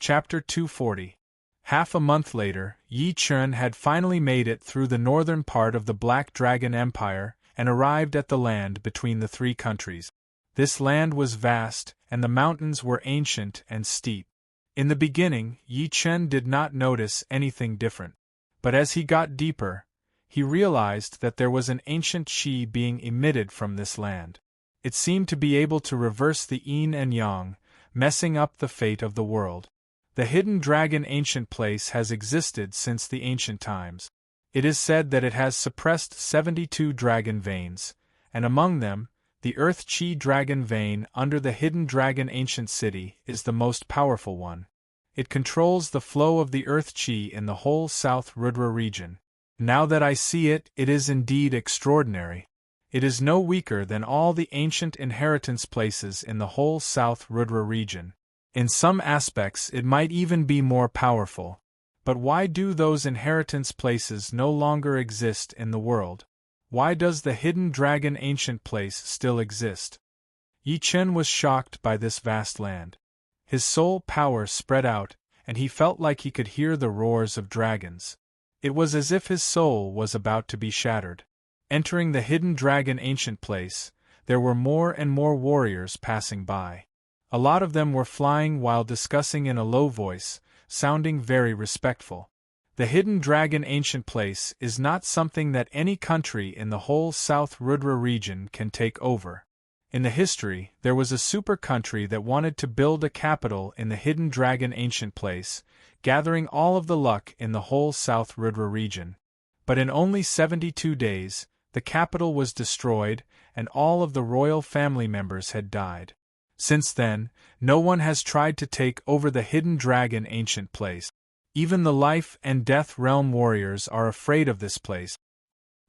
Chapter 240. Half a month later, Yi Chen had finally made it through the northern part of the Black Dragon Empire and arrived at the land between the three countries. This land was vast, and the mountains were ancient and steep. In the beginning, Yi Chen did not notice anything different. But as he got deeper, he realized that there was an ancient qi being emitted from this land. It seemed to be able to reverse the yin and yang, messing up the fate of the world. The hidden dragon ancient place has existed since the ancient times. It is said that it has suppressed 72 dragon veins, and among them, the Earth Chi dragon vein under the hidden dragon ancient city is the most powerful one. It controls the flow of the Earth Chi in the whole South Rudra region. Now that I see it, it is indeed extraordinary. It is no weaker than all the ancient inheritance places in the whole South Rudra region. In some aspects it might even be more powerful. But why do those inheritance places no longer exist in the world? Why does the hidden dragon ancient place still exist? Yi Chen was shocked by this vast land. His soul power spread out, and he felt like he could hear the roars of dragons. It was as if his soul was about to be shattered. Entering the hidden dragon ancient place, there were more and more warriors passing by. A lot of them were flying while discussing in a low voice, sounding very respectful. The hidden dragon ancient place is not something that any country in the whole South Rudra region can take over. In the history, there was a super country that wanted to build a capital in the hidden dragon ancient place, gathering all of the luck in the whole South Rudra region. But in only 72 days, the capital was destroyed, and all of the royal family members had died. Since then, no one has tried to take over the hidden dragon ancient place. Even the life and death realm warriors are afraid of this place.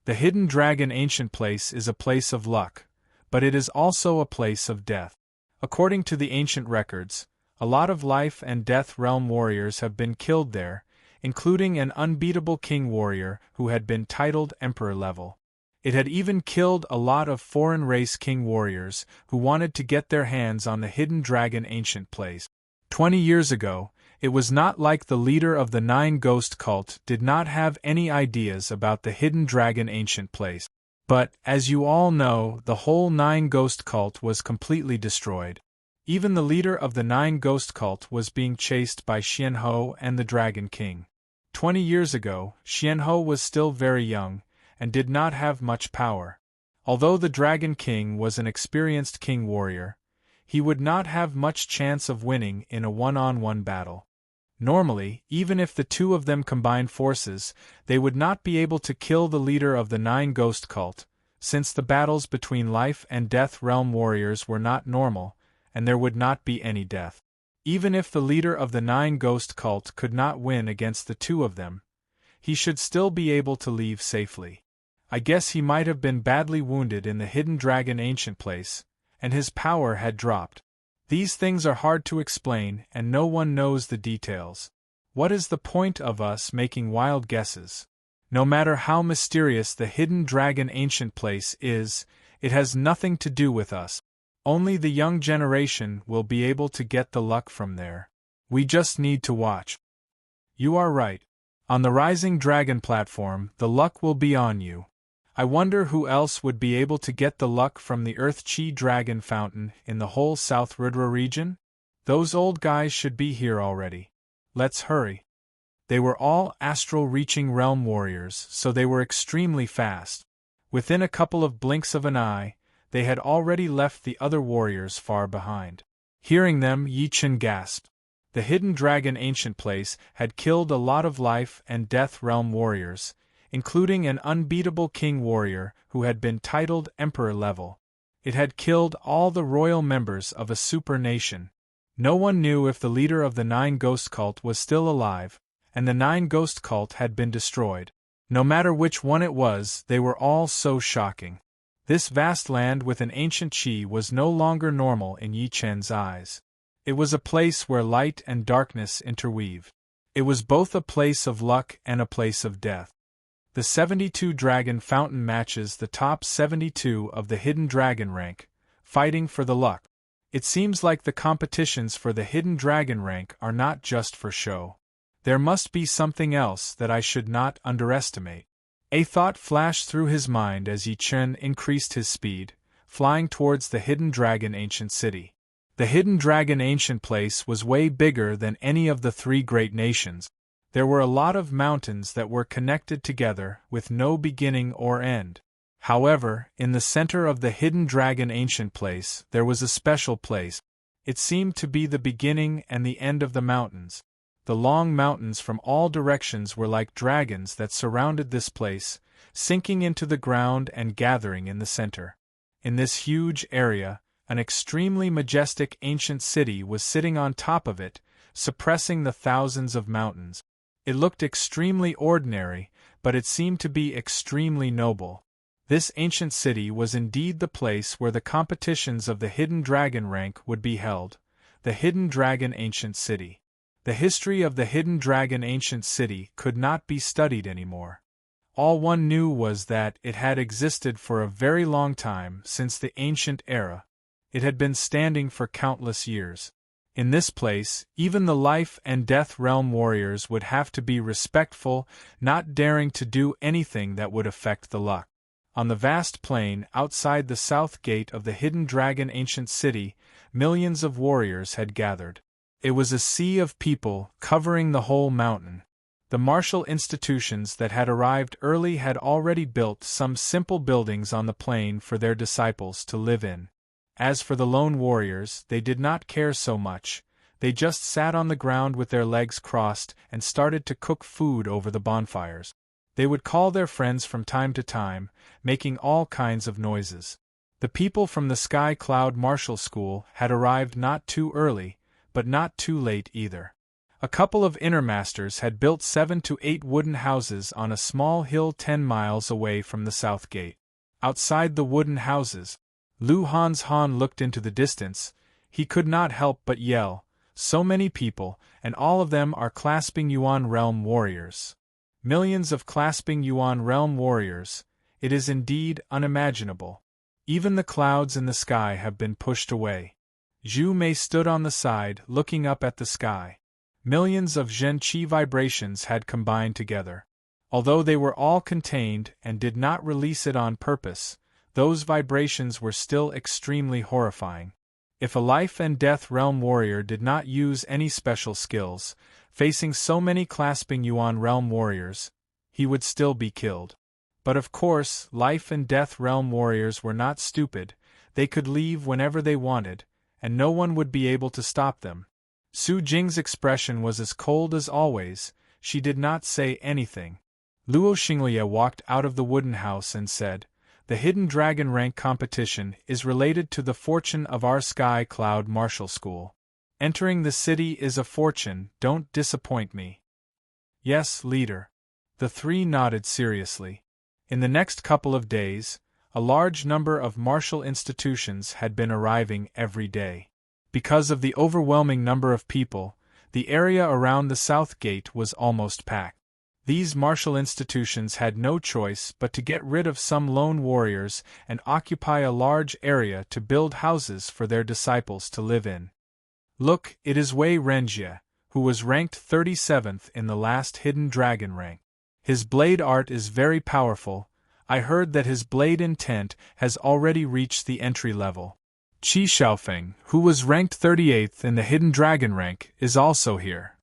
The hidden dragon ancient place is a place of luck, but it is also a place of death. According to the ancient records, a lot of life and death realm warriors have been killed there, including an unbeatable king warrior who had been titled emperor level. It had even killed a lot of foreign race king warriors who wanted to get their hands on the hidden dragon ancient place. 20 years ago, it was not like the leader of the Nine Ghost cult did not have any ideas about the hidden dragon ancient place. But, as you all know, the whole Nine Ghost cult was completely destroyed. Even the leader of the Nine Ghost cult was being chased by Xianhou and the Dragon King. 20 years ago, Xianhou was still very young, and did not have much power. Although the Dragon King was an experienced king warrior, he would not have much chance of winning in a one-on-one battle. Normally, even if the two of them combined forces, they would not be able to kill the leader of the Nine Ghost cult, since the battles between life and death realm warriors were not normal, and there would not be any death. Even if the leader of the Nine Ghost cult could not win against the two of them, he should still be able to leave safely. I guess he might have been badly wounded in the hidden dragon ancient place, and his power had dropped. These things are hard to explain, and no one knows the details. What is the point of us making wild guesses? No matter how mysterious the hidden dragon ancient place is, it has nothing to do with us. Only the young generation will be able to get the luck from there. We just need to watch. You are right. On the Rising Dragon platform, the luck will be on you. I wonder who else would be able to get the luck from the Earth Chi Dragon Fountain in the whole South Rudra region? Those old guys should be here already. Let's hurry. They were all astral-reaching realm warriors, so they were extremely fast. Within a couple of blinks of an eye, they had already left the other warriors far behind. Hearing them, Yi Chen gasped. The hidden dragon ancient place had killed a lot of life and death realm warriors, including an unbeatable king warrior who had been titled emperor level. It had killed all the royal members of a super nation. No one knew if the leader of the Nine Ghost cult was still alive, and the Nine Ghost cult had been destroyed. No matter which one it was, they were all so shocking. This vast land with an ancient qi was no longer normal in Yi Chen's eyes. It was a place where light and darkness interweave. It was both a place of luck and a place of death. The 72 Dragon Fountain matches the top 72 of the Hidden Dragon rank, fighting for the luck. It seems like the competitions for the hidden dragon rank are not just for show. There must be something else that I should not underestimate. A thought flashed through his mind as Yi Chen increased his speed, flying towards the hidden dragon ancient city. The hidden dragon ancient place was way bigger than any of the three great nations. There were a lot of mountains that were connected together with no beginning or end. However, in the center of the hidden dragon ancient place there was a special place. It seemed to be the beginning and the end of the mountains. The long mountains from all directions were like dragons that surrounded this place, sinking into the ground and gathering in the center. In this huge area, an extremely majestic ancient city was sitting on top of it, suppressing the thousands of mountains. It looked extremely ordinary, but it seemed to be extremely noble. This ancient city was indeed the place where the competitions of the hidden dragon rank would be held, the hidden dragon ancient city. The history of the hidden dragon ancient city could not be studied anymore. All one knew was that it had existed for a very long time, since the ancient era. It had been standing for countless years. In this place, even the life and death realm warriors would have to be respectful, not daring to do anything that would affect the luck. On the vast plain outside the south gate of the hidden dragon ancient city, millions of warriors had gathered. It was a sea of people covering the whole mountain. The martial institutions that had arrived early had already built some simple buildings on the plain for their disciples to live in. As for the lone warriors, they did not care so much. They just sat on the ground with their legs crossed and started to cook food over the bonfires. They would call their friends from time to time, making all kinds of noises. The people from the Sky Cloud Martial School had arrived not too early, but not too late either. A couple of inner masters had built 7 to 8 wooden houses on a small hill 10 miles away from the south gate. Outside the wooden houses, Lu Han's Han looked into the distance. He could not help but yell, "So many people, and all of them are clasping Yuan realm warriors. Millions of clasping Yuan realm warriors, it is indeed unimaginable. Even the clouds in the sky have been pushed away." Zhu Mei stood on the side, looking up at the sky. Millions of Zhen Qi vibrations had combined together. Although they were all contained and did not release it on purpose, those vibrations were still extremely horrifying. If a life and death realm warrior did not use any special skills, facing so many clasping Yuan realm warriors, he would still be killed. But of course, life and death realm warriors were not stupid. They could leave whenever they wanted, and no one would be able to stop them. Su Jing's expression was as cold as always. She did not say anything. Luo Xinglia walked out of the wooden house and said, "The hidden dragon rank competition is related to the fortune of our Sky Cloud Martial School. Entering the city is a fortune, don't disappoint me." "Yes, leader." The three nodded seriously. In the next couple of days, a large number of martial institutions had been arriving every day. Because of the overwhelming number of people, the area around the south gate was almost packed. These martial institutions had no choice but to get rid of some lone warriors and occupy a large area to build houses for their disciples to live in. "Look, it is Wei Renjie, who was ranked 37th in the last hidden dragon rank. His blade art is very powerful. I heard that his blade intent has already reached the entry level. Qi Xiaofeng, who was ranked 38th in the hidden dragon rank, is also here.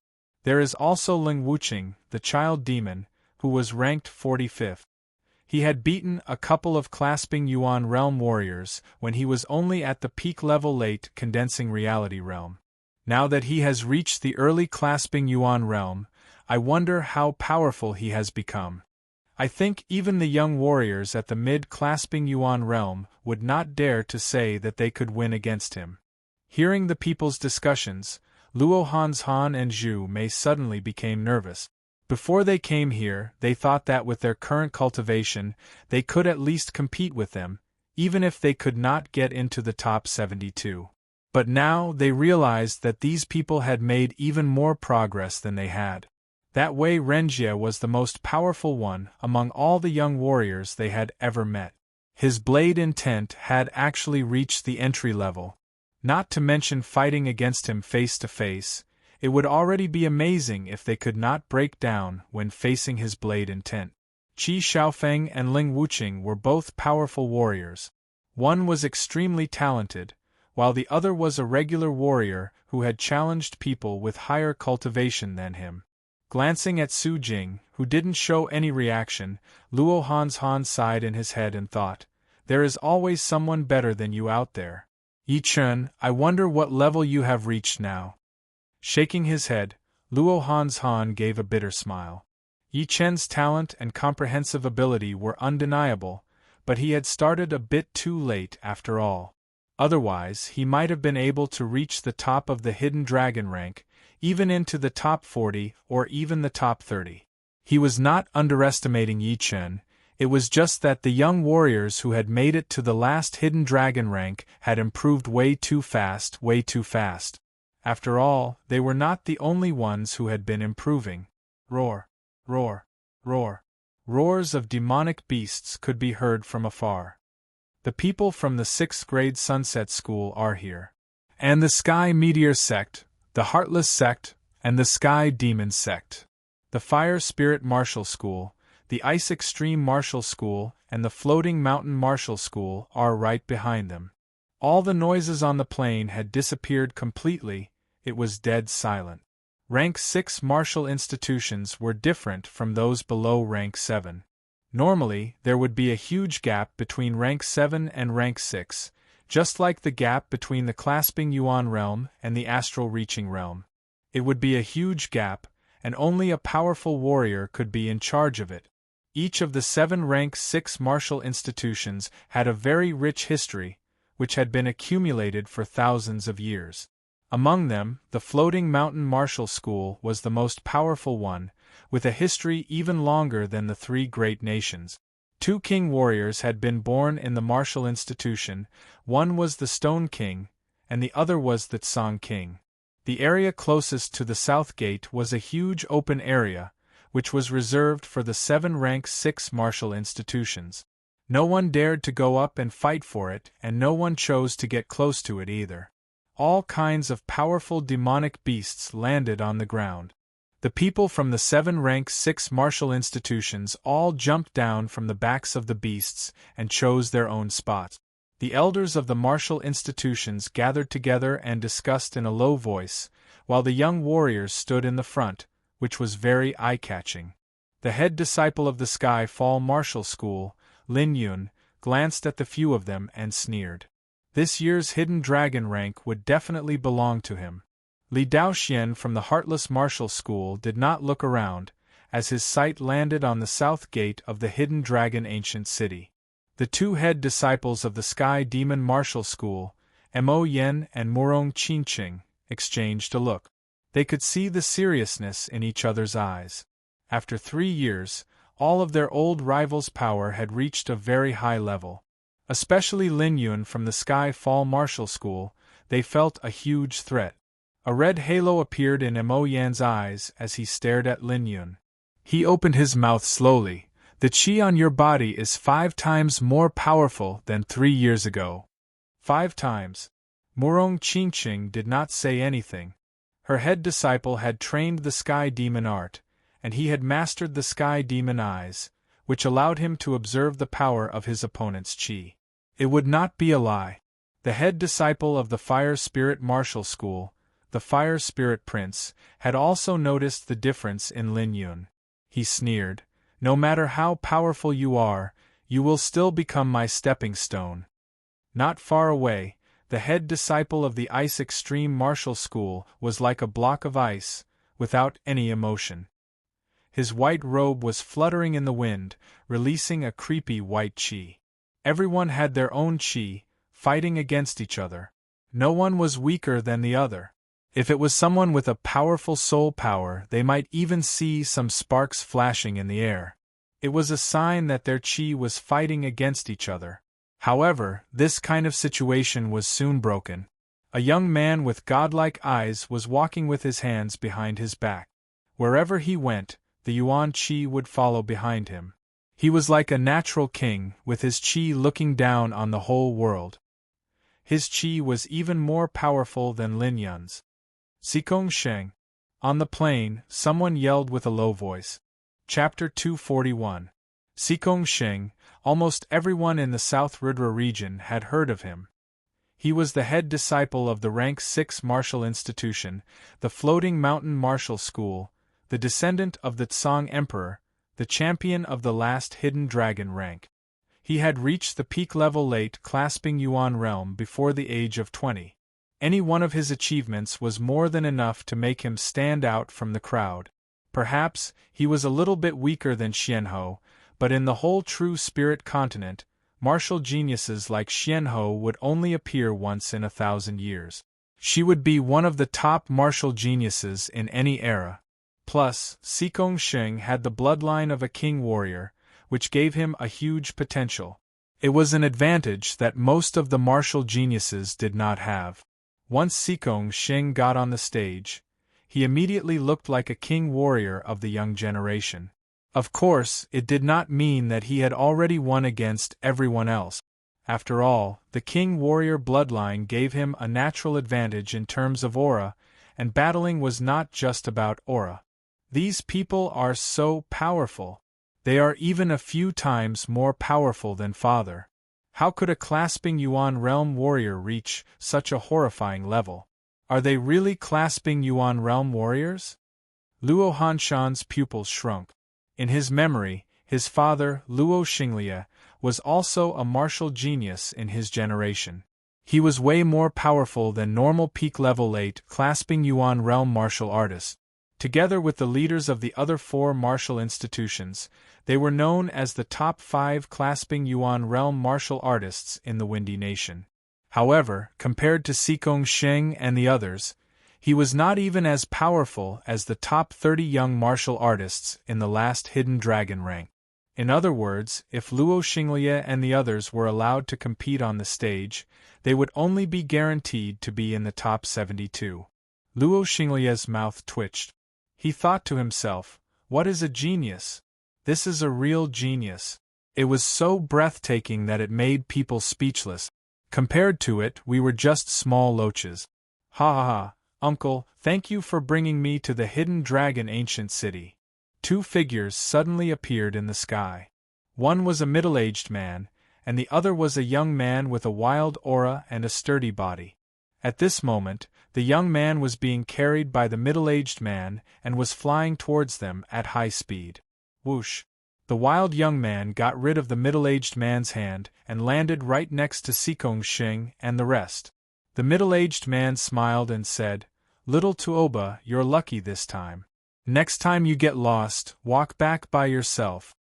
There is also Ling Wuqing, the child demon, who was ranked 45th. He had beaten a couple of clasping Yuan realm warriors when he was only at the peak level late condensing reality realm. Now that he has reached the early clasping Yuan realm, I wonder how powerful he has become. I think even the young warriors at the mid-clasping Yuan realm would not dare to say that they could win against him." Hearing the people's discussions, Luo Han's Han and Zhu Mei suddenly became nervous. Before they came here, they thought that with their current cultivation, they could at least compete with them, even if they could not get into the top 72. But now they realized that these people had made even more progress than they had. That Wei Renjie was the most powerful one among all the young warriors they had ever met. His blade intent had actually reached the entry level. Not to mention fighting against him face to face, it would already be amazing if they could not break down when facing his blade intent. Qi Xiaofeng and Ling Wuqing were both powerful warriors. One was extremely talented, while the other was a regular warrior who had challenged people with higher cultivation than him. Glancing at Su Jing, who didn't show any reaction, Luo Han sighed in his head and thought, "There is always someone better than you out there. Yi Chen, I wonder what level you have reached now." Shaking his head, Luo Han gave a bitter smile. Yi Chen's talent and comprehensive ability were undeniable, but he had started a bit too late after all. Otherwise, he might have been able to reach the top of the hidden dragon rank, even into the top 40 or even the top 30. He was not underestimating Yi Chen, it was just that the young warriors who had made it to the last hidden dragon rank had improved way too fast. After all, they were not the only ones who had been improving. Roar, roar, roar. Roars of demonic beasts could be heard from afar. The people from the 6th grade Sunset School are here. And the Sky Meteor Sect, the Heartless Sect, and the Sky Demon Sect. The Fire Spirit Martial School, the Ice Extreme Martial School, and the Floating Mountain Martial School are right behind them. All the noises on the plain had disappeared completely, it was dead silent. Rank 6 martial institutions were different from those below Rank 7. Normally, there would be a huge gap between Rank 7 and Rank 6, just like the gap between the Clasping Yuan Realm and the Astral Reaching Realm. It would be a huge gap, and only a powerful warrior could be in charge of it. Each of the 7 Rank 6 martial institutions had a very rich history, which had been accumulated for thousands of years. Among them, the Floating Mountain Martial School was the most powerful one, with a history even longer than the 3 great nations. 2 king warriors had been born in the martial institution, one was the Stone King, and the other was the Tsang King. The area closest to the south gate was a huge open area, which was reserved for the 7 Rank 6 martial institutions. No one dared to go up and fight for it, and no one chose to get close to it either. All kinds of powerful demonic beasts landed on the ground. The people from the 7 Rank 6 martial institutions all jumped down from the backs of the beasts and chose their own spots. The elders of the martial institutions gathered together and discussed in a low voice, while the young warriors stood in the front, which was very eye-catching. The head disciple of the Sky Fall Martial School, Lin Yun, glanced at the few of them and sneered. This year's hidden dragon rank would definitely belong to him. Li Daoxian from the Heartless Martial School did not look around, as his sight landed on the south gate of the hidden dragon ancient city. The 2 head disciples of the Sky Demon Martial School, Mo Yen and Murong Qingqing, exchanged a look. They could see the seriousness in each other's eyes. After 3 years, all of their old rivals' power had reached a very high level. Especially Lin Yun from the Sky Fall Martial School, they felt a huge threat. A red halo appeared in Mo Yan's eyes as he stared at Lin Yun. He opened his mouth slowly. "The qi on your body is 5 times more powerful than 3 years ago." 5 times. Murong Qingqing did not say anything. Her head disciple had trained the Sky Demon art, and he had mastered the Sky Demon eyes, which allowed him to observe the power of his opponent's qi. It would not be a lie. The head disciple of the Fire Spirit Martial School, the Fire Spirit Prince, had also noticed the difference in Lin Yun. He sneered, "No matter how powerful you are, you will still become my stepping stone." Not far away, the head disciple of the Ice Extreme Martial School was like a block of ice, without any emotion. His white robe was fluttering in the wind, releasing a creepy white qi. Everyone had their own qi, fighting against each other. No one was weaker than the other. If it was someone with a powerful soul power, they might even see some sparks flashing in the air. It was a sign that their qi was fighting against each other. However, this kind of situation was soon broken. A young man with godlike eyes was walking with his hands behind his back. Wherever he went, the Yuan qi would follow behind him. He was like a natural king, with his qi looking down on the whole world. His qi was even more powerful than Lin Yun's. Sikong Sheng. On the plain, someone yelled with a low voice. Chapter 241. Sikong Sheng. Almost everyone in the South Rudra region had heard of him. He was the head disciple of the Rank 6 martial institution, the Floating Mountain Martial School, the descendant of the Tsang Emperor, the champion of the last Hidden Dragon rank. He had reached the peak level late clasping Yuan realm before the age of 20. Any one of his achievements was more than enough to make him stand out from the crowd. Perhaps he was a little bit weaker than Xianhou, but in the whole true spirit continent, martial geniuses like Xianhou would only appear once in 1,000 years. She would be one of the top martial geniuses in any era. Plus, Sikong Sheng had the bloodline of a king warrior, which gave him a huge potential. It was an advantage that most of the martial geniuses did not have. Once Sikong Sheng got on the stage, he immediately looked like a king warrior of the young generation. Of course, it did not mean that he had already won against everyone else. After all, the king warrior bloodline gave him a natural advantage in terms of aura, and battling was not just about aura. These people are so powerful. They are even a few times more powerful than Father. How could a clasping Yuan realm warrior reach such a horrifying level? Are they really clasping Yuan realm warriors? Luo Hanshan's pupils shrunk. In his memory, his father, Luo Xinglie, was also a martial genius in his generation. He was way more powerful than normal peak-level late clasping Yuan realm martial artists. Together with the leaders of the other 4 martial institutions, they were known as the top 5 clasping Yuan realm martial artists in the Windy Nation. However, compared to Sikong Sheng and the others, he was not even as powerful as the top 30 young martial artists in the last Hidden Dragon rank. In other words, if Luo Xinglie and the others were allowed to compete on the stage, they would only be guaranteed to be in the top 72. Luo Xinglie's mouth twitched. He thought to himself, "What is a genius? This is a real genius." It was so breathtaking that it made people speechless. Compared to it, we were just small loaches. Ha ha ha. Uncle, thank you for bringing me to the Hidden Dragon ancient city. 2 figures suddenly appeared in the sky. One was a middle-aged man, and the other was a young man with a wild aura and a sturdy body. At this moment, the young man was being carried by the middle-aged man and was flying towards them at high speed. Whoosh! The wild young man got rid of the middle-aged man's hand and landed right next to Sikong Sheng and the rest. The middle-aged man smiled and said, "Little Tuoba, you're lucky this time. Next time you get lost, walk back by yourself."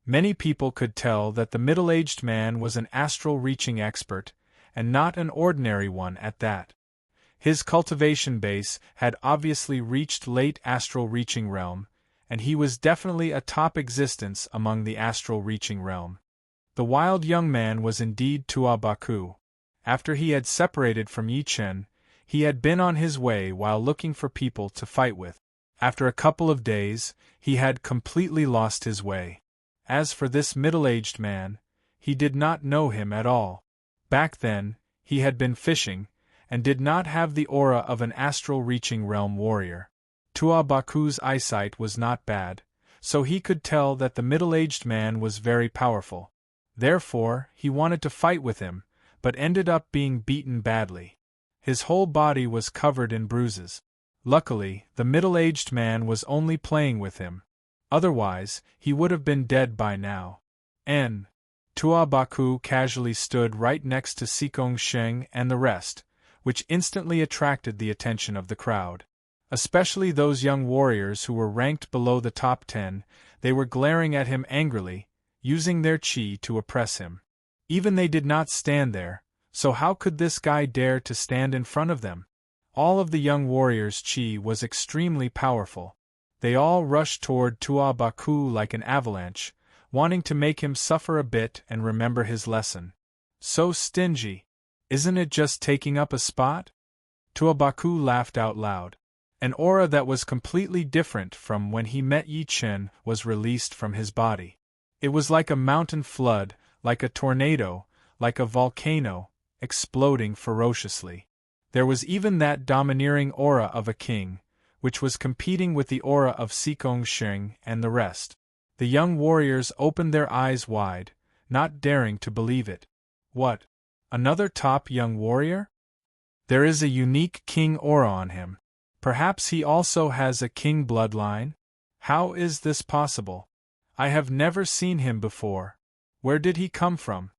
Many people could tell that the middle-aged man was an astral-reaching expert, and not an ordinary one at that. His cultivation base had obviously reached late astral-reaching realm, and he was definitely a top existence among the astral-reaching realm. The wild young man was indeed Tua Baku. After he had separated from Yi Chen, he had been on his way while looking for people to fight with. After a couple of days, he had completely lost his way. As for this middle-aged man, he did not know him at all. Back then, he had been fishing, and did not have the aura of an astral-reaching realm warrior. Tua Baku's eyesight was not bad, so he could tell that the middle-aged man was very powerful. Therefore, he wanted to fight with him, but ended up being beaten badly. His whole body was covered in bruises. Luckily, the middle-aged man was only playing with him. Otherwise, he would have been dead by now. Tua Baku casually stood right next to Sikong Sheng and the rest, which instantly attracted the attention of the crowd. Especially those young warriors who were ranked below the top 10, they were glaring at him angrily, using their qi to oppress him. Even they did not stand there, so how could this guy dare to stand in front of them? All of the young warriors' qi was extremely powerful. They all rushed toward Tua Baku like an avalanche, wanting to make him suffer a bit and remember his lesson. So stingy. Isn't it just taking up a spot? Tua Baku laughed out loud. An aura that was completely different from when he met Yi Chen was released from his body. It was like a mountain flood, like a tornado, like a volcano, exploding ferociously. There was even that domineering aura of a king, which was competing with the aura of Sheng and the rest. The young warriors opened their eyes wide, not daring to believe it. What? Another top young warrior? There is a unique king aura on him. Perhaps he also has a king bloodline? How is this possible? I have never seen him before. Where did he come from?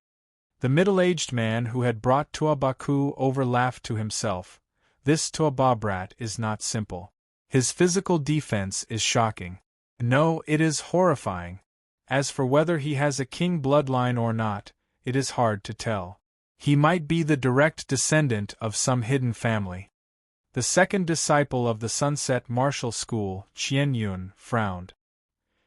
The middle-aged man who had brought Tuabaku over laughed to himself. This Tuababrat is not simple. His physical defense is shocking. No, it is horrifying. As for whether he has a king bloodline or not, it is hard to tell. He might be the direct descendant of some hidden family. The second disciple of the Sunset Martial School, Qian Yun, frowned.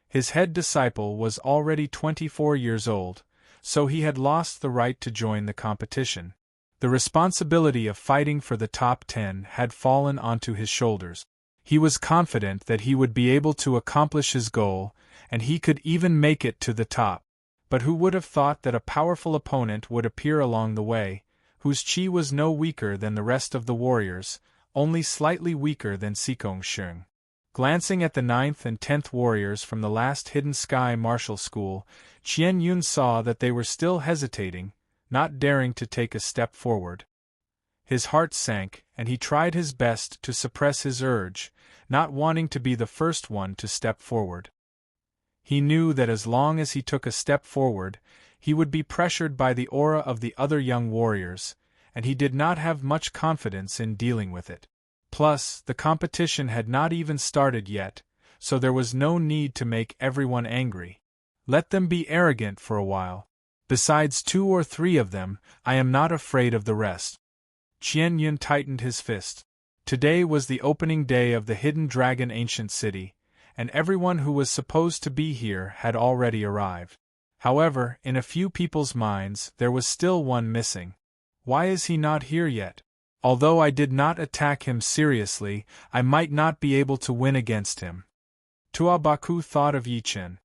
His head disciple was already 24 years old, so he had lost the right to join the competition. The responsibility of fighting for the top 10 had fallen onto his shoulders. He was confident that he would be able to accomplish his goal, and he could even make it to the top. But who would have thought that a powerful opponent would appear along the way, whose chi was no weaker than the rest of the warriors, only slightly weaker than Sheng. Glancing at the 9th and 10th warriors from the last Hidden Sky Martial School, Qian Yun saw that they were still hesitating, not daring to take a step forward. His heart sank, and he tried his best to suppress his urge, not wanting to be the first one to step forward. He knew that as long as he took a step forward, he would be pressured by the aura of the other young warriors, and he did not have much confidence in dealing with it. Plus, the competition had not even started yet, so there was no need to make everyone angry. Let them be arrogant for a while. Besides 2 or 3 of them, I am not afraid of the rest. Qian Yun tightened his fist. Today was the opening day of the Hidden Dragon Ancient City, and everyone who was supposed to be here had already arrived. However, in a few people's minds there was still one missing. Why is he not here yet? Although I did not attack him seriously, I might not be able to win against him. Tuabaku thought of Yichen.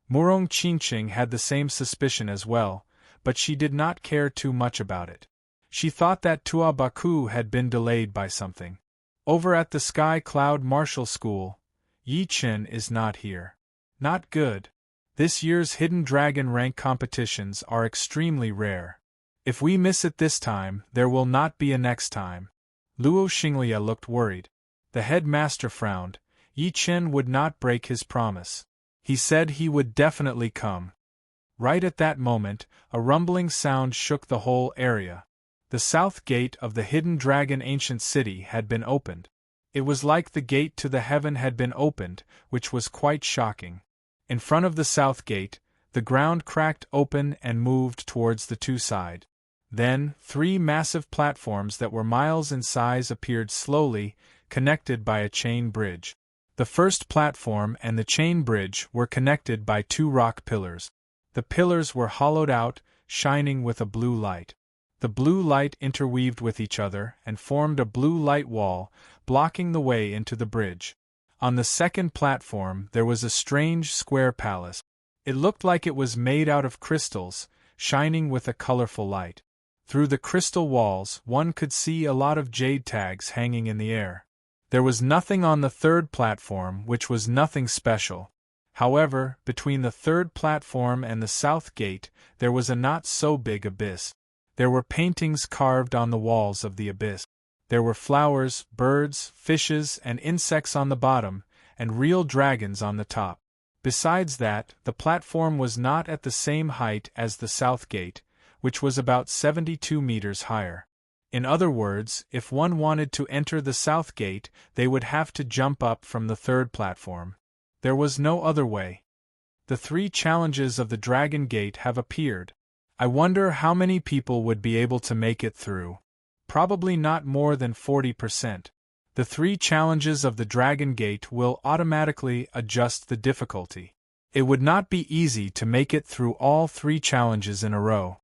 Murong Qingqing had the same suspicion as well, but she did not care too much about it. She thought that Tuabaku had been delayed by something. Over at the Sky Cloud Martial School, Yichen is not here. Not good. This year's Hidden Dragon rank competitions are extremely rare. If we miss it this time, there will not be a next time. Luo Xinglia looked worried. The headmaster frowned. Yichen would not break his promise. He said he would definitely come. Right at that moment, a rumbling sound shook the whole area. The south gate of the Hidden Dragon Ancient City had been opened. It was like the gate to the heaven had been opened, which was quite shocking. In front of the south gate, the ground cracked open and moved towards the 2 sides. Then, 3 massive platforms that were miles in size appeared slowly, connected by a chain bridge. The first platform and the chain bridge were connected by 2 rock pillars. The pillars were hollowed out, shining with a blue light. The blue light interweaved with each other and formed a blue light wall, blocking the way into the bridge. On the second platform there was a strange square palace. It looked like it was made out of crystals, shining with a colorful light. Through the crystal walls one could see a lot of jade tags hanging in the air. There was nothing on the third platform, which was nothing special. However, between the third platform and the south gate there was a not-so-big abyss. There were paintings carved on the walls of the abyss. There were flowers, birds, fishes, and insects on the bottom, and real dragons on the top. Besides that, the platform was not at the same height as the south gate, which was about 72 meters higher. In other words, if one wanted to enter the south gate, they would have to jump up from the third platform. There was no other way. The 3 challenges of the Dragon Gate have appeared. I wonder how many people would be able to make it through. Probably not more than 40%. The 3 challenges of the Dragon Gate will automatically adjust the difficulty. It would not be easy to make it through all 3 challenges in a row.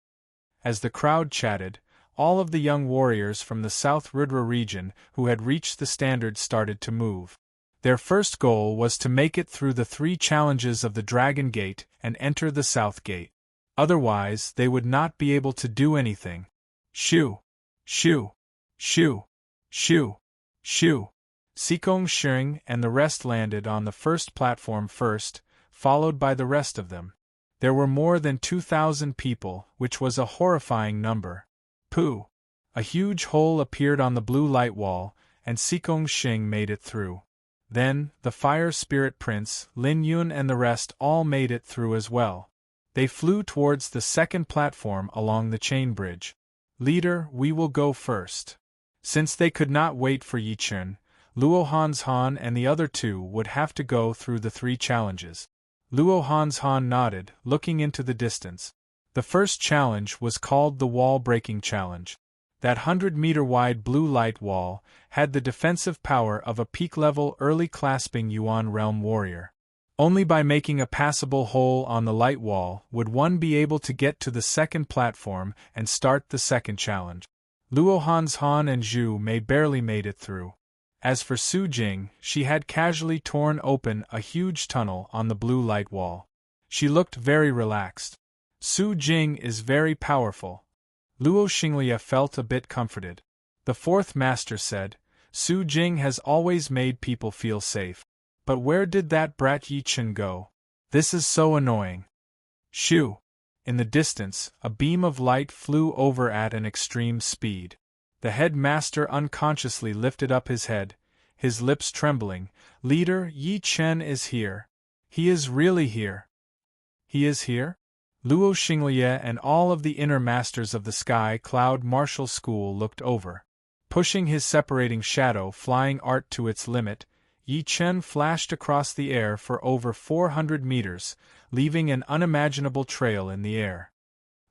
As the crowd chatted, all of the young warriors from the South Rudra region who had reached the standard started to move. Their first goal was to make it through the 3 challenges of the Dragon Gate and enter the South Gate. Otherwise, they would not be able to do anything. Shoo! Shoo! Shoo! Shoo! Shoo! Seekong Shing and the rest landed on the first platform first, followed by the rest of them. There were more than 2,000 people, which was a horrifying number. Pooh! A huge hole appeared on the blue light wall, and Seekong Shing made it through. Then, the Fire Spirit Prince, Lin Yun and the rest all made it through as well. They flew towards the second platform along the chain bridge. Leader, we will go first. Since they could not wait for Yi Chen, Luo Hanshan and the other two would have to go through the 3 challenges. Luo Hanshan nodded, looking into the distance. The first challenge was called the Wall-Breaking Challenge. That 100-meter-wide blue light wall had the defensive power of a peak-level early clasping Yuan realm warrior. Only by making a passable hole on the light wall would one be able to get to the second platform and start the second challenge. Luo Hanshan and Zhu Mei barely made it through. As for Su Jing, she had casually torn open a huge tunnel on the blue light wall. She looked very relaxed. Su Jing is very powerful. Luo Xinglia felt a bit comforted. The 4th master said, Su Jing has always made people feel safe. But where did that brat Yi Chen go? This is so annoying. Shoo! In the distance, a beam of light flew over at an extreme speed. The headmaster unconsciously lifted up his head, his lips trembling. Leader, Yi Chen is here. He is really here. He is here? Luo Xinglia and all of the inner masters of the Sky Cloud Martial School looked over. Pushing his separating shadow flying art to its limit, Yi Chen flashed across the air for over 400 meters, leaving an unimaginable trail in the air.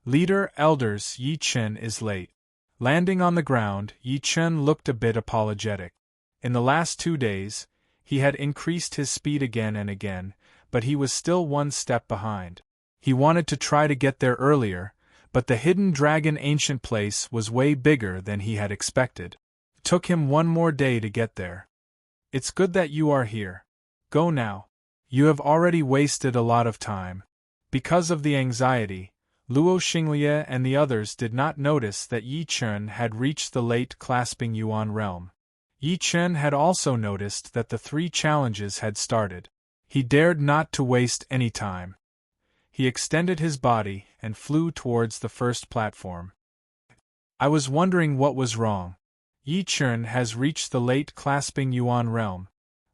Leader, elders, Yi Chen is late. Landing on the ground, Yi Chen looked a bit apologetic. In the last 2 days, he had increased his speed again and again, but he was still 1 step behind. He wanted to try to get there earlier, but the hidden dragon ancient place was way bigger than he had expected. It took him 1 more day to get there. It's good that you are here. Go now. You have already wasted a lot of time. Because of the anxiety, Luo Xinglia and the others did not notice that Yi Chen had reached the late clasping Yuan realm. Yi Chen had also noticed that the 3 challenges had started. He dared not to waste any time. He extended his body and flew towards the first platform. I was wondering what was wrong. Yi Chen has reached the late clasping Yuan realm.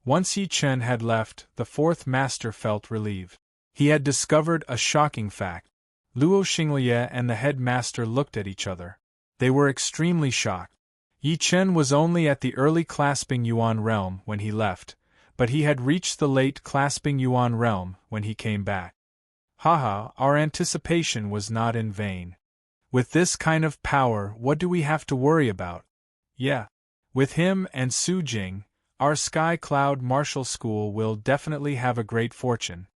Once Yi Chen had left, the 4th master felt relieved. He had discovered a shocking fact. Luo Xinglia and the headmaster looked at each other. They were extremely shocked. Yi Chen was only at the early clasping Yuan realm when he left, but he had reached the late clasping Yuan realm when he came back. Haha, our anticipation was not in vain. With this kind of power, what do we have to worry about? Yeah. With him and Su Jing, our Sky Cloud Martial School will definitely have a great fortune.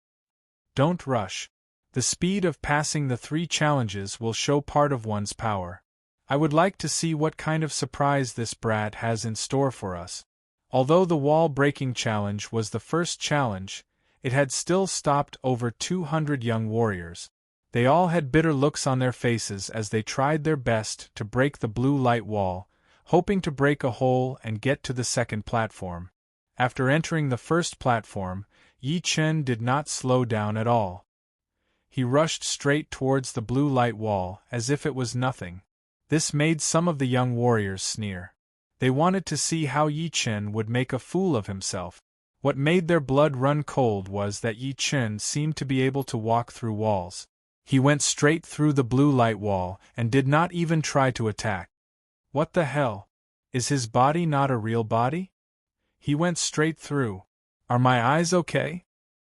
Don't rush. The speed of passing the 3 challenges will show part of one's power. I would like to see what kind of surprise this brat has in store for us. Although the wall-breaking challenge was the first challenge, it had still stopped over 200 young warriors. They all had bitter looks on their faces as they tried their best to break the blue light wall, hoping to break a hole and get to the second platform. After entering the first platform, Yi Chen did not slow down at all. He rushed straight towards the blue light wall as if it was nothing. This made some of the young warriors sneer. They wanted to see how Yi Chen would make a fool of himself. What made their blood run cold was that Yi Chen seemed to be able to walk through walls. He went straight through the blue light wall and did not even try to attack. What the hell? Is his body not a real body? He went straight through. Are my eyes okay?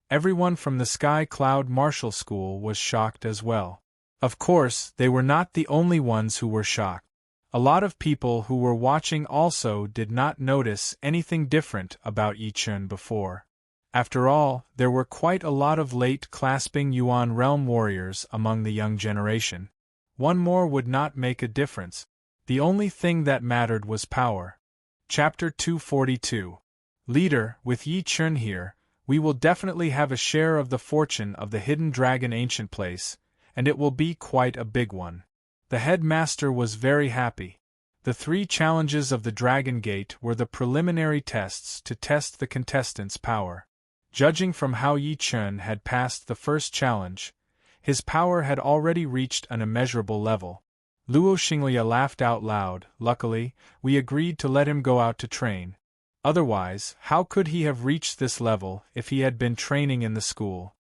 Everyone from the Sky Cloud Martial School was shocked as well. Of course, they were not the only ones who were shocked. A lot of people who were watching also did not notice anything different about Yi Chen before. After all, there were quite a lot of late clasping Yuan realm warriors among the young generation. 1 more would not make a difference. The only thing that mattered was power. Chapter 242. Leader, with Yi Chen here, we will definitely have a share of the fortune of the hidden dragon ancient place, and it will be quite a big one. The headmaster was very happy. The 3 challenges of the Dragon Gate were the preliminary tests to test the contestants' power. Judging from how Yi Chun had passed the first challenge, his power had already reached an immeasurable level. Luo Xinglia laughed out loud. Luckily, we agreed to let him go out to train. Otherwise, how could he have reached this level if he had been training in the school?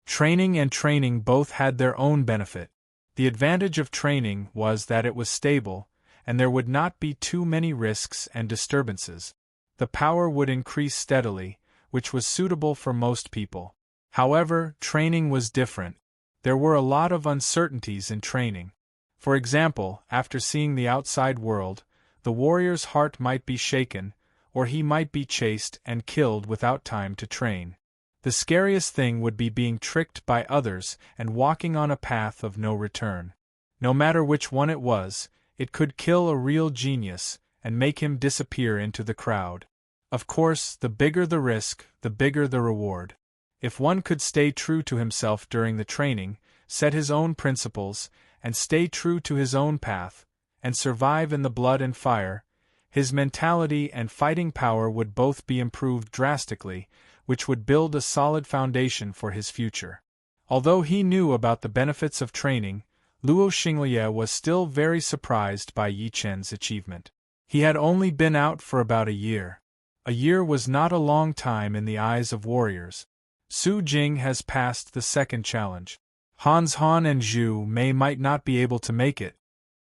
Training and training both had their own benefit. The advantage of training was that it was stable, and there would not be too many risks and disturbances. The power would increase steadily, which was suitable for most people. However, training was different. There were a lot of uncertainties in training. For example, after seeing the outside world, the warrior's heart might be shaken, or he might be chased and killed without time to train. The scariest thing would be being tricked by others and walking on a path of no return. No matter which one it was, it could kill a real genius and make him disappear into the crowd. Of course, the bigger the risk, the bigger the reward. If one could stay true to himself during the training, set his own principles, and stay true to his own path, and survive in the blood and fire, his mentality and fighting power would both be improved drastically, which would build a solid foundation for his future. Although he knew about the benefits of training, Luo Xinglia was still very surprised by Yi Chen's achievement. He had only been out for about a year. A year was not a long time in the eyes of warriors. Su Jing has passed the second challenge. Hans Han and Zhu Mei might not be able to make it.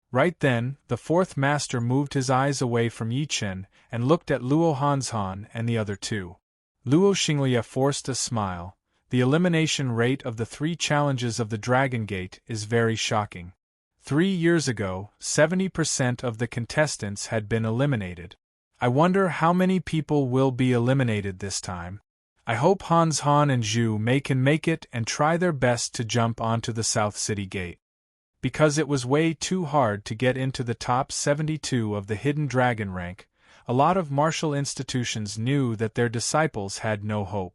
Right then, the fourth master moved his eyes away from Yi Chen and looked at Luo Hans Han and the other 2. Luo Xinglia forced a smile. The elimination rate of the 3 challenges of the Dragon Gate is very shocking. 3 years ago, 70% of the contestants had been eliminated. I wonder how many people will be eliminated this time. I hope Hans Han and Zhu Mei can make it and try their best to jump onto the South City Gate. Because it was way too hard to get into the top 72 of the Hidden Dragon rank, a lot of martial institutions knew that their disciples had no hope.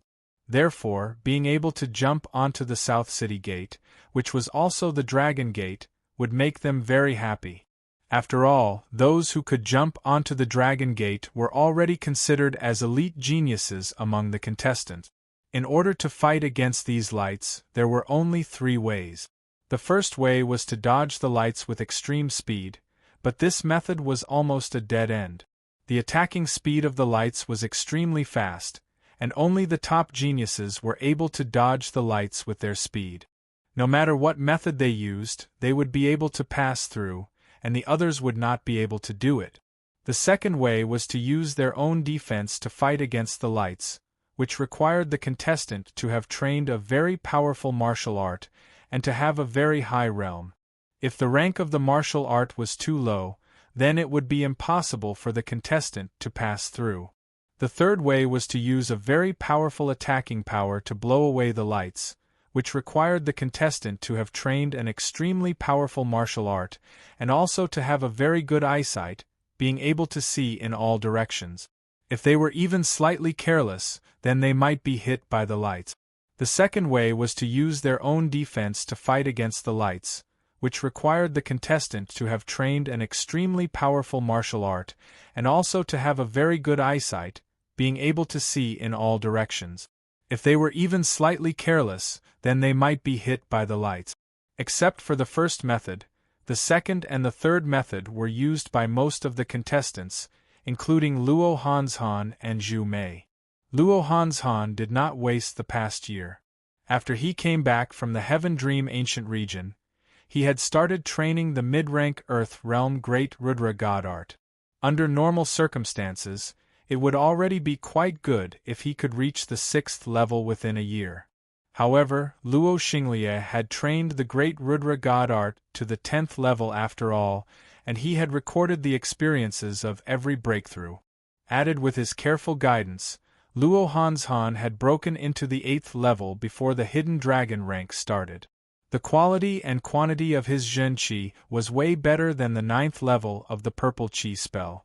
Therefore, being able to jump onto the South City Gate, which was also the Dragon Gate, would make them very happy. After all, those who could jump onto the Dragon Gate were already considered as elite geniuses among the contestants. In order to fight against these lights, there were only 3 ways. The first way was to dodge the lights with extreme speed, but this method was almost a dead end. The attacking speed of the lights was extremely fast, and only the top geniuses were able to dodge the lights with their speed. No matter what method they used, they would be able to pass through, and the others would not be able to do it. The second way was to use their own defense to fight against the lights, which required the contestant to have trained a very powerful martial art, and to have a very high realm. If the rank of the martial art was too low, then it would be impossible for the contestant to pass through. The third way was to use a very powerful attacking power to blow away the lights, which required the contestant to have trained an extremely powerful martial art, and also to have a very good eyesight, being able to see in all directions. If they were even slightly careless, then they might be hit by the lights. The second way was to use their own defense to fight against the lights, which required the contestant to have trained an extremely powerful martial art, and also to have a very good eyesight, being able to see in all directions. If they were even slightly careless, then they might be hit by the lights. Except for the first method, the second and the third method were used by most of the contestants, including Luo Hanshan and Zhu Mei. Luo Hanshan did not waste the past year. After he came back from the Heaven Dream Ancient Region, he had started training the mid-rank Earth Realm Great Rudra God Art. Under normal circumstances, it would already be quite good if he could reach the 6th level within a year. However, Luo Xinglia had trained the Great Rudra God Art to the 10th level after all, and he had recorded the experiences of every breakthrough. Added with his careful guidance, Luo Hanshan had broken into the 8th level before the Hidden Dragon rank started. The quality and quantity of his Zhen Qi was way better than the 9th level of the Purple Qi spell.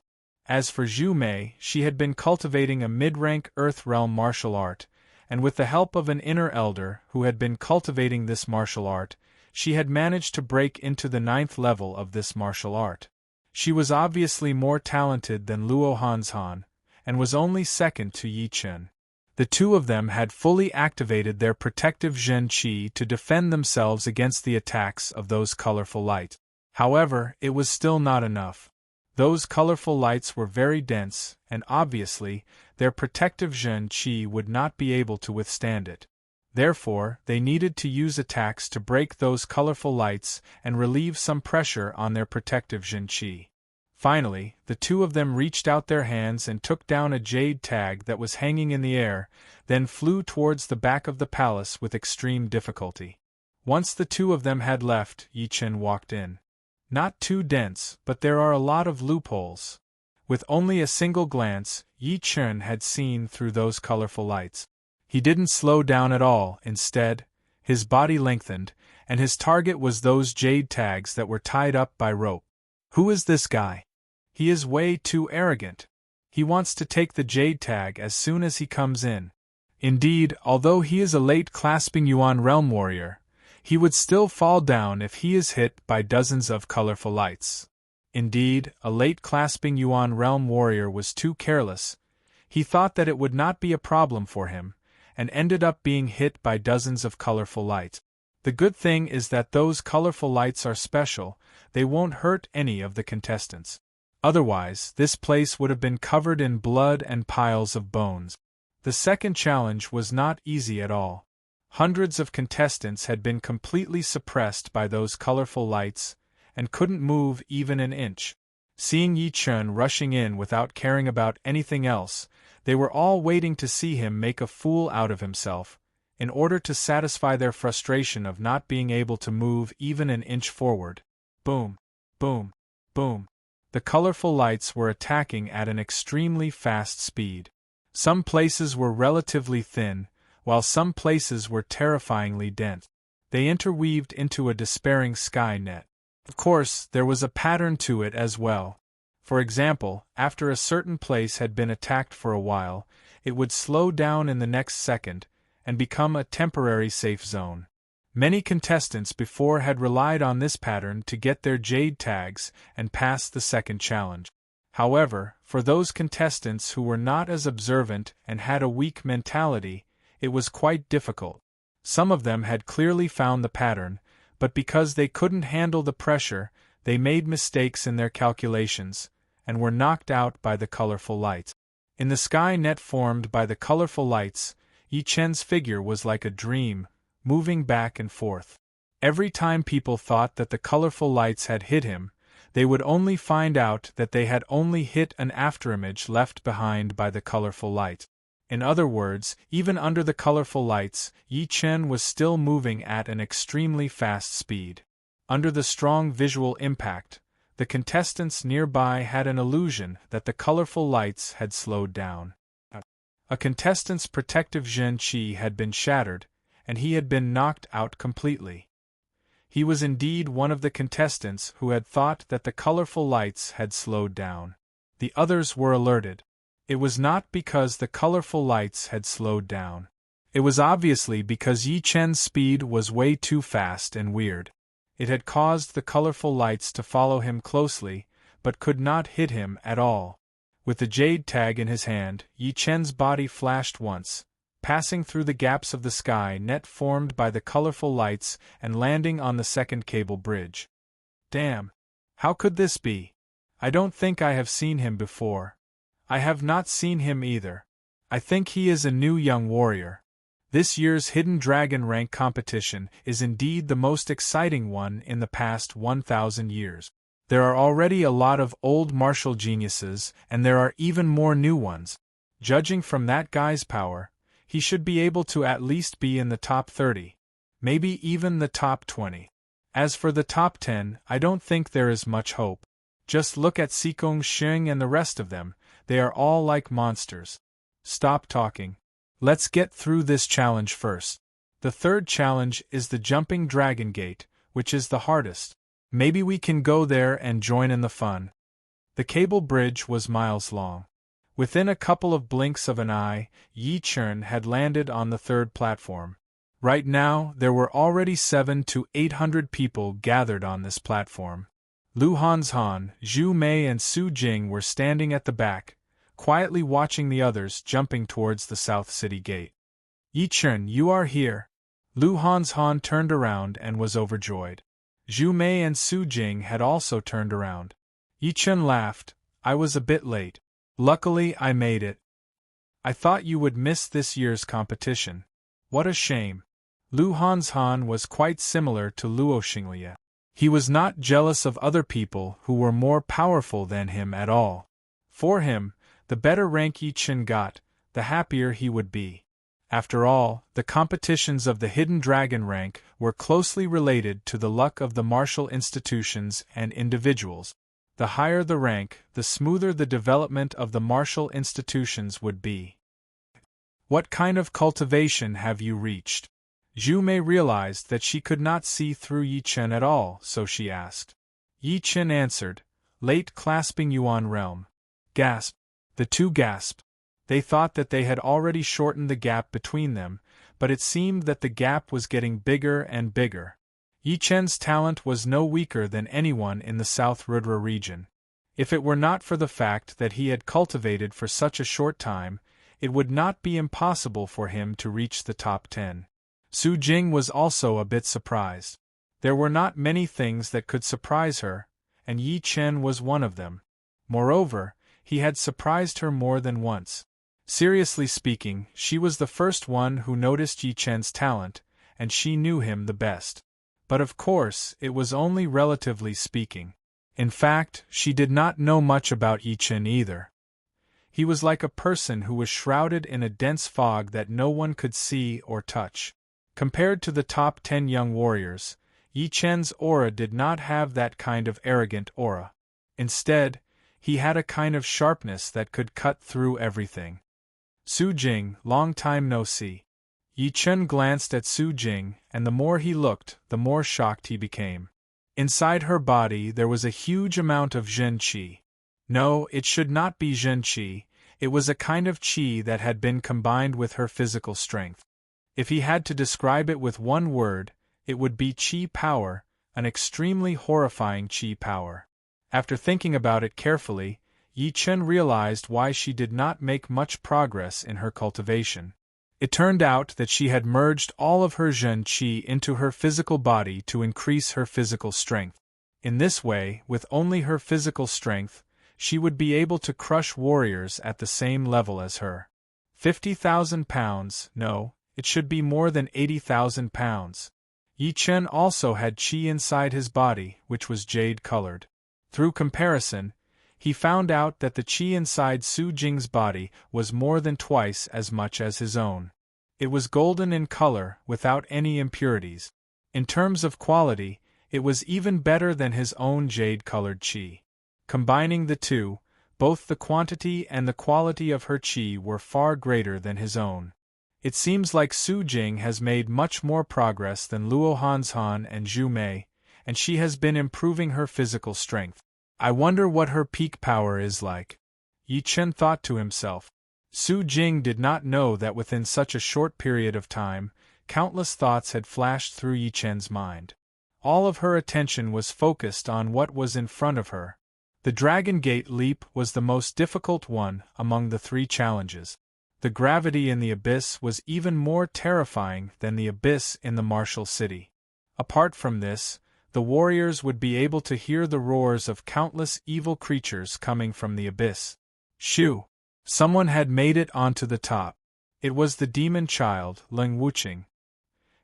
As for Zhu Mei, she had been cultivating a mid-rank Earth Realm martial art, and with the help of an inner elder who had been cultivating this martial art, she had managed to break into the 9th level of this martial art. She was obviously more talented than Luo Hanshan, and was only second to Yi Chen. The two of them had fully activated their protective Zhen Qi to defend themselves against the attacks of those colorful lights. However, it was still not enough. Those colorful lights were very dense, and obviously, their protective Zhen Qi would not be able to withstand it. Therefore, they needed to use attacks to break those colorful lights and relieve some pressure on their protective Zhen Qi. Finally, the two of them reached out their hands and took down a jade tag that was hanging in the air, then flew towards the back of the palace with extreme difficulty. Once the two of them had left, Yi Chen walked in. Not too dense, but there are a lot of loopholes. With only a single glance, Yi Chen had seen through those colorful lights. He didn't slow down at all. Instead, his body lengthened, and his target was those jade tags that were tied up by rope. Who is this guy? He is way too arrogant. He wants to take the jade tag as soon as he comes in. Indeed, although he is a late clasping Yuan realm warrior, he would still fall down if he is hit by dozens of colorful lights. Indeed, a late clasping Yuan realm warrior was too careless. He thought that it would not be a problem for him, and ended up being hit by dozens of colorful lights. The good thing is that those colorful lights are special, they won't hurt any of the contestants. Otherwise, this place would have been covered in blood and piles of bones. The second challenge was not easy at all. Hundreds of contestants had been completely suppressed by those colorful lights, and couldn't move even an inch. Seeing Yi Chen rushing in without caring about anything else, they were all waiting to see him make a fool out of himself, in order to satisfy their frustration of not being able to move even an inch forward. Boom! Boom! Boom! The colorful lights were attacking at an extremely fast speed. Some places were relatively thin, while some places were terrifyingly dense. They interweaved into a despairing sky net. Of course, there was a pattern to it as well. For example, after a certain place had been attacked for a while, it would slow down in the next second, and become a temporary safe zone. Many contestants before had relied on this pattern to get their jade tags and pass the second challenge. However, for those contestants who were not as observant and had a weak mentality, it was quite difficult. Some of them had clearly found the pattern, but because they couldn't handle the pressure, they made mistakes in their calculations, and were knocked out by the colorful lights. In the sky net formed by the colorful lights, Yi Chen's figure was like a dream, moving back and forth. Every time people thought that the colorful lights had hit him, they would only find out that they had only hit an afterimage left behind by the colorful light. In other words, even under the colorful lights, Yi Chen was still moving at an extremely fast speed. Under the strong visual impact, the contestants nearby had an illusion that the colorful lights had slowed down. A contestant's protective Zhen Qi had been shattered, and he had been knocked out completely. He was indeed one of the contestants who had thought that the colorful lights had slowed down. The others were alerted. It was not because the colorful lights had slowed down. It was obviously because Yi Chen's speed was way too fast and weird. It had caused the colorful lights to follow him closely, but could not hit him at all. With the jade tag in his hand, Yi Chen's body flashed once, passing through the gaps of the sky net formed by the colorful lights and landing on the second cable bridge. Damn! How could this be? I don't think I have seen him before. I have not seen him either. I think he is a new young warrior. This year's Hidden Dragon rank competition is indeed the most exciting one in the past 1,000 years. There are already a lot of old martial geniuses, and there are even more new ones. Judging from that guy's power, he should be able to at least be in the top 30, maybe even the top 20. As for the top 10, I don't think there is much hope. Just look at Xikong Sheng and the rest of them, they are all like monsters. Stop talking. Let's get through this challenge first. The third challenge is the Jumping Dragon Gate, which is the hardest. Maybe we can go there and join in the fun. The cable bridge was miles long. Within a couple of blinks of an eye, Yi Chen had landed on the third platform. Right now, there were already 700 to 800 people gathered on this platform. Lu Hanzhan, Zhu Mei and Su Jing were standing at the back, quietly watching the others jumping towards the South City Gate. Yi Chen, you are here. Lu Hanzhan turned around and was overjoyed. Zhu Mei and Su Jing had also turned around. Yi Chen laughed. I was a bit late. Luckily I made it. I thought you would miss this year's competition. What a shame. Lu Hanzhan was quite similar to Luo Xinglie. He was not jealous of other people who were more powerful than him at all. For him, the better rank Yi Chen got, the happier he would be. After all, the competitions of the Hidden Dragon rank were closely related to the luck of the martial institutions and individuals. The higher the rank, the smoother the development of the martial institutions would be. What kind of cultivation have you reached? Zhu Mei realized that she could not see through Yi Chen at all, so she asked. Yi Chen answered, late clasping Yuan realm. Gasp. The two gasped. They thought that they had already shortened the gap between them, but it seemed that the gap was getting bigger and bigger. Yi Chen's talent was no weaker than anyone in the South Rudra region. If it were not for the fact that he had cultivated for such a short time, it would not be impossible for him to reach the top 10. Su Jing was also a bit surprised. There were not many things that could surprise her, and Yi Chen was one of them. Moreover, he had surprised her more than once. Seriously speaking, she was the first one who noticed Yi Chen's talent, and she knew him the best. But of course, it was only relatively speaking. In fact, she did not know much about Yi Chen either. He was like a person who was shrouded in a dense fog that no one could see or touch. Compared to the top 10 young warriors, Yi Chen's aura did not have that kind of arrogant aura. Instead, he had a kind of sharpness that could cut through everything. Su Jing, long time no see. Yi Chen glanced at Su Jing, and the more he looked, the more shocked he became. Inside her body there was a huge amount of Zhen Qi. No, it should not be Zhen Qi, it was a kind of Qi that had been combined with her physical strength. If he had to describe it with one word, it would be Qi power, an extremely horrifying Qi power. After thinking about it carefully, Yi Chen realized why she did not make much progress in her cultivation. It turned out that she had merged all of her Zhen Qi into her physical body to increase her physical strength. In this way, with only her physical strength, she would be able to crush warriors at the same level as her. 50,000 pounds, no, it should be more than 80,000 pounds. Yi Chen also had qi inside his body, which was jade-colored. Through comparison, he found out that the qi inside Su Jing's body was more than twice as much as his own. It was golden in color, without any impurities. In terms of quality, it was even better than his own jade-colored qi. Combining the two, both the quantity and the quality of her qi were far greater than his own. It seems like Su Jing has made much more progress than Luo Hanzhan and Zhu Mei, and she has been improving her physical strength. I wonder what her peak power is like. Yi Chen thought to himself. Su Jing did not know that within such a short period of time, countless thoughts had flashed through Yi Chen's mind. All of her attention was focused on what was in front of her. The Dragon Gate leap was the most difficult one among the three challenges. The gravity in the abyss was even more terrifying than the abyss in the martial city. Apart from this, the warriors would be able to hear the roars of countless evil creatures coming from the abyss. Shoo! Someone had made it onto the top. It was the demon child, Ling Wuqing.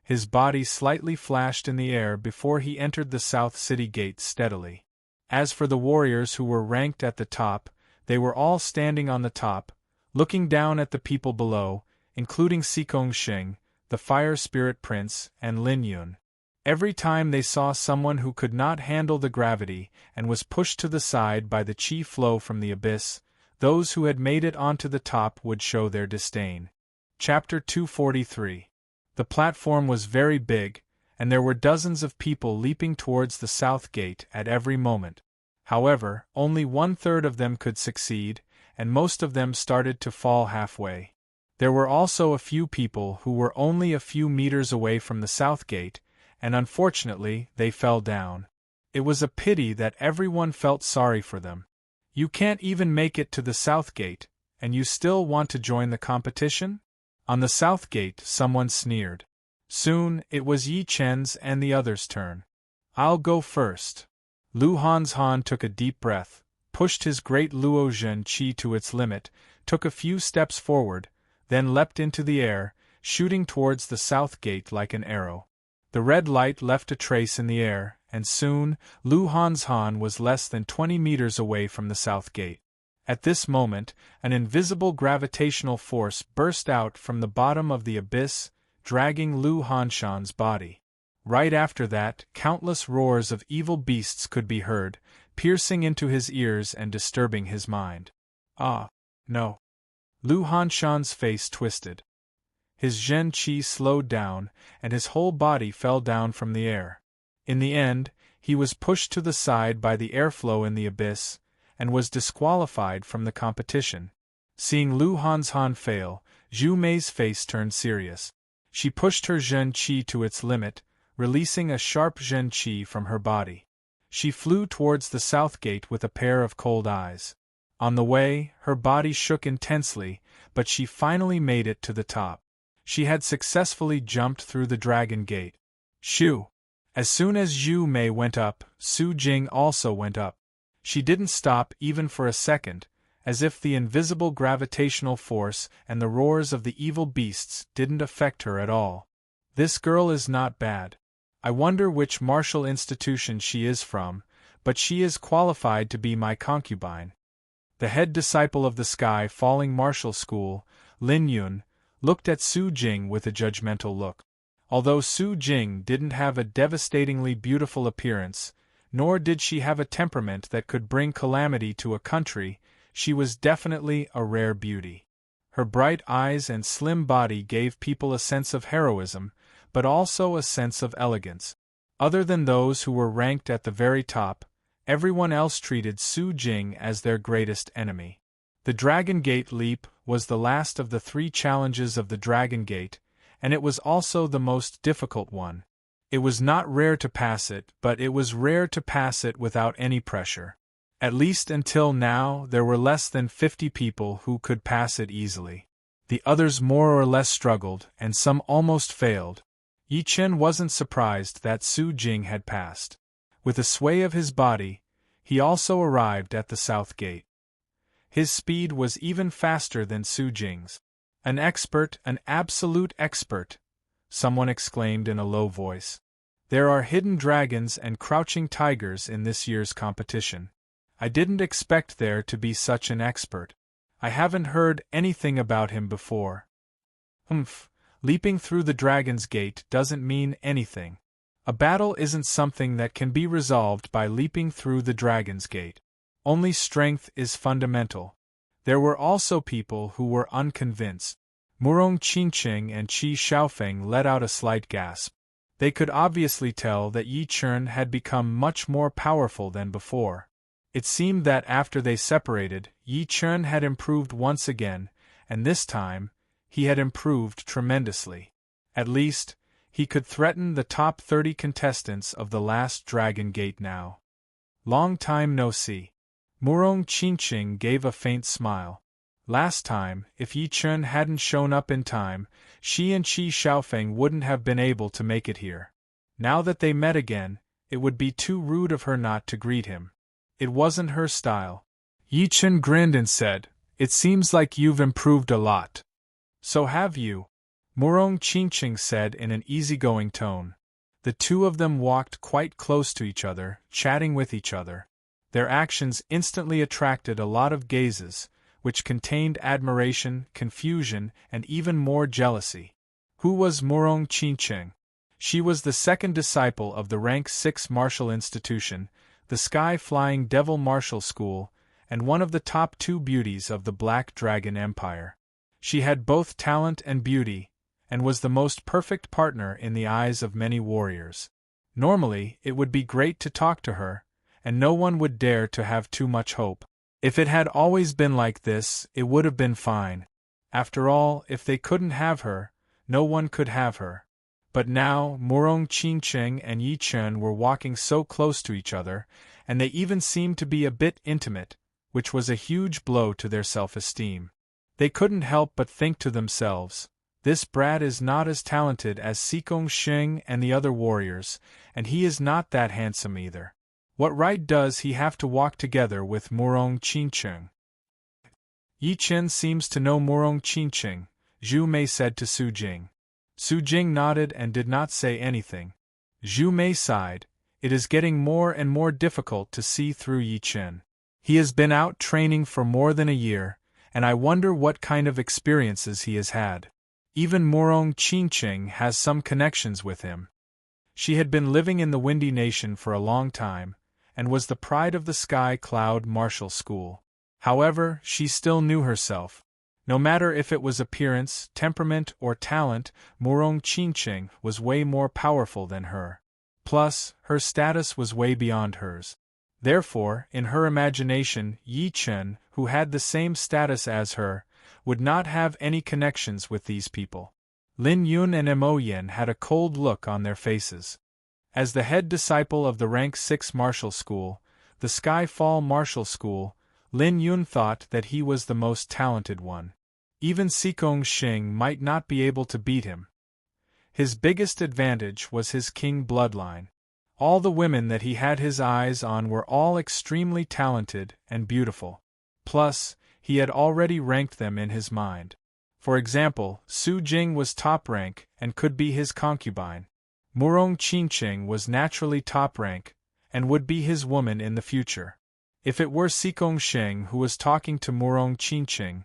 His body slightly flashed in the air before he entered the South City Gate steadily. As for the warriors who were ranked at the top, they were all standing on the top, looking down at the people below, including Xikong Xing, the Fire Spirit Prince, and Lin Yun. Every time they saw someone who could not handle the gravity and was pushed to the side by the qi flow from the abyss, those who had made it onto the top would show their disdain. Chapter 243. The platform was very big, and there were dozens of people leaping towards the south gate at every moment. However, only 1/3 of them could succeed, and most of them started to fall halfway. There were also a few people who were only a few meters away from the south gate, and unfortunately they fell down. It was a pity that everyone felt sorry for them. You can't even make it to the South Gate, and you still want to join the competition? On the South Gate, someone sneered. Soon, it was Yi Chen's and the others' turn. I'll go first. Lu Hanzhan took a deep breath, pushed his great Luo Zhen Qi to its limit, took a few steps forward, then leapt into the air, shooting towards the South Gate like an arrow. The red light left a trace in the air, and soon, Lu Hanzhan was less than 20 meters away from the South Gate. At this moment, an invisible gravitational force burst out from the bottom of the abyss, dragging Lu Hanzhan's body. Right after that, countless roars of evil beasts could be heard, piercing into his ears and disturbing his mind. Ah, no. Lu Hanzhan's face twisted. His Zhen Qi slowed down, and his whole body fell down from the air. In the end, he was pushed to the side by the airflow in the abyss, and was disqualified from the competition. Seeing Lu Hanzhan fail, Zhu Mei's face turned serious. She pushed her Zhen Qi to its limit, releasing a sharp Zhen Qi from her body. She flew towards the South Gate with a pair of cold eyes. On the way, her body shook intensely, but she finally made it to the top. She had successfully jumped through the Dragon Gate. Shoo! As soon as Zhu Mei went up, Su Jing also went up. She didn't stop even for a second, as if the invisible gravitational force and the roars of the evil beasts didn't affect her at all. This girl is not bad. I wonder which martial institution she is from, but she is qualified to be my concubine. The head disciple of the Sky Falling Martial School, Lin Yun, looked at Su Jing with a judgmental look. Although Su Jing didn't have a devastatingly beautiful appearance, nor did she have a temperament that could bring calamity to a country, she was definitely a rare beauty. Her bright eyes and slim body gave people a sense of heroism, but also a sense of elegance. Other than those who were ranked at the very top, everyone else treated Su Jing as their greatest enemy. The Dragon Gate leap was the last of the 3 challenges of the Dragon Gate, and it was also the most difficult one. It was not rare to pass it, but it was rare to pass it without any pressure. At least until now, there were less than 50 people who could pass it easily. The others more or less struggled, and some almost failed. Yi Chen wasn't surprised that Su Jing had passed. With a sway of his body, he also arrived at the South Gate. His speed was even faster than Su Jing's. An expert, an absolute expert, someone exclaimed in a low voice. There are hidden dragons and crouching tigers in this year's competition. I didn't expect there to be such an expert. I haven't heard anything about him before. Leaping through the Dragon's Gate doesn't mean anything. A battle isn't something that can be resolved by leaping through the Dragon's Gate. Only strength is fundamental. There were also people who were unconvinced. Murong Qingqing and Qi Xiaofeng let out a slight gasp. They could obviously tell that Yi Chen had become much more powerful than before. It seemed that after they separated, Yi Chen had improved once again, and this time, he had improved tremendously. At least, he could threaten the top 30 contestants of the last Dragon Gate now. Long time no see. Murong Qingqing gave a faint smile. Last time, if Yi Chen hadn't shown up in time, she and Qi Xiaofeng wouldn't have been able to make it here. Now that they met again, it would be too rude of her not to greet him. It wasn't her style. Yi Chen grinned and said, "It seems like you've improved a lot." "So have you," Murong Qingqing said in an easygoing tone. The two of them walked quite close to each other, chatting with each other. Their actions instantly attracted a lot of gazes, which contained admiration, confusion, and even more jealousy. Who was Murong Qingqing? She was the second disciple of the rank 6 martial institution, the Sky-Flying Devil Martial School, and one of the top 2 beauties of the Black Dragon Empire. She had both talent and beauty, and was the most perfect partner in the eyes of many warriors. Normally, it would be great to talk to her, and no one would dare to have too much hope. If it had always been like this, it would have been fine. After all, if they couldn't have her, no one could have her. But now, Murong Qingcheng and Yi Chen were walking so close to each other, and they even seemed to be a bit intimate, which was a huge blow to their self-esteem. They couldn't help but think to themselves, this brat is not as talented as Sikong Sheng and the other warriors, and he is not that handsome either. What right does he have to walk together with Murong Qingcheng? Yi Chen seems to know Murong Qingcheng, Zhu Mei said to Su Jing. Su Jing nodded and did not say anything. Zhu Mei sighed. It is getting more and more difficult to see through Yi Chen. He has been out training for more than a year, and I wonder what kind of experiences he has had. Even Murong Qingcheng has some connections with him. She had been living in the Windy Nation for a long time, and was the pride of the Sky Cloud Martial School. However, she still knew herself. No matter if it was appearance, temperament, or talent, Murong Qingcheng was way more powerful than her. Plus, her status was way beyond hers. Therefore, in her imagination, Yi Chen, who had the same status as her, would not have any connections with these people. Lin Yun and Mo Yin had a cold look on their faces. As the head disciple of the Rank 6 Martial School, the Skyfall Martial School, Lin Yun thought that he was the most talented one. Even Sikong Sheng might not be able to beat him. His biggest advantage was his king bloodline. All the women that he had his eyes on were all extremely talented and beautiful. Plus, he had already ranked them in his mind. For example, Su Jing was top rank and could be his concubine. Murong Qingcheng was naturally top rank, and would be his woman in the future. If it were Sikong Sheng who was talking to Murong Qingcheng,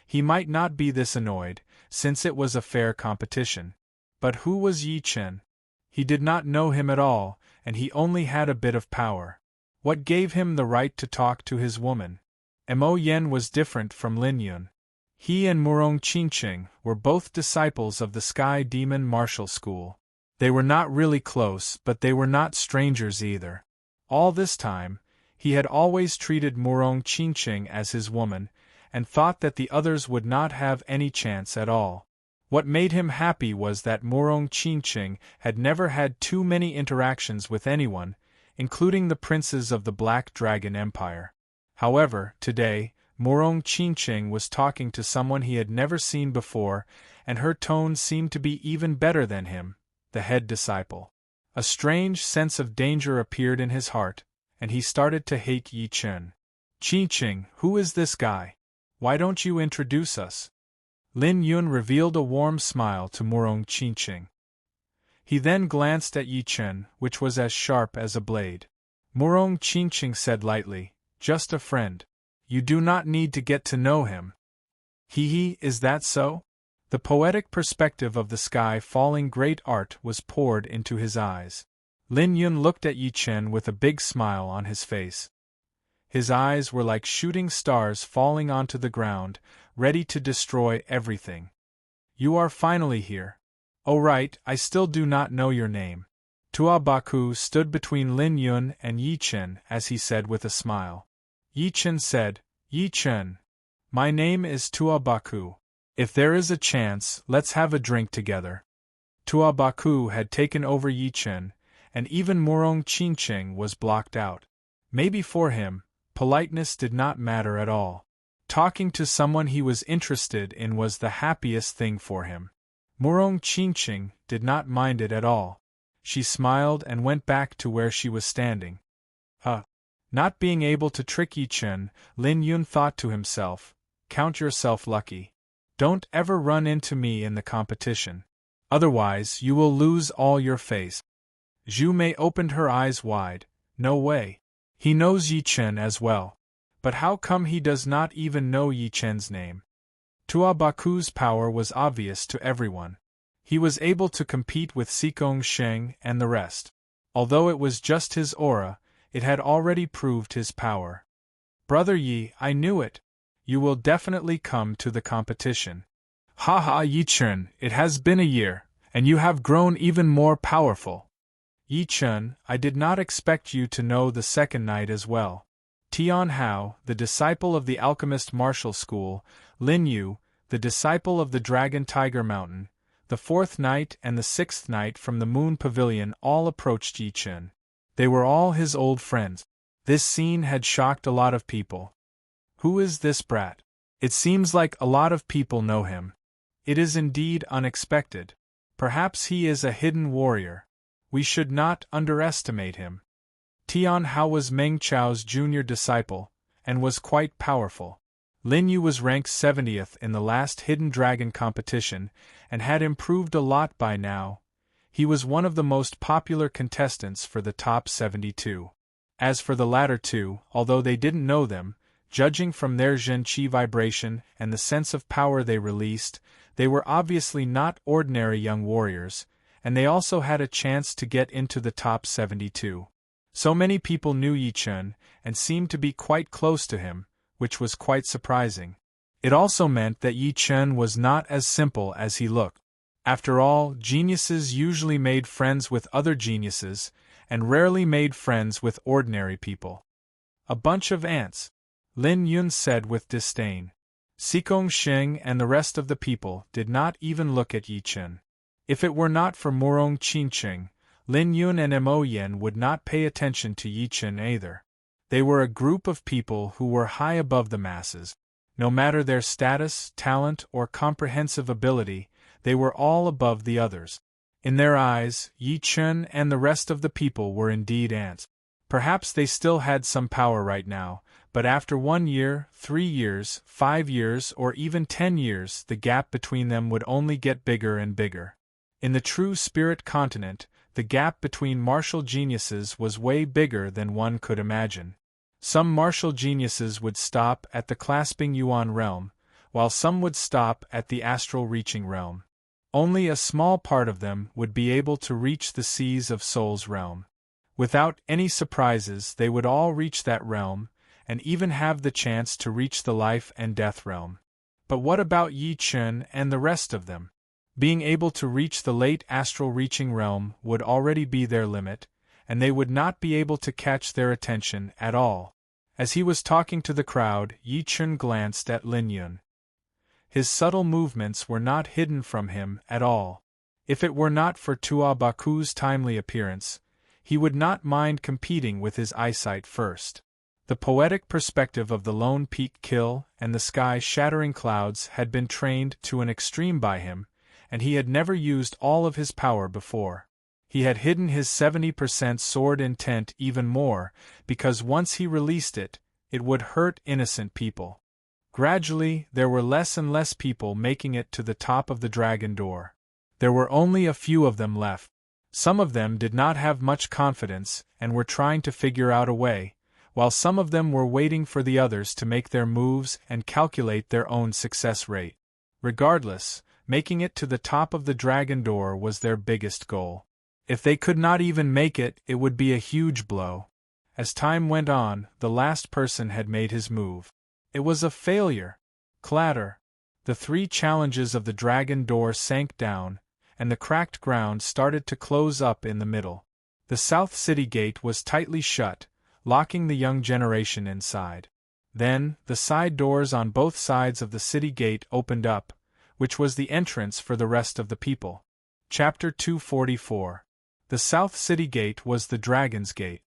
he might not be this annoyed, since it was a fair competition. But who was Yi Chen? He did not know him at all, and he only had a bit of power. What gave him the right to talk to his woman? Mo Yen was different from Lin Yun. He and Murong Qingcheng were both disciples of the Sky Demon Martial School. They were not really close, but they were not strangers either. All this time, he had always treated Murong Qingcheng as his woman, and thought that the others would not have any chance at all. What made him happy was that Murong Qingcheng had never had too many interactions with anyone, including the princes of the Black Dragon Empire. However, today, Murong Qingcheng was talking to someone he had never seen before, and her tone seemed to be even better than him, the head disciple. A strange sense of danger appeared in his heart, and he started to hate Yi Chen. Qingcheng, who is this guy? Why don't you introduce us? Lin Yun revealed a warm smile to Murong Qingcheng. He then glanced at Yi Chen, which was as sharp as a blade. Murong Qingcheng said lightly, just a friend. You do not need to get to know him. Hee, is that so? The poetic perspective of the sky falling great art was poured into his eyes. Lin Yun looked at Yi Chen with a big smile on his face. His eyes were like shooting stars falling onto the ground, ready to destroy everything. You are finally here. Oh right, I still do not know your name. Tua Baku stood between Lin Yun and Yi Chen as he said with a smile. Yi Chen said, Yi Chen. My name is Tua Baku. If there is a chance, let's have a drink together. Tua Baku had taken over Yi Chen, and even Murong Qingcheng was blocked out. Maybe for him, politeness did not matter at all. Talking to someone he was interested in was the happiest thing for him. Murong Qingcheng did not mind it at all. She smiled and went back to where she was standing. Not being able to trick Yi Chen, Lin Yun thought to himself, count yourself lucky. Don't ever run into me in the competition. Otherwise, you will lose all your face. Zhu Mei opened her eyes wide. No way. He knows Yi Chen as well. But how come he does not even know Yi Chen's name? Tua Baku's power was obvious to everyone. He was able to compete with Sikong Sheng and the rest. Although it was just his aura, it had already proved his power. Brother Yi, I knew it. You will definitely come to the competition. Ha, Yi Chen, it has been a year, and you have grown even more powerful. Yi Chen, I did not expect you to know the second night as well. Tian Hao, the disciple of the Alchemist Martial School, Lin Yu, the disciple of the Dragon Tiger Mountain, The 4th knight and the 6th knight from the Moon Pavilion all approached Yi Chen. They were all his old friends. This scene had shocked a lot of people. Who is this brat? It seems like a lot of people know him. It is indeed unexpected. Perhaps he is a hidden warrior. We should not underestimate him. Tian Hao was Meng Chao's junior disciple, and was quite powerful. Lin Yu was ranked 70th in the last Hidden Dragon competition, and had improved a lot by now. He was one of the most popular contestants for the top 72. As for the latter two, although they didn't know them, judging from their Zhen Qi vibration and the sense of power they released, they were obviously not ordinary young warriors, and they also had a chance to get into the top 72. So many people knew Yi Chen, and seemed to be quite close to him, which was quite surprising. It also meant that Yi Chen was not as simple as he looked. After all, geniuses usually made friends with other geniuses, and rarely made friends with ordinary people. A bunch of ants, Lin Yun said with disdain. Xikong Sheng and the rest of the people did not even look at Yi Chen. If it were not for Murong Qingqing, Lin Yun and Mo Yen would not pay attention to Yi Chen either. They were a group of people who were high above the masses. No matter their status, talent, or comprehensive ability, they were all above the others. In their eyes, Yi Chen and the rest of the people were indeed ants. Perhaps they still had some power right now, but after 1 year, 3 years, 5 years, or even 10 years, the gap between them would only get bigger and bigger. In the true spirit continent, the gap between martial geniuses was way bigger than one could imagine. Some martial geniuses would stop at the clasping Yuan realm, while some would stop at the astral reaching realm. Only a small part of them would be able to reach the seas of Soul's realm. Without any surprises, they would all reach that realm, and even have the chance to reach the life and death realm. But what about Yi Chen and the rest of them? Being able to reach the late astral reaching realm would already be their limit, and they would not be able to catch their attention at all. As he was talking to the crowd, Yi Chen glanced at Lin Yun. His subtle movements were not hidden from him at all. If it were not for Tua Baku's timely appearance, he would not mind competing with his eyesight first. The poetic perspective of the lone peak kill and the sky-shattering clouds had been trained to an extreme by him, and he had never used all of his power before. He had hidden his 70% sword intent even more, because once he released it, it would hurt innocent people. Gradually, there were less and less people making it to the top of the dragon door. There were only a few of them left. Some of them did not have much confidence and were trying to figure out a way, while some of them were waiting for the others to make their moves and calculate their own success rate. Regardless, making it to the top of the dragon door was their biggest goal. If they could not even make it, it would be a huge blow. As time went on, the last person had made his move. It was a failure. Clatter. The 3 challenges of the dragon door sank down, and the cracked ground started to close up in the middle. The South City gate was tightly shut, locking the young generation inside. Then, the side doors on both sides of the city gate opened up, which was the entrance for the rest of the people. Chapter 244. The South City Gate was the Dragon's Gate.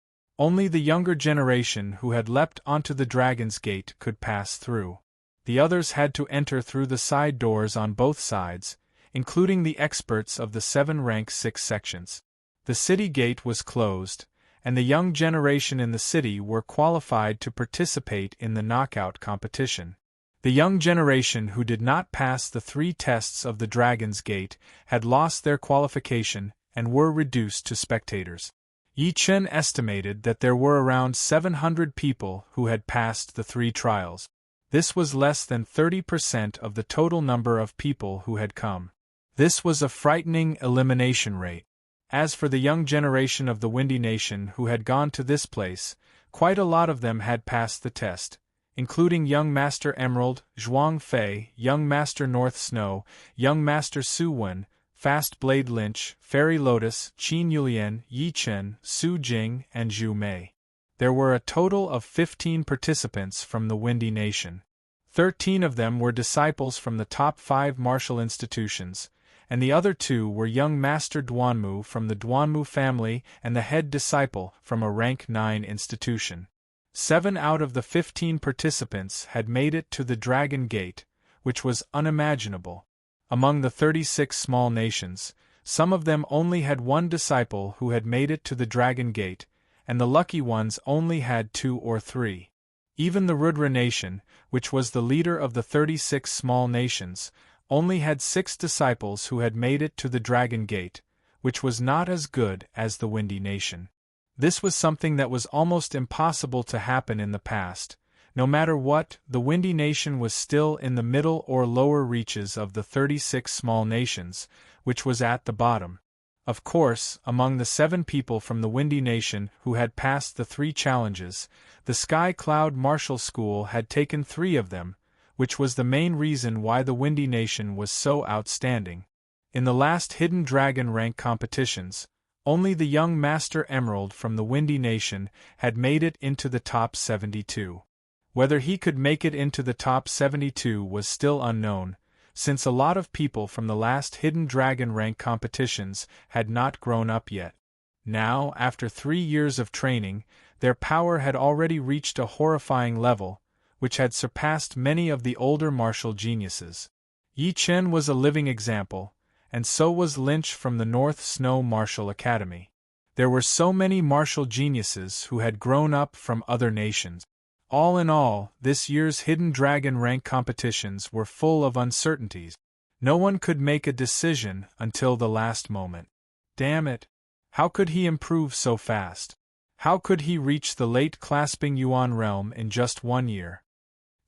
Only the younger generation who had leapt onto the Dragon's Gate could pass through. The others had to enter through the side doors on both sides, including the experts of the 7 rank 6 sections. The city gate was closed, and the young generation in the city were qualified to participate in the knockout competition. The young generation who did not pass the 3 tests of the Dragon's Gate had lost their qualification and were reduced to spectators. Yi Chen estimated that there were around 700 people who had passed the 3 trials. This was less than 30% of the total number of people who had come. This was a frightening elimination rate. As for the young generation of the Windy Nation who had gone to this place, quite a lot of them had passed the test, including Young Master Emerald, Zhuang Fei, Young Master North Snow, Young Master Su Wen, Fast Blade Lynch, Fairy Lotus, Qin Yulian, Yi Chen, Su Jing, and Zhu Mei. There were a total of 15 participants from the Windy Nation. 13 of them were disciples from the top 5 martial institutions, and the other 2 were young Master Duanmu from the Duanmu family and the head disciple from a rank 9 institution. 7 out of the 15 participants had made it to the Dragon Gate, which was unimaginable. Among the 36 small nations, some of them only had 1 disciple who had made it to the Dragon Gate, and the lucky ones only had 2 or 3. Even the Rudra nation, which was the leader of the 36 small nations, only had 6 disciples who had made it to the Dragon Gate, which was not as good as the Windy nation. This was something that was almost impossible to happen in the past. No matter what, the Windy nation was still in the middle or lower reaches of the 36 small nations, which was at the bottom. Of course, among the 7 people from the Windy nation who had passed the 3 challenges, the Sky Cloud Martial School had taken 3 of them, which was the main reason why the Windy nation was so outstanding. In the last Hidden Dragon rank competitions, only the young Master Emerald from the Windy nation had made it into the top 72. Whether he could make it into the top 72 was still unknown, since a lot of people from the last Hidden Dragon rank competitions had not grown up yet. Now, after 3 years of training, their power had already reached a horrifying level, which had surpassed many of the older martial geniuses. Yi Chen was a living example, and so was Lynch from the North Snow Martial Academy. There were so many martial geniuses who had grown up from other nations. All in all, this year's Hidden Dragon rank competitions were full of uncertainties. No one could make a decision until the last moment. Damn it! How could he improve so fast? How could he reach the late clasping Yuan realm in just 1 year?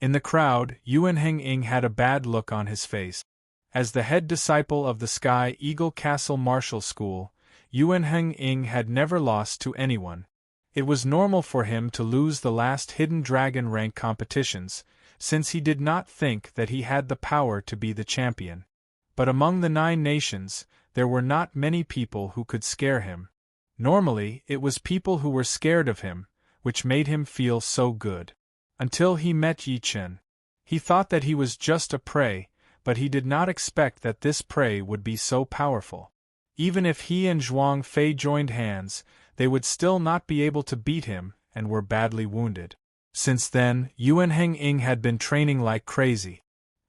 In the crowd, Yuan Heng-ing had a bad look on his face. As the head disciple of the Sky Eagle Castle Martial School, Yuan Heng-ing had never lost to anyone. It was normal for him to lose the last Hidden Dragon rank competitions, since he did not think that he had the power to be the champion. But among the 9 nations, there were not many people who could scare him. Normally, it was people who were scared of him, which made him feel so good. Until he met Yi Chen. He thought that he was just a prey, but he did not expect that this prey would be so powerful. Even if he and Zhuang Fei joined hands, they would still not be able to beat him and were badly wounded. Since then, Yuan Heng-ing had been training like crazy.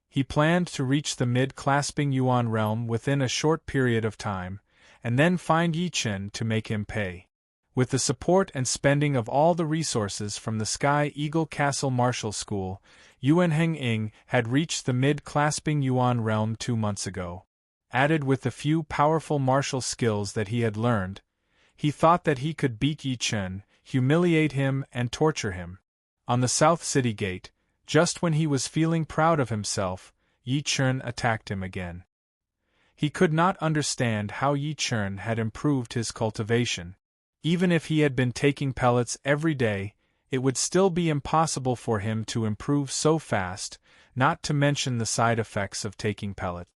He planned to reach the mid-clasping Yuan realm within a short period of time, and then find Yi Chen to make him pay. With the support and spending of all the resources from the Sky Eagle Castle Martial School, Yuan Heng-ing had reached the mid-clasping Yuan realm 2 months ago. Added with the few powerful martial skills that he had learned, he thought that he could beat Yi Chen, humiliate him and torture him. On the South City Gate, just when he was feeling proud of himself, Yi Chen attacked him again. He could not understand how Yi Chen had improved his cultivation. Even if he had been taking pellets every day, it would still be impossible for him to improve so fast, not to mention the side effects of taking pellets.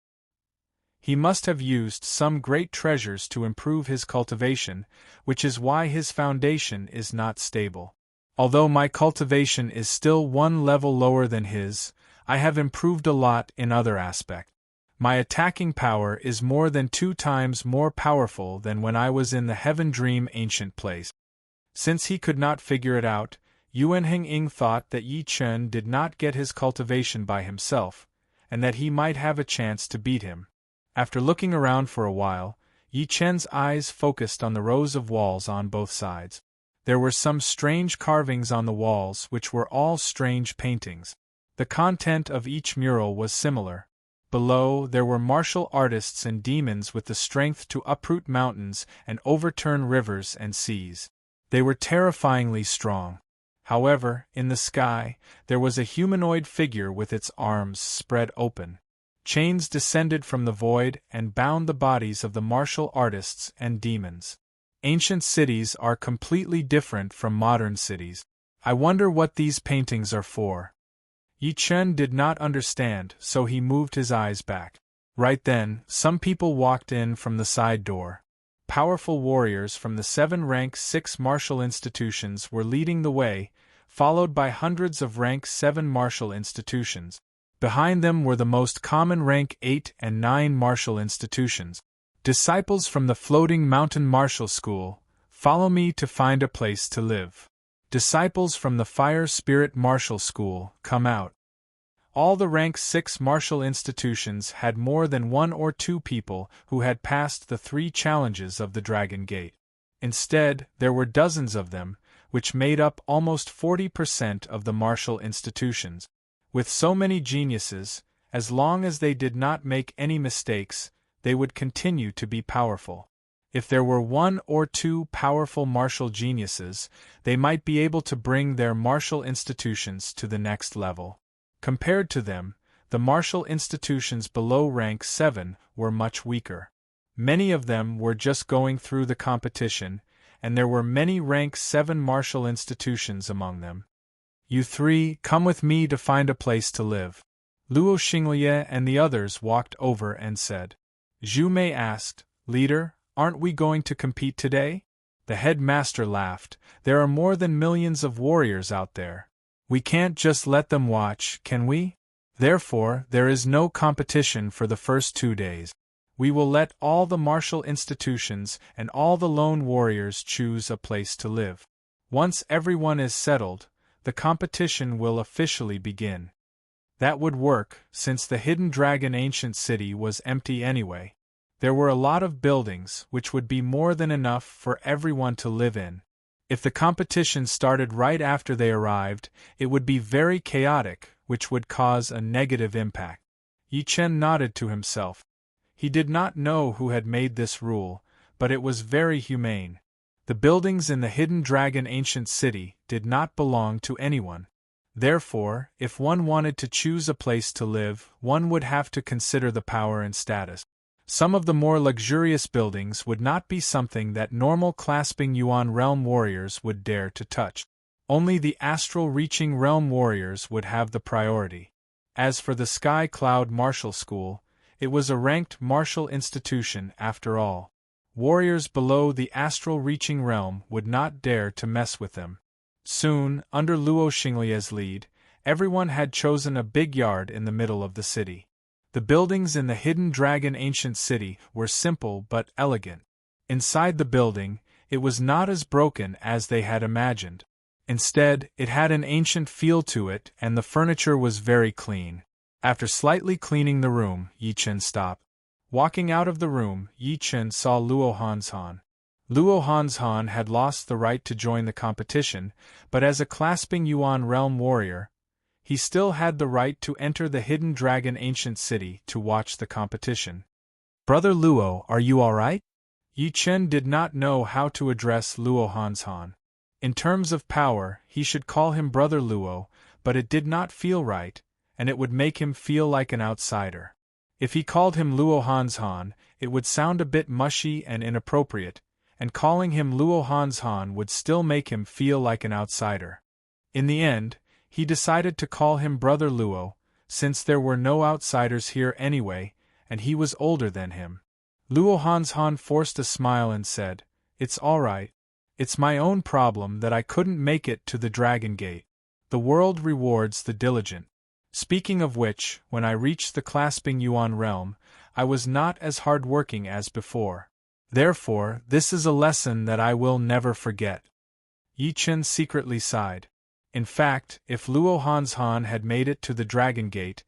He must have used some great treasures to improve his cultivation, which is why his foundation is not stable. Although my cultivation is still 1 level lower than his, I have improved a lot in other aspects. My attacking power is more than 2 times more powerful than when I was in the Heaven Dream Ancient Place. Since he could not figure it out, Yuan Heng-ing thought that Yi Chen did not get his cultivation by himself, and that he might have a chance to beat him. After looking around for a while, Yi Chen's eyes focused on the rows of walls on both sides. There were some strange carvings on the walls which were all strange paintings. The content of each mural was similar. Below, there were martial artists and demons with the strength to uproot mountains and overturn rivers and seas. They were terrifyingly strong. However, in the sky, there was a humanoid figure with its arms spread open. Chains descended from the void and bound the bodies of the martial artists and demons. Ancient cities are completely different from modern cities. I wonder what these paintings are for. Yi Chen did not understand, so he moved his eyes back. Right then, some people walked in from the side door. Powerful warriors from the 7 rank 6 martial institutions were leading the way, followed by hundreds of rank 7 martial institutions. Behind them were the most common rank 8 and 9 martial institutions. Disciples from the Floating Mountain Martial School, follow me to find a place to live. Disciples from the Fire Spirit Martial School, come out. All the rank 6 martial institutions had more than 1 or 2 people who had passed the 3 challenges of the Dragon Gate. Instead, there were dozens of them, which made up almost 40% of the martial institutions. With so many geniuses, as long as they did not make any mistakes, they would continue to be powerful. If there were 1 or 2 powerful martial geniuses, they might be able to bring their martial institutions to the next level. Compared to them, the martial institutions below rank 7 were much weaker. Many of them were just going through the competition, and there were many rank 7 martial institutions among them. You 3, come with me to find a place to live. Luo Xinglie and the others walked over and said. Zhu Mei asked, Leader, aren't we going to compete today? The headmaster laughed. There are more than millions of warriors out there. We can't just let them watch, can we? Therefore, there is no competition for the first 2 days. We will let all the martial institutions and all the lone warriors choose a place to live. Once everyone is settled, the competition will officially begin. That would work, since the Hidden Dragon Ancient City was empty anyway. There were a lot of buildings, which would be more than enough for everyone to live in. If the competition started right after they arrived, it would be very chaotic, which would cause a negative impact. Yi Chen nodded to himself. He did not know who had made this rule, but it was very humane. The buildings in the Hidden Dragon Ancient City did not belong to anyone. Therefore, if one wanted to choose a place to live, one would have to consider the power and status. Some of the more luxurious buildings would not be something that normal clasping Yuan Realm warriors would dare to touch. Only the astral reaching realm warriors would have the priority. As for the Sky Cloud Martial School, it was a ranked martial institution after all. Warriors below the astral reaching realm would not dare to mess with them. Soon, under Luo Xinglie's lead, everyone had chosen a big yard in the middle of the city. The buildings in the Hidden Dragon Ancient City were simple but elegant. Inside the building, it was not as broken as they had imagined. Instead, it had an ancient feel to it and the furniture was very clean. After slightly cleaning the room, Yi Chen stopped. Walking out of the room, Yi Chen saw Luo Hanshan. Luo Hanshan had lost the right to join the competition, but as a clasping Yuan Realm warrior, he still had the right to enter the Hidden Dragon Ancient City to watch the competition. Brother Luo, are you all right? Yi Chen did not know how to address Luo Hanshan. In terms of power, he should call him Brother Luo, but it did not feel right, and it would make him feel like an outsider. If he called him Luo Hanshan, it would sound a bit mushy and inappropriate, and calling him Luo Hanshan would still make him feel like an outsider. In the end, he decided to call him Brother Luo, since there were no outsiders here anyway, and he was older than him. Luo Hanshan forced a smile and said, It's all right. It's my own problem that I couldn't make it to the Dragon Gate. The world rewards the diligent. Speaking of which, when I reached the clasping Yuan realm, I was not as hard-working as before. Therefore, this is a lesson that I will never forget. Yi Chen secretly sighed. In fact, if Luo Hanshan had made it to the Dragon Gate,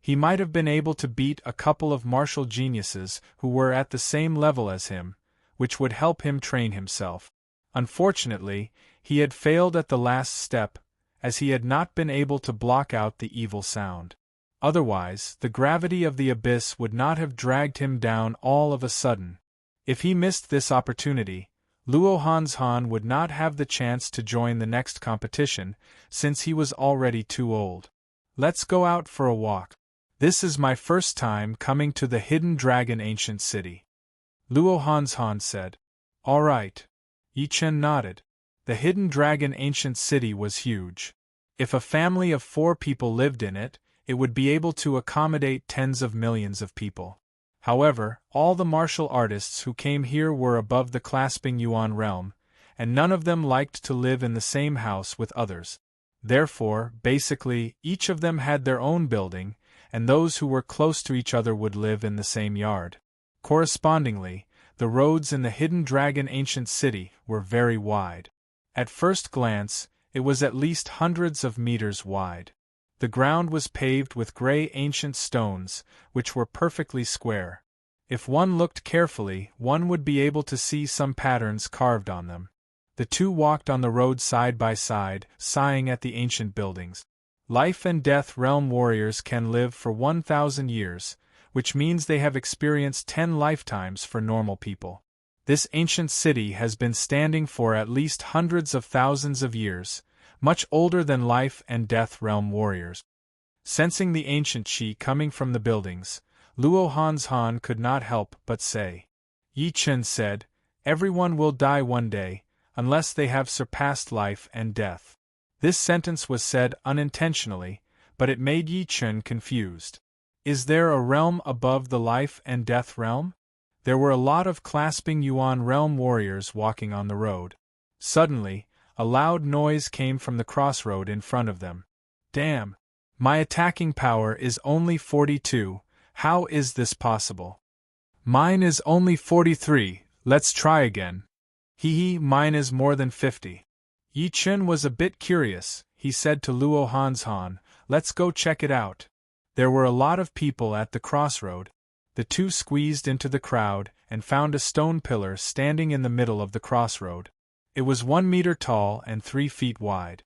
he might have been able to beat a couple of martial geniuses who were at the same level as him, which would help him train himself. Unfortunately, he had failed at the last step, as he had not been able to block out the evil sound. Otherwise, the gravity of the abyss would not have dragged him down all of a sudden. If he missed this opportunity, Luo Hanshan would not have the chance to join the next competition, since he was already too old. Let's go out for a walk. This is my first time coming to the Hidden Dragon Ancient City. Luo Hanshan said. All right. Yi Chen nodded. The Hidden Dragon Ancient City was huge. If a family of 4 people lived in it, it would be able to accommodate tens of millions of people. However, all the martial artists who came here were above the clasping Yuan realm, and none of them liked to live in the same house with others. Therefore, basically, each of them had their own building, and those who were close to each other would live in the same yard. Correspondingly, the roads in the hidden dragon ancient city were very wide. At first glance, it was at least hundreds of meters wide. The ground was paved with gray ancient stones, which were perfectly square. If one looked carefully, one would be able to see some patterns carved on them. The two walked on the road side by side, sighing at the ancient buildings. Life and Death realm warriors can live for 1,000 years, which means they have experienced 10 lifetimes for normal people. This ancient city has been standing for at least hundreds of thousands of years, much older than Life and Death realm warriors. Sensing the ancient chi coming from the buildings, Luo Han could not help but say. Yi Chen said, "Everyone will die one day, unless they have surpassed life and death." This sentence was said unintentionally, but it made Yi Chen confused. Is there a realm above the life and death realm? There were a lot of clasping Yuan realm warriors walking on the road. Suddenly, a loud noise came from the crossroad in front of them. Damn! My attacking power is only 42, how is this possible? Mine is only 43, let's try again. Mine is more than 50. Yi Chen was a bit curious, he said to Luo Han, let's go check it out. There were a lot of people at the crossroad. The two squeezed into the crowd and found a stone pillar standing in the middle of the crossroad. It was 1 meter tall and 3 feet wide.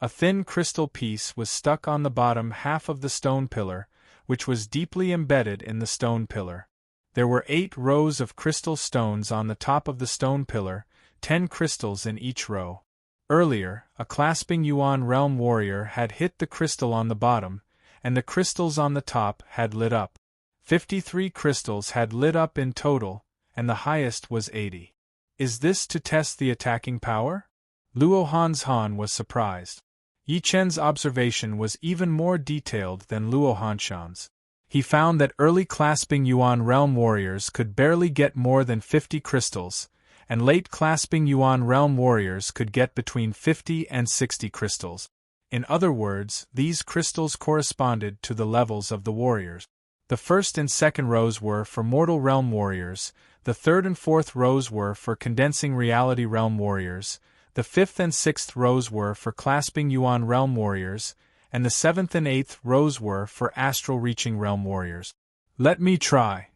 A thin crystal piece was stuck on the bottom half of the stone pillar, which was deeply embedded in the stone pillar. There were 8 rows of crystal stones on the top of the stone pillar, 10 crystals in each row. Earlier, a clasping Yuan realm warrior had hit the crystal on the bottom, and the crystals on the top had lit up. 53 crystals had lit up in total, and the highest was 80. Is this to test the attacking power? Luo Han was surprised. Yi Chen's observation was even more detailed than Luo Hanshan's. He found that early clasping Yuan realm warriors could barely get more than 50 crystals, and late clasping Yuan realm warriors could get between 50 and 60 crystals. In other words, these crystals corresponded to the levels of the warriors. The first and second rows were for mortal realm warriors, the third and fourth rows were for condensing reality realm warriors, the fifth and sixth rows were for clasping Yuan realm warriors, and the seventh and eighth rows were for astral reaching realm warriors. Let me try.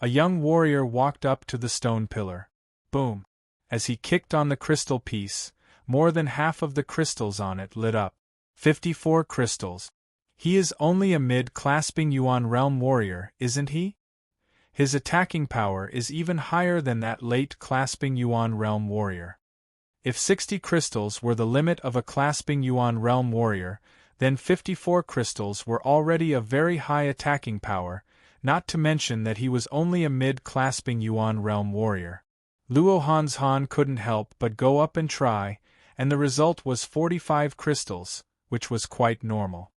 A young warrior walked up to the stone pillar. Boom! As he kicked on the crystal piece, more than half of the crystals on it lit up. 54 crystals. He is only a mid-clasping Yuan realm warrior, isn't he? His attacking power is even higher than that late clasping Yuan realm warrior. If 60 crystals were the limit of a clasping Yuan realm warrior, then 54 crystals were already a very high attacking power, not to mention that he was only a mid-clasping Yuan realm warrior. Luo Han couldn't help but go up and try, and the result was 45 crystals, which was quite normal.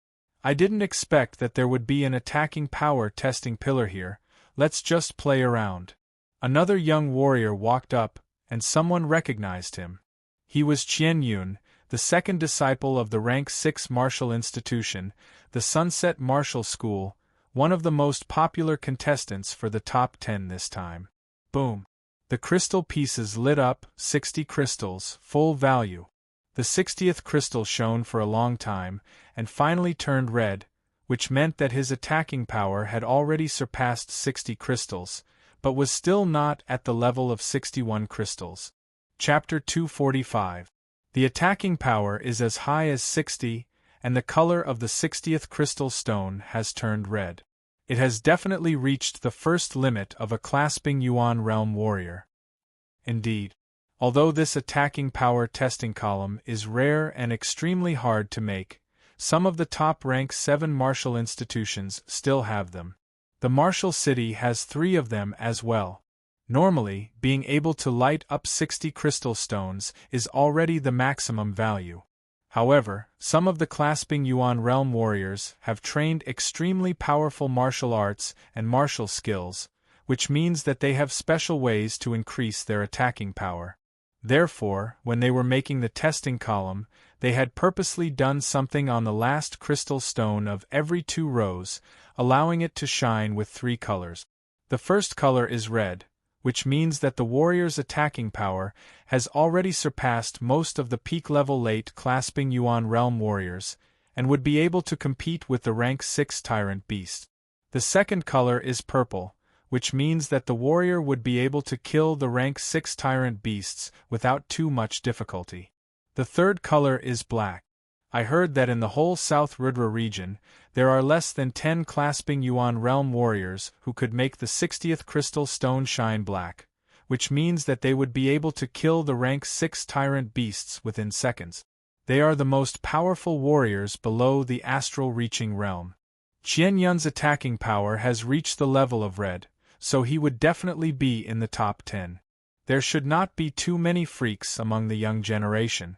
I didn't expect that there would be an attacking power testing pillar here, let's just play around. Another young warrior walked up, and someone recognized him. He was Qian Yun, the second disciple of the Rank 6 martial institution, the Sunset Martial School, one of the most popular contestants for the top 10 this time. Boom! The crystal pieces lit up, 60 crystals, full value. The 60th crystal shone for a long time, and finally turned red, which meant that his attacking power had already surpassed 60 crystals, but was still not at the level of 61 crystals. Chapter 245. The attacking power is as high as 60, and the color of the 60th crystal stone has turned red. It has definitely reached the first limit of a clasping Yuan realm warrior. Indeed. Although this attacking power testing column is rare and extremely hard to make, some of the top rank 7 martial institutions still have them. The martial city has 3 of them as well. Normally, being able to light up 60 crystal stones is already the maximum value. However, some of the clasping Yuan realm warriors have trained extremely powerful martial arts and martial skills, which means that they have special ways to increase their attacking power. Therefore, when they were making the testing column, they had purposely done something on the last crystal stone of every 2 rows, allowing it to shine with 3 colors. The first color is red, which means that the warrior's attacking power has already surpassed most of the peak-level late clasping Yuan realm warriors, and would be able to compete with the rank 6 tyrant beast. The second color is purple, which means that the warrior would be able to kill the rank 6 tyrant beasts without too much difficulty. The third color is black. I heard that in the whole South Rudra region, there are less than 10 clasping Yuan realm warriors who could make the 60th crystal stone shine black, which means that they would be able to kill the rank 6 tyrant beasts within seconds. They are the most powerful warriors below the astral reaching realm. Qian Yun's attacking power has reached the level of red, so he would definitely be in the top 10. There should not be too many freaks among the young generation.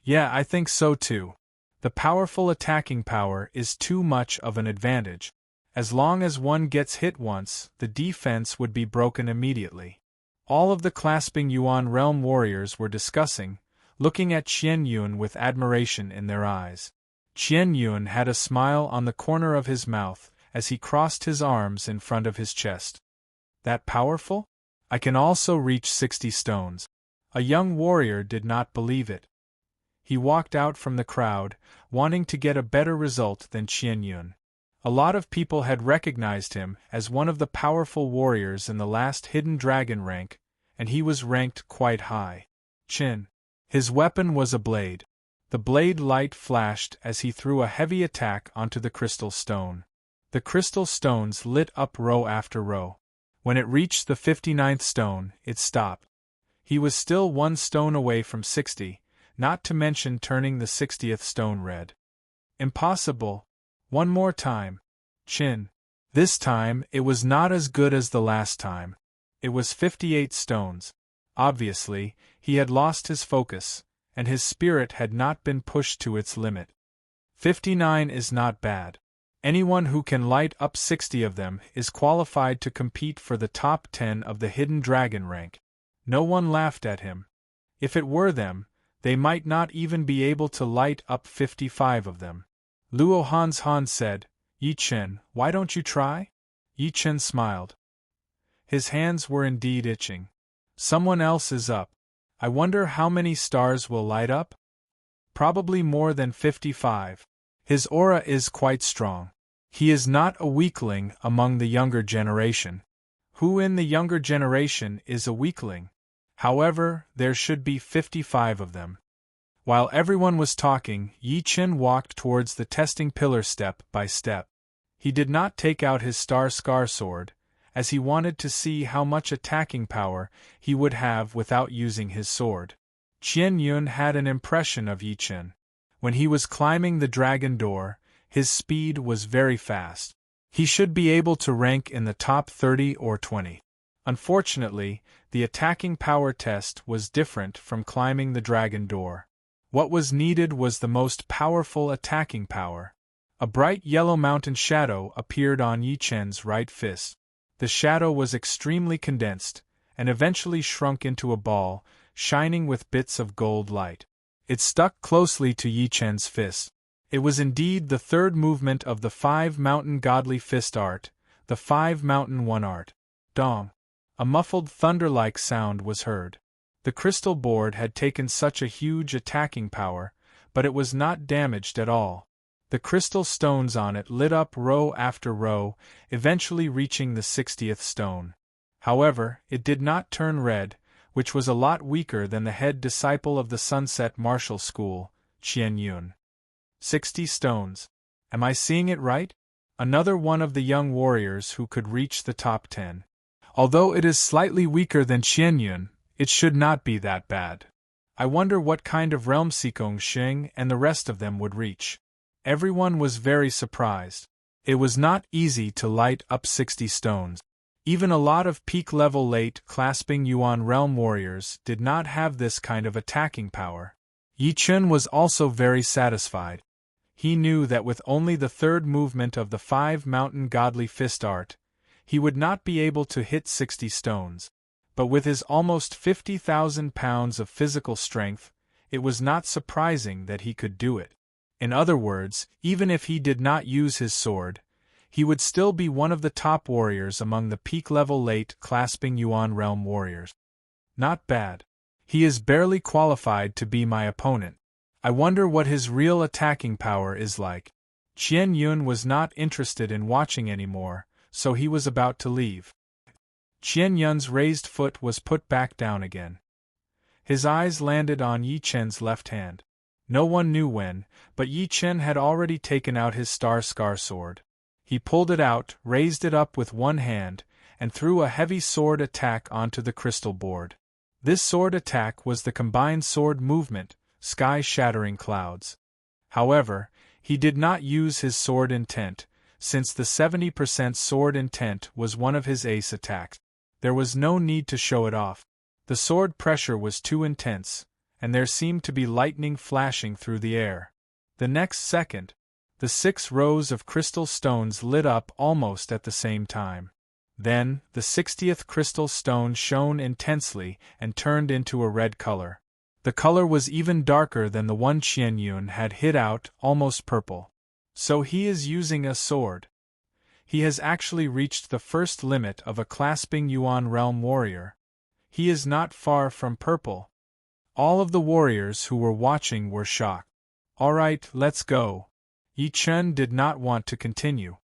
Yeah, I think so too. The powerful attacking power is too much of an advantage. As long as one gets hit once, the defense would be broken immediately. All of the clasping Yuan realm warriors were discussing, looking at Qian Yun with admiration in their eyes. Qian Yun had a smile on the corner of his mouth as he crossed his arms in front of his chest. That powerful? I can also reach 60 stones. A young warrior did not believe it. He walked out from the crowd, wanting to get a better result than Qian Yun. A lot of people had recognized him as one of the powerful warriors in the last hidden dragon rank, and he was ranked quite high. Qin. His weapon was a blade. The blade light flashed as he threw a heavy attack onto the crystal stone. The crystal stones lit up row after row. When it reached the 59th stone, it stopped. He was still 1 stone away from 60, not to mention turning the 60th stone red. Impossible. One more time. Qin. This time, it was not as good as the last time. It was 58 stones. Obviously, he had lost his focus, and his spirit had not been pushed to its limit. 59 is not bad. Anyone who can light up 60 of them is qualified to compete for the top 10 of the hidden dragon rank. No one laughed at him. If it were them, they might not even be able to light up 55 of them. Luo Han said, "Yi Chen, why don't you try?" Yi Chen smiled. His hands were indeed itching. Someone else is up. I wonder how many stars will light up? Probably more than 55. His aura is quite strong. He is not a weakling among the younger generation. Who in the younger generation is a weakling? However, there should be 55 of them. While everyone was talking, Yi Chen walked towards the testing pillar step by step. He did not take out his Star Scar sword, as he wanted to see how much attacking power he would have without using his sword. Qian Yun had an impression of Yi Chen. When he was climbing the dragon door, his speed was very fast. He should be able to rank in the top 30 or 20. Unfortunately, the attacking power test was different from climbing the dragon door. What was needed was the most powerful attacking power. A bright yellow mountain shadow appeared on Yi Chen's right fist. The shadow was extremely condensed, and eventually shrunk into a ball, shining with bits of gold light. It stuck closely to Yi Chen's fist. It was indeed the third movement of the 5 mountain godly fist art, the 5 mountain one art. Dong. A muffled thunder-like sound was heard. The crystal board had taken such a huge attacking power, but it was not damaged at all. The crystal stones on it lit up row after row, eventually reaching the 60th stone. However, it did not turn red, which was a lot weaker than the head disciple of the Sunset Martial School, Qian Yun. 60 stones. Am I seeing it right? Another one of the young warriors who could reach the top 10. Although it is slightly weaker than Qian Yun, it should not be that bad. I wonder what kind of realm Xikong Xing and the rest of them would reach. Everyone was very surprised. It was not easy to light up 60 stones. Even a lot of peak-level late clasping Yuan realm warriors did not have this kind of attacking power. Yi Chen was also very satisfied. He knew that with only the third movement of the 5 mountain godly fist art, he would not be able to hit 60 stones. but with his almost 50,000 pounds of physical strength, it was not surprising that he could do it. In other words, even if he did not use his sword, he would still be one of the top warriors among the peak-level late clasping Yuan realm warriors. Not bad. He is barely qualified to be my opponent. I wonder what his real attacking power is like. Qian Yun was not interested in watching anymore, so he was about to leave. Qian Yun's raised foot was put back down again. His eyes landed on Yi Chen's left hand. No one knew when, but Yi Chen had already taken out his Star Scar sword. He pulled it out, raised it up with one hand, and threw a heavy sword attack onto the crystal board. This sword attack was the combined sword movement, sky-shattering clouds. However, he did not use his sword intent, since the 70% sword intent was one of his ace attacks. There was no need to show it off. The sword pressure was too intense, and there seemed to be lightning flashing through the air. The next second, the 6 rows of crystal stones lit up almost at the same time. Then, the 60th crystal stone shone intensely and turned into a red color. The color was even darker than the one Qian Yun had hit out, almost purple. So he is using a sword. He has actually reached the first limit of a clasping Yuan realm warrior. He is not far from purple. All of the warriors who were watching were shocked. All right, let's go. Yi Chen did not want to continue.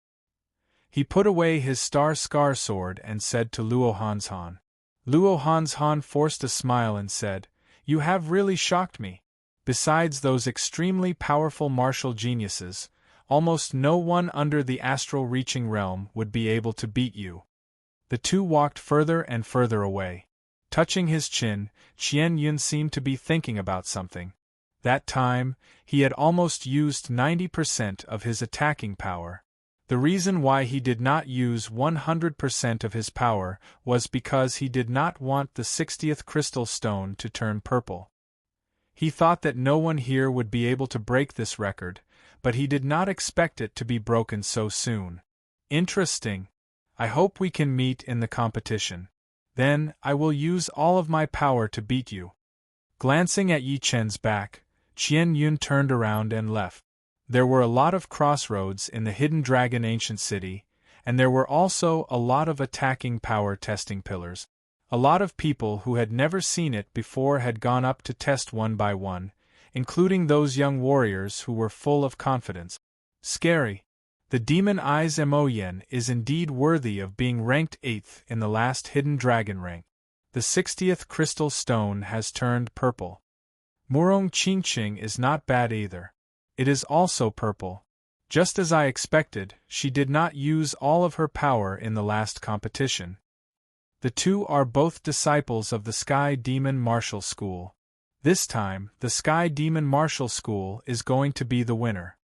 He put away his Star Scar sword and said to Luo Hanshan. Luo Hanshan forced a smile and said, "You have really shocked me. Besides those extremely powerful martial geniuses, almost no one under the astral reaching realm would be able to beat you." The two walked further and further away. Touching his chin, Qian Yun seemed to be thinking about something. That time, he had almost used 90% of his attacking power. The reason why he did not use 100% of his power was because he did not want the 60th crystal stone to turn purple. He thought that no one here would be able to break this record, but he did not expect it to be broken so soon. Interesting. I hope we can meet in the competition. Then, I will use all of my power to beat you. Glancing at Yi Chen's back, Qian Yun turned around and left. There were a lot of crossroads in the Hidden Dragon Ancient City, and there were also a lot of attacking power testing pillars. A lot of people who had never seen it before had gone up to test one by one, including those young warriors who were full of confidence. Scary. The Demon Eyes Emoyen is indeed worthy of being ranked 8th in the last Hidden Dragon rank. The 60th crystal stone has turned purple. Murong Qingqing is not bad either. It is also purple. Just as I expected, she did not use all of her power in the last competition. The two are both disciples of the Sky Demon Martial School. This time, the Sky Demon Martial School is going to be the winner.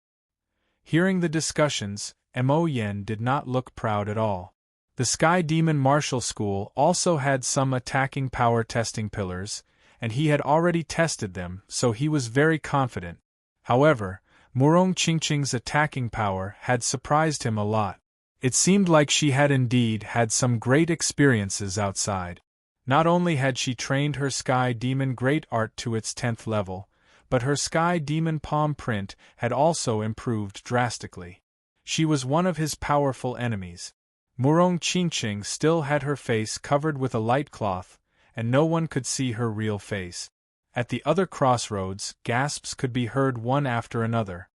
Hearing the discussions, Mo Yen did not look proud at all. The Sky Demon Martial School also had some attacking power testing pillars, and he had already tested them, so he was very confident. However, Murong Qingqing's attacking power had surprised him a lot. It seemed like she had indeed had some great experiences outside. Not only had she trained her Sky Demon Great Art to its 10th level, but her Sky Demon palm print had also improved drastically. She was one of his powerful enemies. Murong Qingqing still had her face covered with a light cloth, and no one could see her real face. At the other crossroads, gasps could be heard one after another.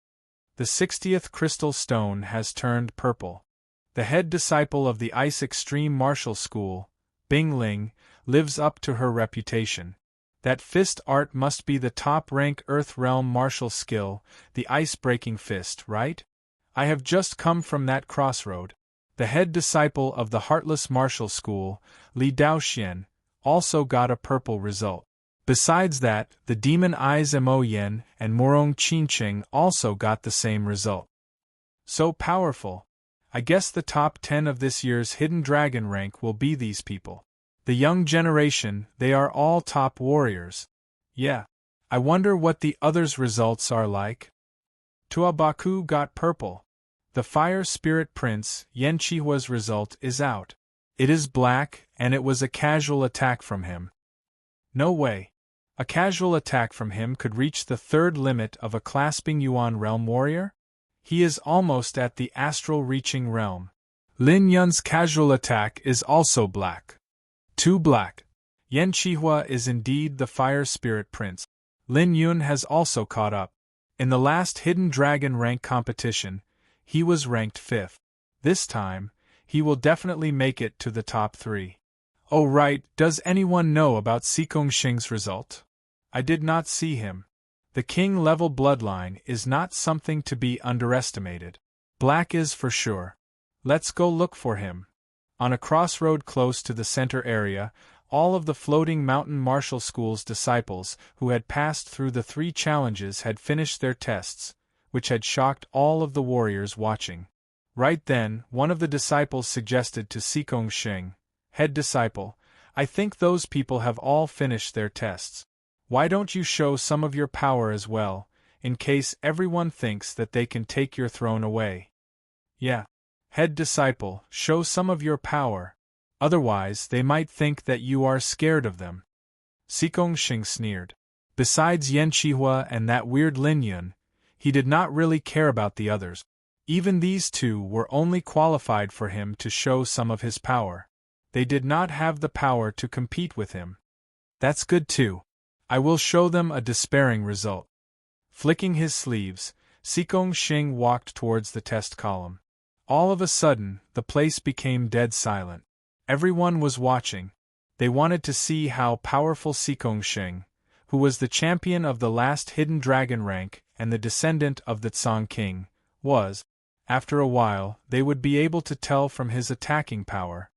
The 60th crystal stone has turned purple. The head disciple of the Ice Extreme Martial School, Bing Ling, lives up to her reputation. That fist art must be the top-rank Earth Realm martial skill, the ice-breaking fist, right? I have just come from that crossroad. The head disciple of the Heartless Martial School, Li Daoxian, also got a purple result. Besides that, the Demon Eyes Mo Yen and Murong Qingqing also got the same result. So powerful. I guess the top 10 of this year's Hidden Dragon rank will be these people. The young generation, they are all top warriors. Yeah. I wonder what the others' results are like. Tuabaku got purple. The Fire Spirit Prince, Yen Chihua's result is out. It is black, and it was a casual attack from him. No way. A casual attack from him could reach the third limit of a clasping Yuan realm warrior? He is almost at the astral reaching realm. Lin Yun's casual attack is also black. Too black. Yan Qihua is indeed the fire spirit prince. Lin Yun has also caught up. In the last Hidden Dragon rank competition, he was ranked 5th. This time, he will definitely make it to the top 3. Oh right, does anyone know about Sikong Xing's result? I did not see him. The king-level bloodline is not something to be underestimated. Black is for sure. Let's go look for him. On a crossroad close to the center area, all of the Floating Mountain Martial School's disciples who had passed through the 3 challenges had finished their tests, which had shocked all of the warriors watching. Right then, one of the disciples suggested to Sikong Xing, head disciple, I think those people have all finished their tests. Why don't you show some of your power as well, in case everyone thinks that they can take your throne away? Yeah. Head disciple, show some of your power. Otherwise, they might think that you are scared of them. Sikong Xing sneered. Besides Yan Qihua and that weird Lin Yun, he did not really care about the others. Even these 2 were only qualified for him to show some of his power. They did not have the power to compete with him. That's good too. I will show them a despairing result. Flicking his sleeves, Sikong Xing walked towards the test column. All of a sudden, the place became dead silent. Everyone was watching. They wanted to see how powerful Sikong Xing, who was the champion of the last Hidden Dragon rank and the descendant of the Tsang King, was. After a while, they would be able to tell from his attacking power.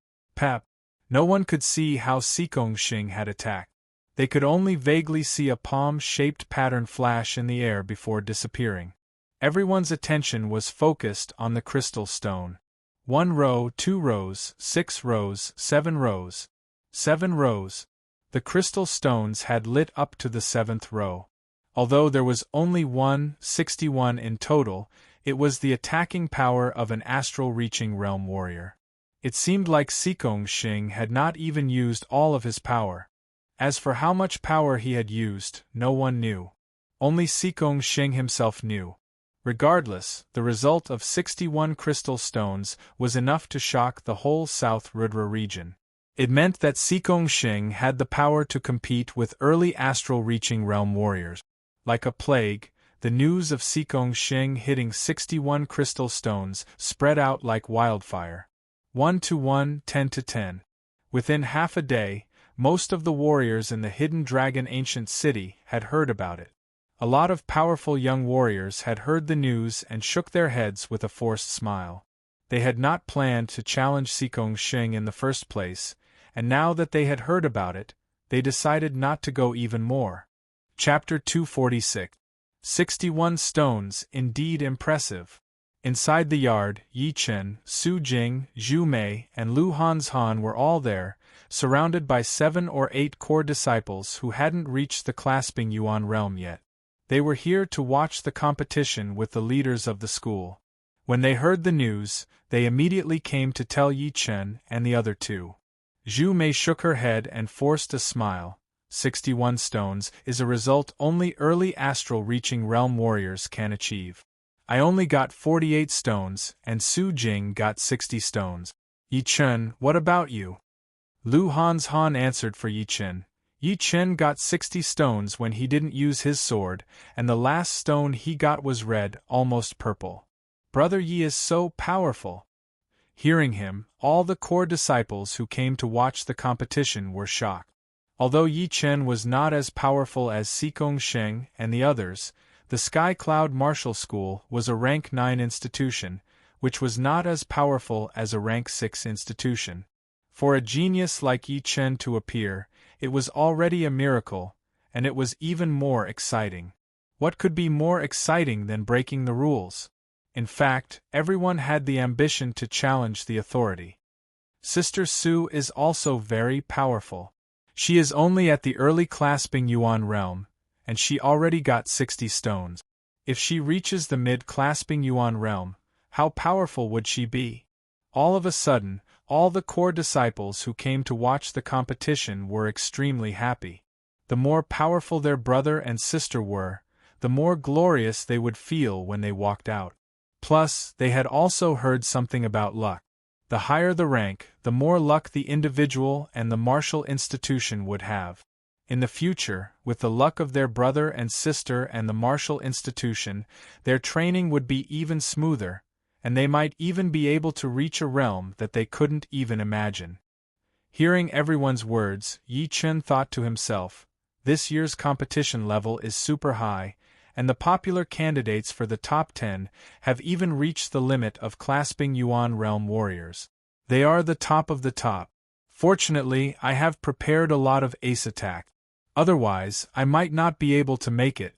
No one could see how Sikong Xing had attacked. They could only vaguely see a palm-shaped pattern flash in the air before disappearing. Everyone's attention was focused on the crystal stone. 1 row, 2 rows, 6 rows, 7 rows. 7 rows. The crystal stones had lit up to the 7th row. Although there was only 161 in total, it was the attacking power of an astral-reaching realm warrior. It seemed like Sikong Xing had not even used all of his power. As for how much power he had used, no one knew. Only Sikong Xing himself knew. Regardless, the result of 61 crystal stones was enough to shock the whole South Rudra region. It meant that Sikong Xing had the power to compete with early astral-reaching realm warriors. Like a plague, the news of Sikong Xing hitting 61 crystal stones spread out like wildfire. 1 to 1, 10 to 10. Within half a day, most of the warriors in the Hidden Dragon Ancient City had heard about it. A lot of powerful young warriors had heard the news and shook their heads with a forced smile. They had not planned to challenge Sikong Xing in the first place, and now that they had heard about it, they decided not to go even more. Chapter 246. 61 stones, indeed impressive. Inside the yard, Yi Chen, Su Jing, Zhu Mei, and Lu Hanzhan were all there, surrounded by 7 or 8 core disciples who hadn't reached the clasping Yuan realm yet. They were here to watch the competition with the leaders of the school. When they heard the news, they immediately came to tell Yi Chen and the other 2. Zhu Mei shook her head and forced a smile. 61 stones is a result only early astral-reaching realm warriors can achieve. I only got 48 stones, and Su Jing got 60 stones. Yi Chen, what about you? Lu Hanzhan answered for Yi Chen. Yi Chen got 60 stones when he didn't use his sword, and the last stone he got was red, almost purple. Brother Yi is so powerful. Hearing him, all the core disciples who came to watch the competition were shocked. Although Yi Chen was not as powerful as Sikong Xing and the others, the Sky Cloud Martial School was a rank 9 institution, which was not as powerful as a rank 6 institution. For a genius like Yi Chen to appear, it was already a miracle, and it was even more exciting. What could be more exciting than breaking the rules? In fact, everyone had the ambition to challenge the authority. Sister Su is also very powerful. She is only at the early clasping Yuan realm, and she already got 60 stones. If she reaches the mid-clasping Yuan realm, how powerful would she be? All of a sudden, All the core disciples who came to watch the competition were extremely happy. The more powerful their brother and sister were, the more glorious they would feel when they walked out. Plus, they had also heard something about luck. The higher the rank, the more luck the individual and the martial institution would have. In the future, with the luck of their brother and sister and the martial institution, their training would be even smoother, and they might even be able to reach a realm that they couldn't even imagine. Hearing everyone's words, Yi Chen thought to himself, this year's competition level is super high, and the popular candidates for the top 10 have even reached the limit of clasping Yuan Realm warriors. They are the top of the top. Fortunately, I have prepared a lot of ace attack. Otherwise, I might not be able to make it.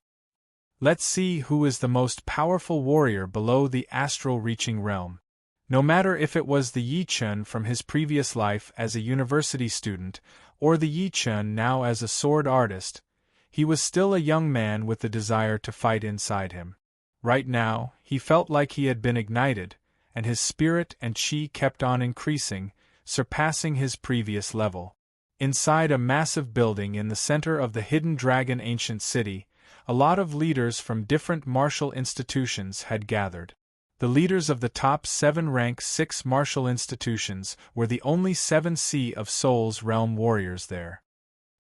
Let's see who is the most powerful warrior below the astral reaching realm. No matter if it was the Yi Chen from his previous life as a university student, or the Yi Chen now as a sword artist, he was still a young man with the desire to fight inside him. Right now, he felt like he had been ignited, and his spirit and qi kept on increasing, surpassing his previous level. Inside a massive building in the center of the Hidden Dragon ancient city, a lot of leaders from different martial institutions had gathered. The leaders of the top 7 rank 6 martial institutions were the only 7 Sea of Souls realm warriors there.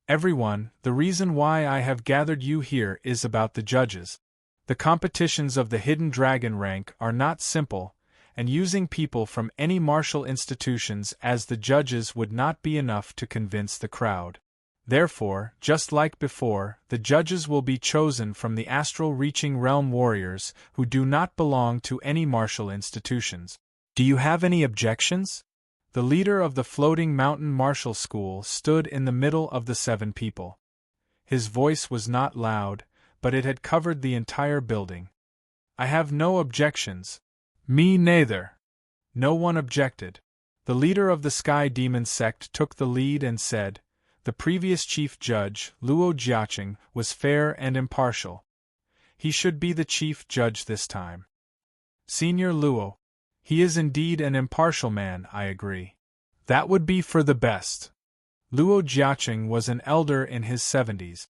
Everyone, the reason why I have gathered you here is about the judges. The competitions of the Hidden Dragon rank are not simple, and using people from any martial institutions as the judges would not be enough to convince the crowd. Therefore, just like before, the judges will be chosen from the astral reaching realm warriors who do not belong to any martial institutions. Do you have any objections? The leader of the Floating Mountain Martial School stood in the middle of the 7 people. His voice was not loud, but it had covered the entire building. I have no objections. Me neither. No one objected. The leader of the Sky Demon sect took the lead and said, the previous chief judge, Luo Jiaqing, was fair and impartial. He should be the chief judge this time. Senior Luo. He is indeed an impartial man, I agree. That would be for the best. Luo Jiaqing was an elder in his 70s.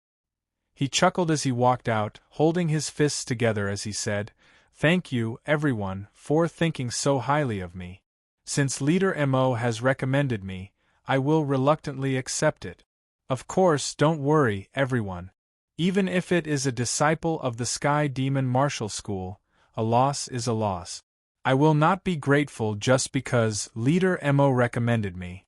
He chuckled as he walked out, holding his fists together as he said, thank you, everyone, for thinking so highly of me. Since Leader Mo has recommended me, I will reluctantly accept it. Of course, don't worry, everyone. Even if it is a disciple of the Sky Demon Martial School, a loss is a loss. I will not be grateful just because Leader Mo recommended me.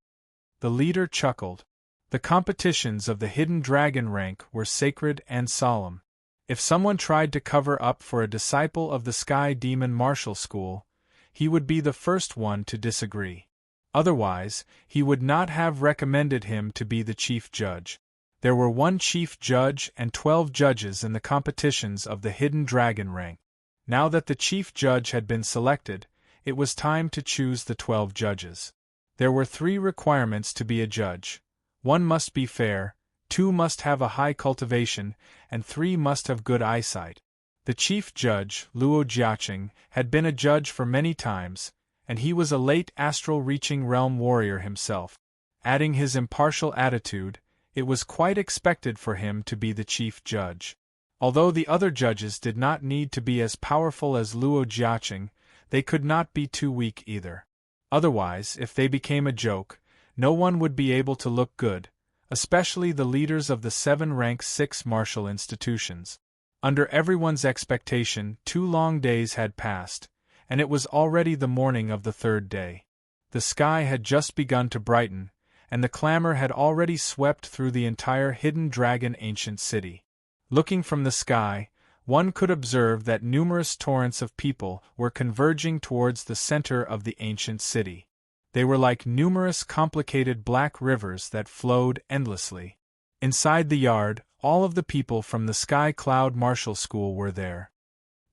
The leader chuckled. The competitions of the Hidden Dragon rank were sacred and solemn. If someone tried to cover up for a disciple of the Sky Demon Martial School, he would be the first one to disagree. Otherwise, he would not have recommended him to be the chief judge. There were 1 chief judge and 12 judges in the competitions of the Hidden Dragon rank. Now that the chief judge had been selected, it was time to choose the 12 judges. There were 3 requirements to be a judge. 1 must be fair, 2 must have a high cultivation, and 3 must have good eyesight. The chief judge, Luo Jiaqing, had been a judge for many times, and he was a late astral-reaching realm warrior himself. Adding his impartial attitude, it was quite expected for him to be the chief judge. Although the other judges did not need to be as powerful as Luo Jiaqing, they could not be too weak either. Otherwise, if they became a joke, no one would be able to look good, especially the leaders of the 7 rank 6 martial institutions. Under everyone's expectation, 2 long days had passed, and it was already the morning of the 3rd day. The sky had just begun to brighten, and the clamor had already swept through the entire Hidden Dragon ancient city. Looking from the sky, one could observe that numerous torrents of people were converging towards the center of the ancient city. They were like numerous complicated black rivers that flowed endlessly. Inside the yard, all of the people from the Sky Cloud Martial School were there.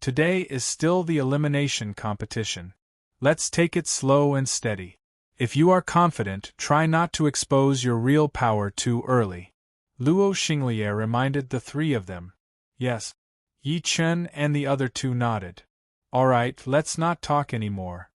Today is still the elimination competition. Let's take it slow and steady. If you are confident, try not to expose your real power too early. Luo Xinglie reminded the 3 of them. Yes. Yi Chen and the other 2 nodded. All right, let's not talk anymore.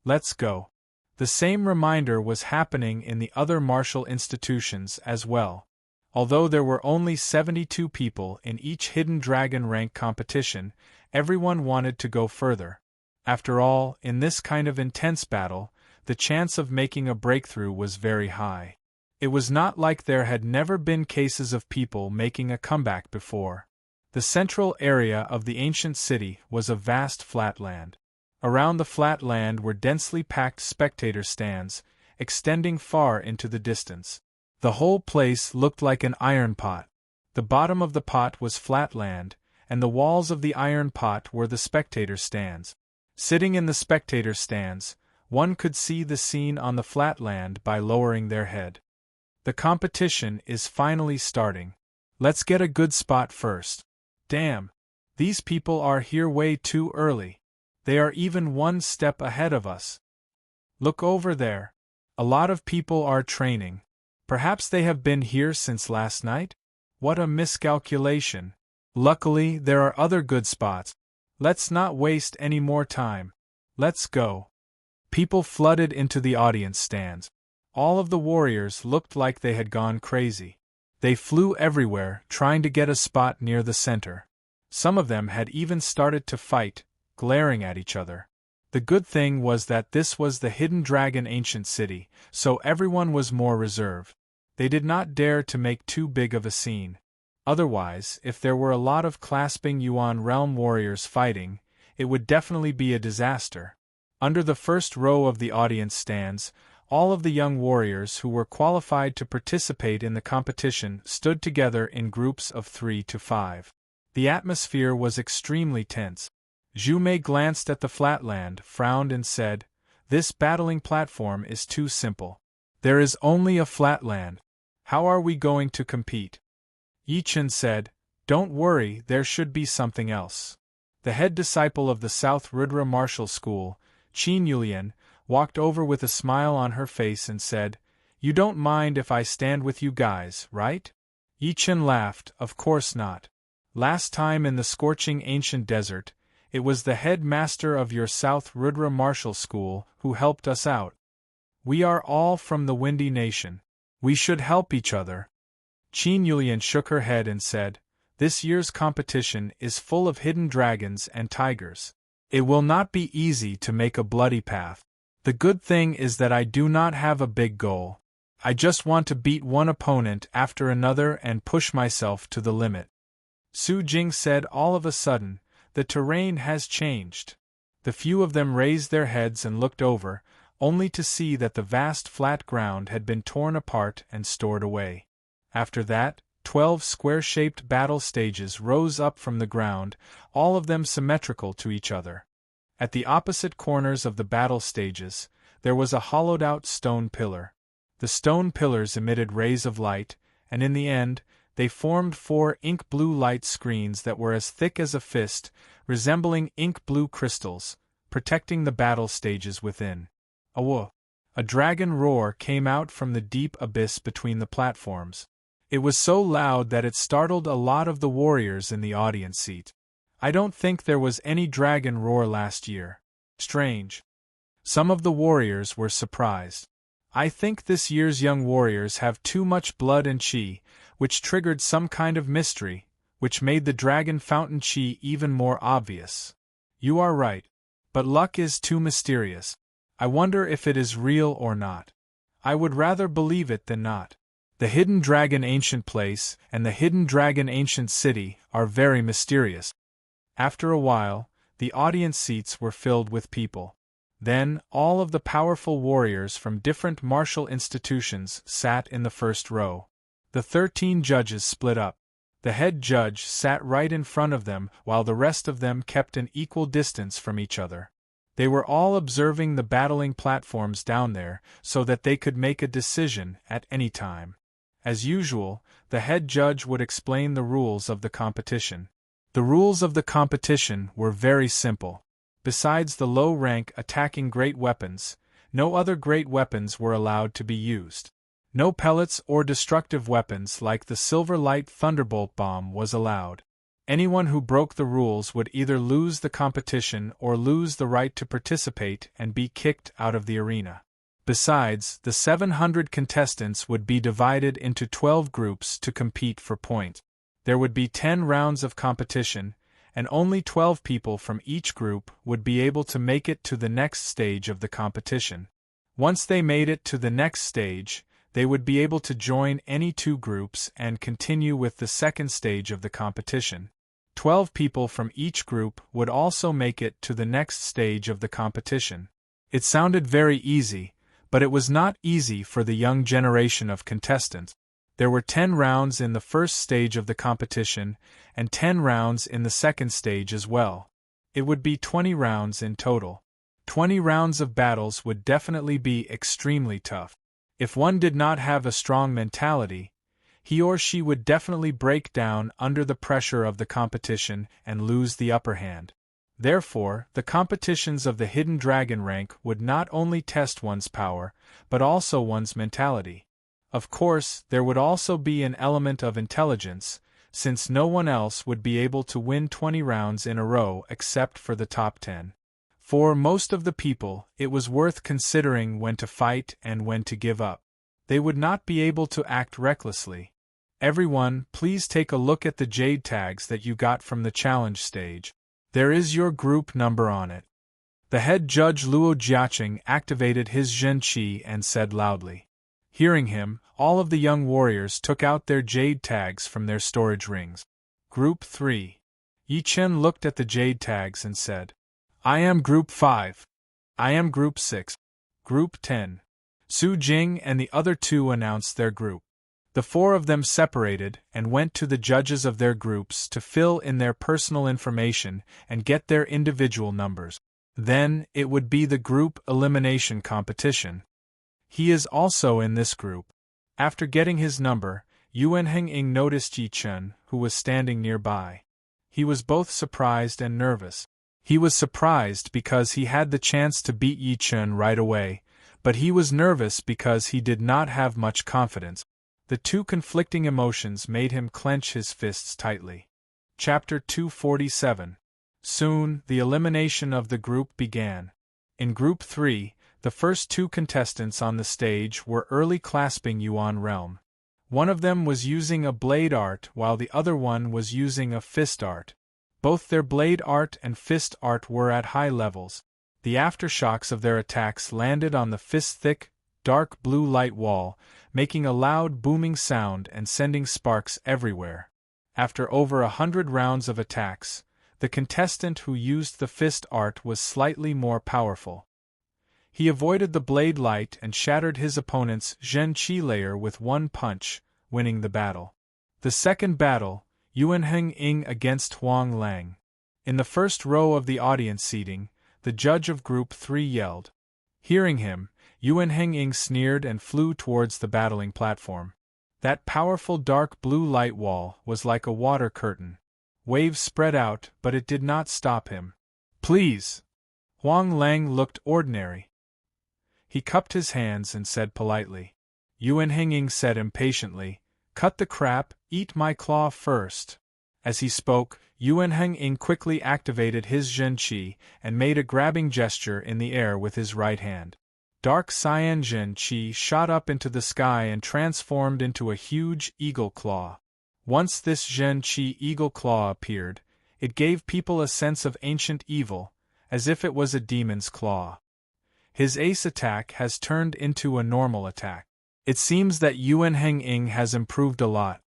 Let's go. The same reminder was happening in the other martial institutions as well. Although there were only 72 people in each Hidden Dragon rank competition, everyone wanted to go further. After all, in this kind of intense battle, the chance of making a breakthrough was very high. It was not like there had never been cases of people making a comeback before. The central area of the ancient city was a vast flat land. Around the flat land were densely packed spectator stands, extending far into the distance. The whole place looked like an iron pot. The bottom of the pot was flat land, and the walls of the iron pot were the spectator stands. Sitting in the spectator stands, one could see the scene on the flat land by lowering their head. The competition is finally starting. Let's get a good spot first. Damn! These people are here way too early. They are even one step ahead of us. Look over there. A lot of people are training. Perhaps they have been here since last night? What a miscalculation. Luckily, there are other good spots. Let's not waste any more time. Let's go. People flooded into the audience stands. All of the warriors looked like they had gone crazy. They flew everywhere, trying to get a spot near the center. Some of them had even started to fight, glaring at each other. The good thing was that this was the Hidden Dragon ancient city, so everyone was more reserved. They did not dare to make too big of a scene. Otherwise, if there were a lot of clasping Yuan realm warriors fighting, it would definitely be a disaster. Under the first row of the audience stands, all of the young warriors who were qualified to participate in the competition stood together in groups of 3 to 5. The atmosphere was extremely tense. Zhu Mei glanced at the flatland, frowned and said, "This battling platform is too simple. There is only a flatland. How are we going to compete?" Yi Chen said, "Don't worry, there should be something else." The head disciple of the South Rudra Martial School, Qin Yulian, walked over with a smile on her face and said, "You don't mind if I stand with you guys, right?" Yi Chen laughed, "Of course not. Last time in the scorching ancient desert, it was the headmaster of your South Rudra Martial School who helped us out. We are all from the Windy Nation. We should help each other." Qin Yulian shook her head and said, "This year's competition is full of hidden dragons and tigers. It will not be easy to make a bloody path. The good thing is that I do not have a big goal. I just want to beat one opponent after another and push myself to the limit." Su Jing said all of a sudden, "The terrain has changed." The few of them raised their heads and looked over, only to see that the vast flat ground had been torn apart and stored away. After that, 12 square-shaped battle stages rose up from the ground, all of them symmetrical to each other. At the opposite corners of the battle stages, there was a hollowed-out stone pillar. The stone pillars emitted rays of light, and in the end, they formed 4 ink-blue light screens that were as thick as a fist, resembling ink-blue crystals, protecting the battle stages within. A dragon roar came out from the deep abyss between the platforms. It was so loud that it startled a lot of the warriors in the audience seat. I don't think there was any dragon roar last year. Strange. Some of the warriors were surprised. I think this year's young warriors have too much blood and chi, which triggered some kind of mystery, which made the dragon fountain chi even more obvious. You are right. But luck is too mysterious. I wonder if it is real or not. I would rather believe it than not. The Hidden Dragon Ancient Place and the Hidden Dragon Ancient City are very mysterious. After a while, the audience seats were filled with people. Then, all of the powerful warriors from different martial institutions sat in the first row. The 13 judges split up. The head judge sat right in front of them while the rest of them kept an equal distance from each other. They were all observing the battling platforms down there so that they could make a decision at any time. As usual, the head judge would explain the rules of the competition. The rules of the competition were very simple. Besides the low-rank attacking great weapons, no other great weapons were allowed to be used. No pellets or destructive weapons like the Silver Light Thunderbolt Bomb was allowed. Anyone who broke the rules would either lose the competition or lose the right to participate and be kicked out of the arena. Besides, the 700 contestants would be divided into 12 groups to compete for points. There would be 10 rounds of competition, and only 12 people from each group would be able to make it to the next stage of the competition. Once they made it to the next stage, they would be able to join any 2 groups and continue with the second stage of the competition. 12 people from each group would also make it to the next stage of the competition. It sounded very easy, but it was not easy for the young generation of contestants. There were 10 rounds in the first stage of the competition, and 10 rounds in the second stage as well. It would be 20 rounds in total. 20 rounds of battles would definitely be extremely tough. If one did not have a strong mentality, he or she would definitely break down under the pressure of the competition and lose the upper hand. Therefore, the competitions of the Hidden Dragon rank would not only test one's power, but also one's mentality. Of course, there would also be an element of intelligence, since no one else would be able to win 20 rounds in a row except for the top 10. For most of the people, it was worth considering when to fight and when to give up. They would not be able to act recklessly. Everyone, please take a look at the jade tags that you got from the challenge stage. There is your group number on it. The head judge Luo Jiaqing activated his Zhen Qi and said loudly. Hearing him, all of the young warriors took out their jade tags from their storage rings. Group 3. Yi Chen looked at the jade tags and said, I am Group 5. I am Group 6. Group 10. Su Jing and the other 2 announced their group. The 4 of them separated and went to the judges of their groups to fill in their personal information and get their individual numbers. Then, it would be the group elimination competition. He is also in this group. After getting his number, Yuan Heng-ing noticed Yi Chen, who was standing nearby. He was both surprised and nervous. He was surprised because he had the chance to beat Yi Chen right away, but he was nervous because he did not have much confidence. The 2 conflicting emotions made him clench his fists tightly. Chapter 247. Soon, the elimination of the group began. In Group 3, the first 2 contestants on the stage were early clasping Yuan realm. One of them was using a blade art while the other one was using a fist art. Both their blade art and fist art were at high levels. The aftershocks of their attacks landed on the fist's thick, dark blue light wall, making a loud booming sound and sending sparks everywhere. After over 100 rounds of attacks, the contestant who used the fist art was slightly more powerful. He avoided the blade light and shattered his opponent's Zhen Qi layer with one punch, winning the battle. The second battle, Yuan Heng-ing against Huang Lang. In the first row of the audience seating, the judge of Group 3 yelled. Hearing him, Yuan Heng-ing sneered and flew towards the battling platform. That powerful dark blue light wall was like a water curtain. Waves spread out, but it did not stop him. Please! Huang Lang looked ordinary. He cupped his hands and said politely. Yuan Heng-ing said impatiently, Cut the crap, eat my claw first. As he spoke, Yuan Heng-ing quickly activated his Zhen Qi and made a grabbing gesture in the air with his right hand. Dark cyan Zhen Qi shot up into the sky and transformed into a huge eagle claw. Once this Zhen Qi eagle claw appeared, it gave people a sense of ancient evil, as if it was a demon's claw. His ace attack has turned into a normal attack. It seems that Yuan Heng-ing has improved a lot.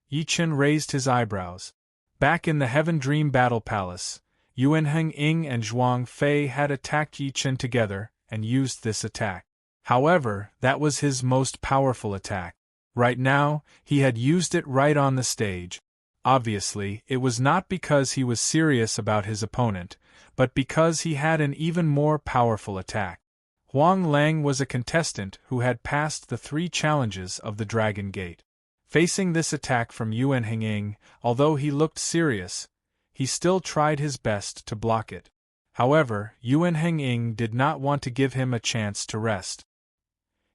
Yi Chen raised his eyebrows. Back in the Heaven Dream Battle Palace, Yuan Heng-ing and Zhuang Fei had attacked Yi Chen together and used this attack. However, that was his most powerful attack. Right now, he had used it right on the stage. Obviously, it was not because he was serious about his opponent, but because he had an even more powerful attack. Huang Lang was a contestant who had passed the 3 challenges of the Dragon Gate. Facing this attack from Yuan Heng-ing, although he looked serious, he still tried his best to block it. However, Yuan Heng-ing did not want to give him a chance to rest.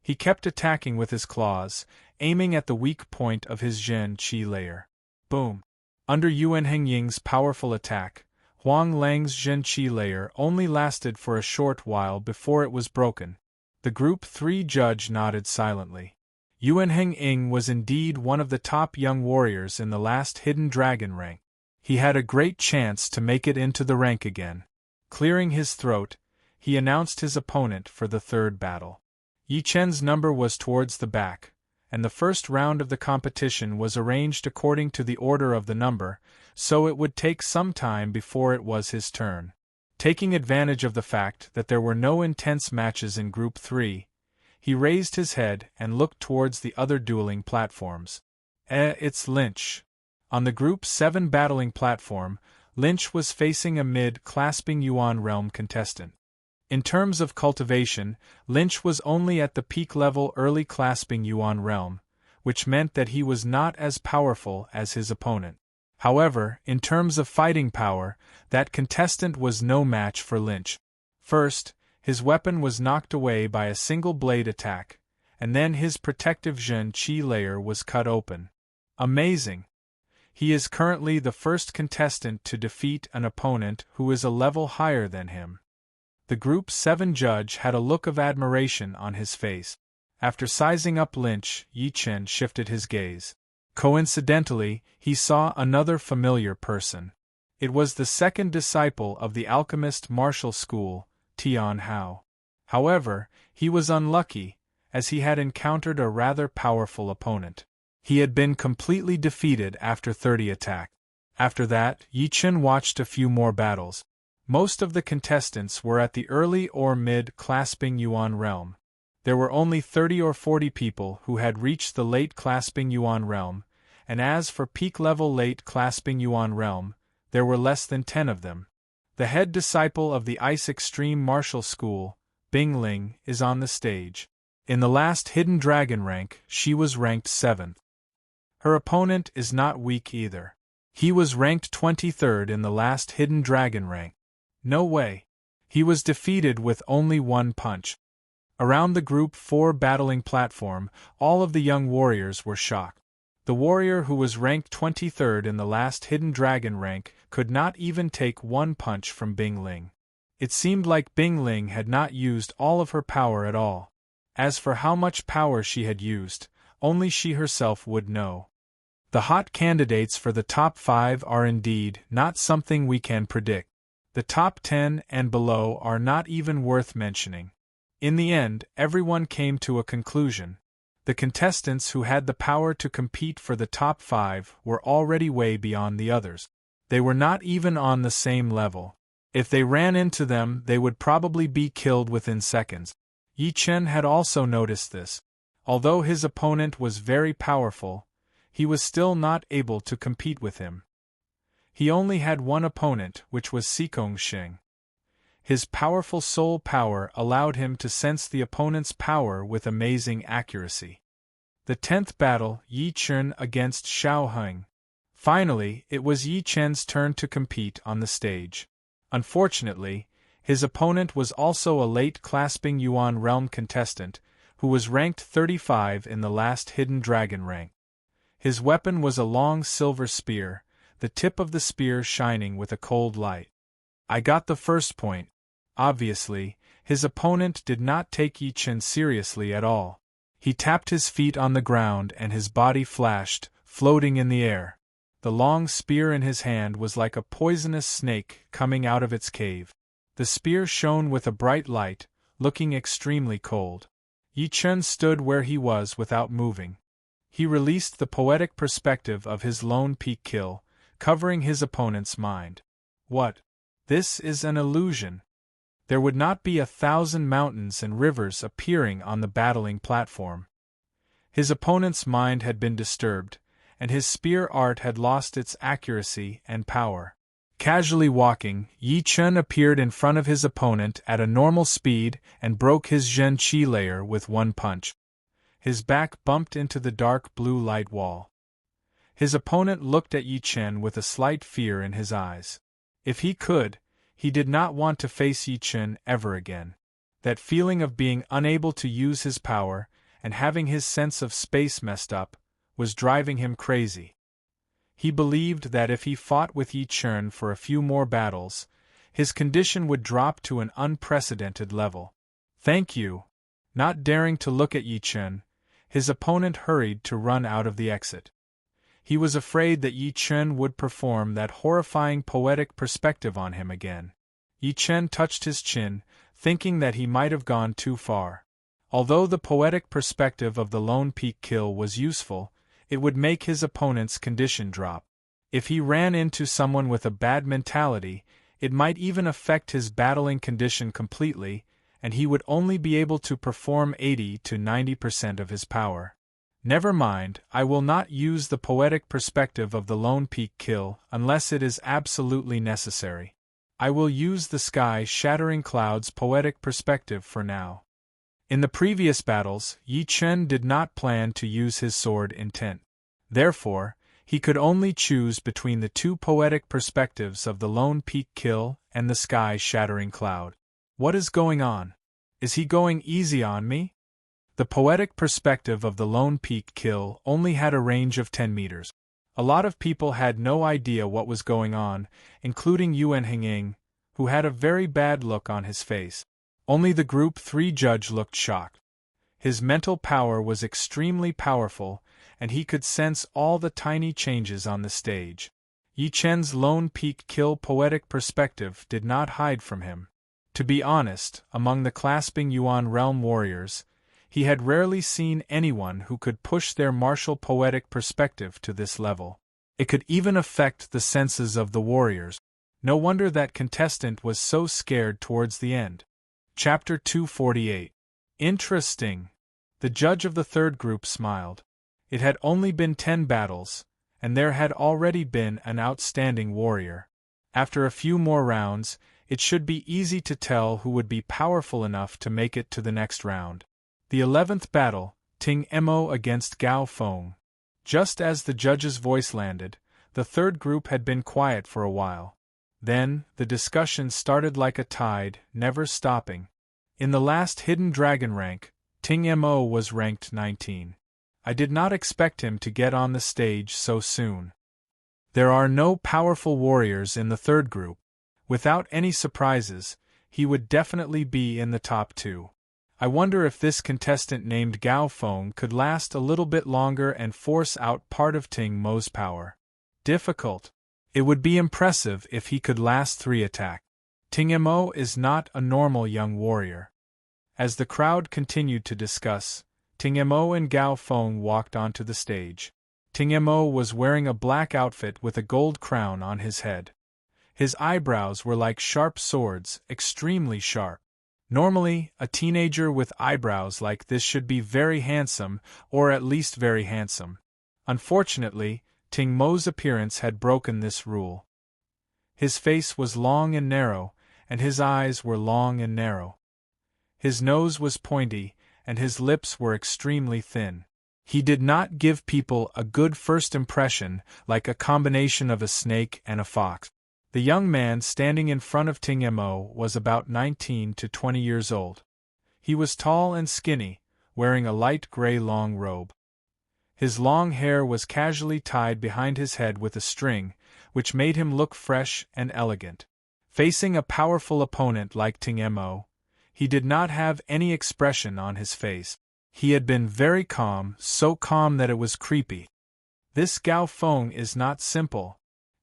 He kept attacking with his claws, aiming at the weak point of his Zhen Qi layer. Boom! Under Yuan Heng-ing's powerful attack, Huang Lang's Zhen Qi layer only lasted for a short while before it was broken. The Group 3 judge nodded silently. Yuan Heng was indeed one of the top young warriors in the last hidden dragon rank. He had a great chance to make it into the rank again. Clearing his throat, he announced his opponent for the third battle. Yi Chen's number was towards the back, and the first round of the competition was arranged according to the order of the number, so it would take some time before it was his turn. Taking advantage of the fact that there were no intense matches in Group 3, he raised his head and looked towards the other dueling platforms. It's Lynch. On the Group 7 battling platform, Lynch was facing a mid-clasping Yuan realm contestant. In terms of cultivation, Lynch was only at the peak level early clasping Yuan realm, which meant that he was not as powerful as his opponent. However, in terms of fighting power, that contestant was no match for Lynch. First, his weapon was knocked away by a single blade attack, and then his protective Zhen Qi layer was cut open. Amazing! He is currently the first contestant to defeat an opponent who is a level higher than him. The Group 7 judge had a look of admiration on his face. After sizing up Lynch, Yi Chen shifted his gaze. Coincidentally, he saw another familiar person. It was the second disciple of the alchemist martial school, Tian Hao. However, he was unlucky, as he had encountered a rather powerful opponent. He had been completely defeated after 30 attacks. After that, Yi Chen watched a few more battles. Most of the contestants were at the early or mid-clasping Yuan realm. There were only 30 or 40 people who had reached the late-clasping Yuan realm, and as for peak-level late-clasping Yuan realm, there were less than 10 of them. The head disciple of the Ice Extreme Martial School, Bing Ling, is on the stage. In the last hidden dragon rank, she was ranked 7th. Her opponent is not weak either. He was ranked 23rd in the last hidden dragon rank. No way. He was defeated with only one punch. Around the Group 4 battling platform, all of the young warriors were shocked. The warrior who was ranked 23rd in the last hidden dragon rank could not even take one punch from Bing Ling. It seemed like Bing Ling had not used all of her power at all. As for how much power she had used, only she herself would know. The hot candidates for the top 5 are indeed not something we can predict. The top 10 and below are not even worth mentioning. In the end, everyone came to a conclusion. The contestants who had the power to compete for the top 5 were already way beyond the others. They were not even on the same level. If they ran into them, they would probably be killed within seconds. Yi Chen had also noticed this. Although his opponent was very powerful, he was still not able to compete with him. He only had one opponent, which was Sikong Sheng. His powerful soul power allowed him to sense the opponent's power with amazing accuracy. The 10th battle, Yi Chen against Xiao Heng. Finally, it was Yi Chen's turn to compete on the stage. Unfortunately, his opponent was also a late-clasping Yuan realm contestant, who was ranked 35 in the last hidden dragon rank. His weapon was a long silver spear, the tip of the spear shining with a cold light. I got the first point. Obviously, his opponent did not take Yi Chen seriously at all. He tapped his feet on the ground and his body flashed, floating in the air. The long spear in his hand was like a poisonous snake coming out of its cave. The spear shone with a bright light, looking extremely cold. Yi Chen stood where he was without moving. He released the poetic perspective of his lone peak kill, covering his opponent's mind. What? This is an illusion. There would not be 1,000 mountains and rivers appearing on the battling platform. His opponent's mind had been disturbed, and his spear art had lost its accuracy and power. Casually walking, Yi Chen appeared in front of his opponent at a normal speed and broke his Zhen Qi layer with one punch. His back bumped into the dark blue light wall. His opponent looked at Yi Chen with a slight fear in his eyes. If he could, he did not want to face Yi Chen ever again. That feeling of being unable to use his power, and having his sense of space messed up, was driving him crazy. He believed that if he fought with Yi Chen for a few more battles, his condition would drop to an unprecedented level. Thank you. Not daring to look at Yi Chen, his opponent hurried to run out of the exit. He was afraid that Yi Chen would perform that horrifying poetic perspective on him again. Yi Chen touched his chin, thinking that he might have gone too far. Although the poetic perspective of the Lone Peak kill was useful, it would make his opponent's condition drop. If he ran into someone with a bad mentality, it might even affect his battling condition completely, and he would only be able to perform 80 to 90% of his power. Never mind, I will not use the poetic perspective of the Lone Peak kill unless it is absolutely necessary. I will use the sky-shattering cloud's poetic perspective for now. In the previous battles, Yi Chen did not plan to use his sword intent. Therefore, he could only choose between the two poetic perspectives of the Lone Peak kill and the sky-shattering cloud. What is going on? Is he going easy on me? The poetic perspective of the Lone Peak kill only had a range of 10 meters. A lot of people had no idea what was going on, including Yuan Hinging, who had a very bad look on his face. Only the Group 3 judge looked shocked. His mental power was extremely powerful, and he could sense all the tiny changes on the stage. Yi Chen's Lone Peak kill poetic perspective did not hide from him. To be honest, among the clasping Yuan realm warriors, he had rarely seen anyone who could push their martial poetic perspective to this level. It could even affect the senses of the warriors. No wonder that contestant was so scared towards the end. Chapter 248. Interesting. The judge of the third group smiled. It had only been 10 battles, and there had already been an outstanding warrior. After a few more rounds, it should be easy to tell who would be powerful enough to make it to the next round. The 11th battle, Ting Mo against Gao Feng. Just as the judge's voice landed, the third group had been quiet for a while. Then, the discussion started like a tide, never stopping. In the last hidden dragon rank, Ting Mo was ranked 19. I did not expect him to get on the stage so soon. There are no powerful warriors in the third group. Without any surprises, he would definitely be in the top 2. I wonder if this contestant named Gao Feng could last a little bit longer and force out part of Ting Mo's power. Difficult. It would be impressive if he could last 3 attacks. Ting Mo is not a normal young warrior. As the crowd continued to discuss, Ting Mo and Gao Feng walked onto the stage. Ting Mo was wearing a black outfit with a gold crown on his head. His eyebrows were like sharp swords, extremely sharp. Normally, a teenager with eyebrows like this should be very handsome, or at least very handsome. Unfortunately, Ting Mo's appearance had broken this rule. His face was long and narrow, and his eyes were long and narrow. His nose was pointy, and his lips were extremely thin. He did not give people a good first impression, like a combination of a snake and a fox. The young man standing in front of Ting Mo was about 19 to 20 years old. He was tall and skinny, wearing a light gray long robe. His long hair was casually tied behind his head with a string, which made him look fresh and elegant. Facing a powerful opponent like Ting Mo, he did not have any expression on his face. He had been very calm, so calm that it was creepy. This Gao Feng is not simple.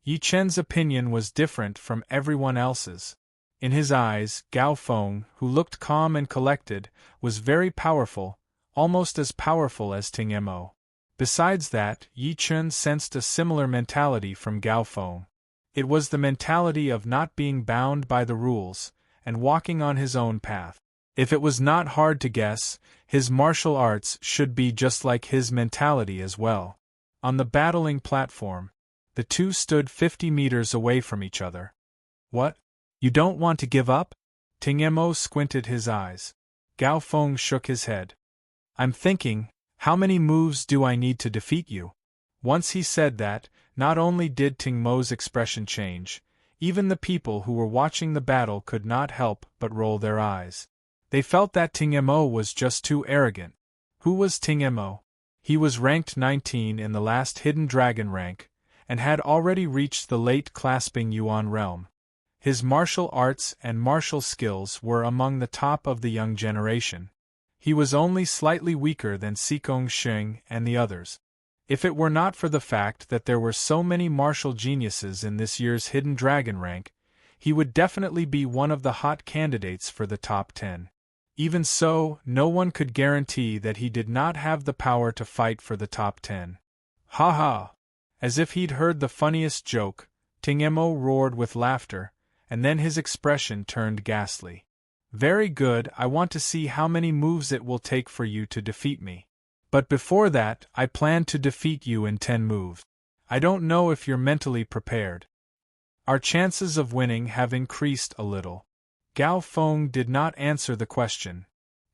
Yi Chen's opinion was different from everyone else's. In his eyes, Gao Feng, who looked calm and collected, was very powerful, almost as powerful as Ting Mo. Besides that, Yi Chen sensed a similar mentality from Gao Feng. It was the mentality of not being bound by the rules, and walking on his own path. If it was not hard to guess, his martial arts should be just like his mentality as well. On the battling platform, the two stood 50 meters away from each other. What? You don't want to give up? Ting Mo squinted his eyes. Gao Feng shook his head. I'm thinking, how many moves do I need to defeat you? Once he said that, not only did Ting Mo's expression change, even the people who were watching the battle could not help but roll their eyes. They felt that Ting Mo was just too arrogant. Who was Ting Mo? He was ranked 19 in the last hidden dragon rank, and had already reached the late clasping Yuan realm. His martial arts and martial skills were among the top of the young generation. He was only slightly weaker than Sikong Sheng and the others. If it were not for the fact that there were so many martial geniuses in this year's Hidden Dragon rank, he would definitely be one of the hot candidates for the top 10. Even so, no one could guarantee that he did not have the power to fight for the top 10. Ha ha! As if he'd heard the funniest joke, Ting Mo roared with laughter, and then his expression turned ghastly. Very good, I want to see how many moves it will take for you to defeat me. But before that, I plan to defeat you in 10 moves. I don't know if you're mentally prepared. Our chances of winning have increased a little. Gao Feng did not answer the question.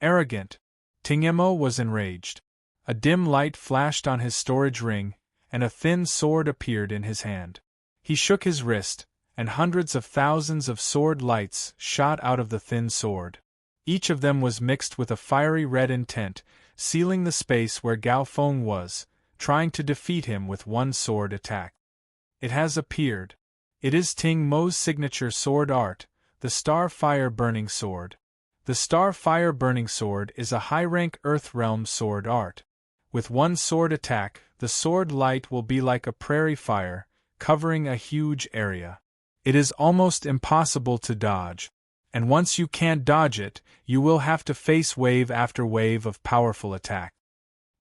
Arrogant. Ting Mo was enraged. A dim light flashed on his storage ring, and a thin sword appeared in his hand. He shook his wrist, and hundreds of thousands of sword lights shot out of the thin sword. Each of them was mixed with a fiery red intent, sealing the space where Gao Feng was, trying to defeat him with one sword attack. It has appeared. It is Ting Mo's signature sword art, the Star Fire Burning Sword. The Star Fire Burning Sword is a high-rank Earth Realm sword art. With one sword attack, the sword light will be like a prairie fire, covering a huge area. It is almost impossible to dodge, and once you can't dodge it, you will have to face wave after wave of powerful attack.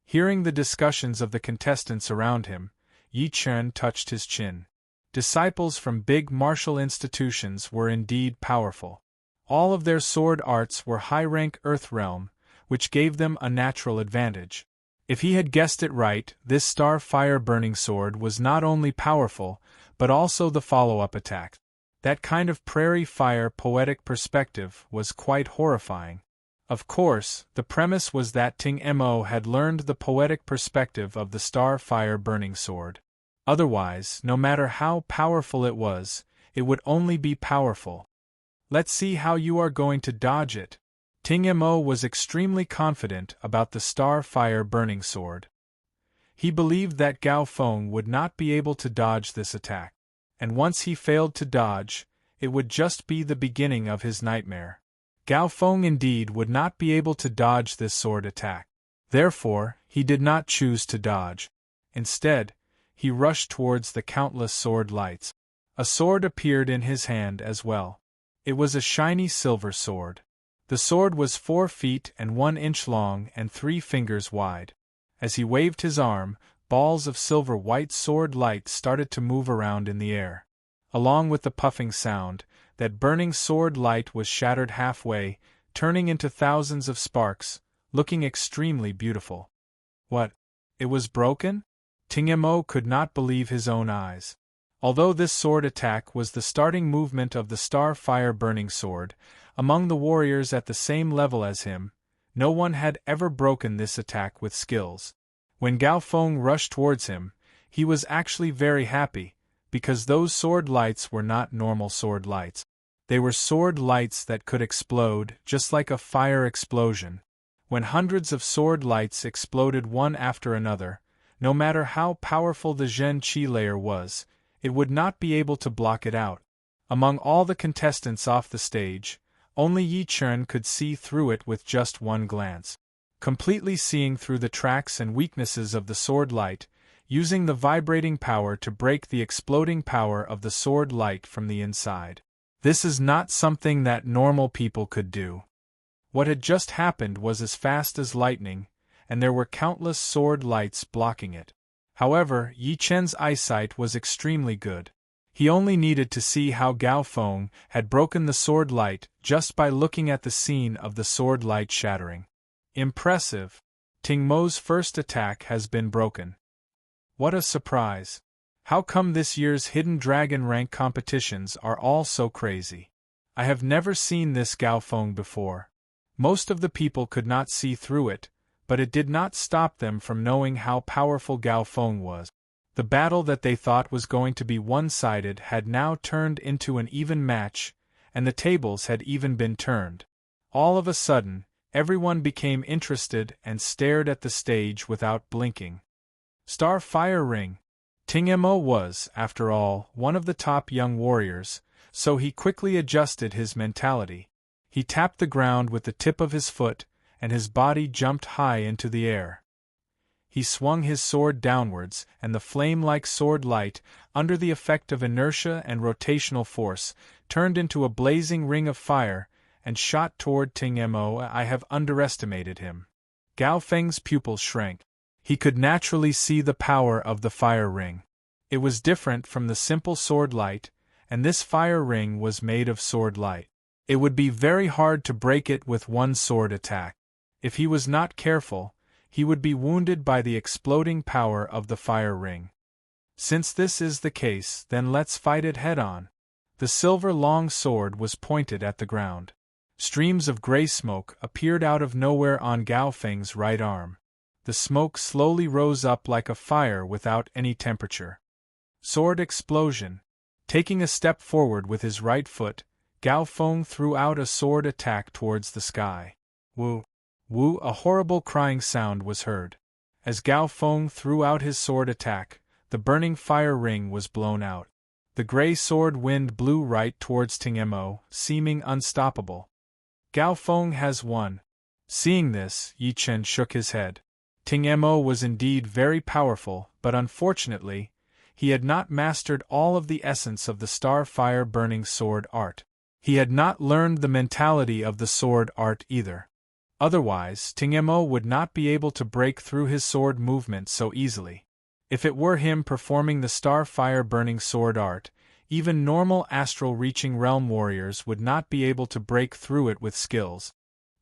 Hearing the discussions of the contestants around him, Yi Chen touched his chin. Disciples from big martial institutions were indeed powerful. All of their sword arts were high-rank Earth Realm, which gave them a natural advantage. If he had guessed it right, this Star Fire Burning Sword was not only powerful, but also the follow-up attack. That kind of prairie fire poetic perspective was quite horrifying. Of course, the premise was that Ting Mo had learned the poetic perspective of the Star Fire Burning Sword. Otherwise, no matter how powerful it would only be powerful. Let's see how you are going to dodge it. Ting Mo was extremely confident about the Star Fire Burning Sword. He believed that Gao Feng would not be able to dodge this attack, and once he failed to dodge, it would just be the beginning of his nightmare. Gao Feng indeed would not be able to dodge this sword attack. Therefore, he did not choose to dodge. Instead, he rushed towards the countless sword lights. A sword appeared in his hand as well. It was a shiny silver sword. The sword was 4 feet and 1 inch long and 3 fingers wide. As he waved his arm, balls of silver white sword light started to move around in the air. Along with the puffing sound, that burning sword light was shattered halfway, turning into thousands of sparks, looking extremely beautiful. What? It was broken? Ting Mo could not believe his own eyes. Although this sword attack was the starting movement of the Star Fire Burning Sword, among the warriors at the same level as him, no one had ever broken this attack with skills. When Gao Feng rushed towards him, he was actually very happy, because those sword lights were not normal sword lights. They were sword lights that could explode, just like a fire explosion. When hundreds of sword lights exploded one after another, no matter how powerful the Zhen Qi layer was, it would not be able to block it out. Among all the contestants off the stage, only Yi Chen could see through it with just one glance. Completely seeing through the tracks and weaknesses of the sword light, using the vibrating power to break the exploding power of the sword light from the inside. This is not something that normal people could do. What had just happened was as fast as lightning, and there were countless sword lights blocking it. However, Yi Chen's eyesight was extremely good. He only needed to see how Gao Feng had broken the sword light just by looking at the scene of the sword light shattering. Impressive! Ting Mo's first attack has been broken. What a surprise! How come this year's Hidden Dragon rank competitions are all so crazy? I have never seen this Gao Feng before. Most of the people could not see through it, but it did not stop them from knowing how powerful Gao Feng was. The battle that they thought was going to be one-sided had now turned into an even match, and the tables had even been turned. All of a sudden, everyone became interested and stared at the stage without blinking. Star Fire Ring. Ting Mo was, after all, one of the top young warriors, so he quickly adjusted his mentality. He tapped the ground with the tip of his foot, and his body jumped high into the air. He swung his sword downwards, and the flame-like sword light, under the effect of inertia and rotational force, turned into a blazing ring of fire, and shot toward Ting Mo. I have underestimated him. Gao Feng's pupils shrank. He could naturally see the power of the fire ring. It was different from the simple sword light, and this fire ring was made of sword light. It would be very hard to break it with one sword attack. If he was not careful, he would be wounded by the exploding power of the fire ring. Since this is the case, then let's fight it head-on. The silver long sword was pointed at the ground. Streams of gray smoke appeared out of nowhere on Gao Feng's right arm. The smoke slowly rose up like a fire without any temperature. Sword explosion. Taking a step forward with his right foot, Gao Feng threw out a sword attack towards the sky. Woo! Woo! A horrible crying sound was heard. As Gao Feng threw out his sword attack, the burning fire ring was blown out. The gray sword wind blew right towards Ting Mo, seeming unstoppable. Gao Feng has won. Seeing this, Yi Chen shook his head. Ting Mo was indeed very powerful, but unfortunately, he had not mastered all of the essence of the star fire burning sword art. He had not learned the mentality of the sword art either. Otherwise, Ting Mo would not be able to break through his sword movement so easily. If it were him performing the star fire burning sword art, even normal astral reaching realm warriors would not be able to break through it with skills.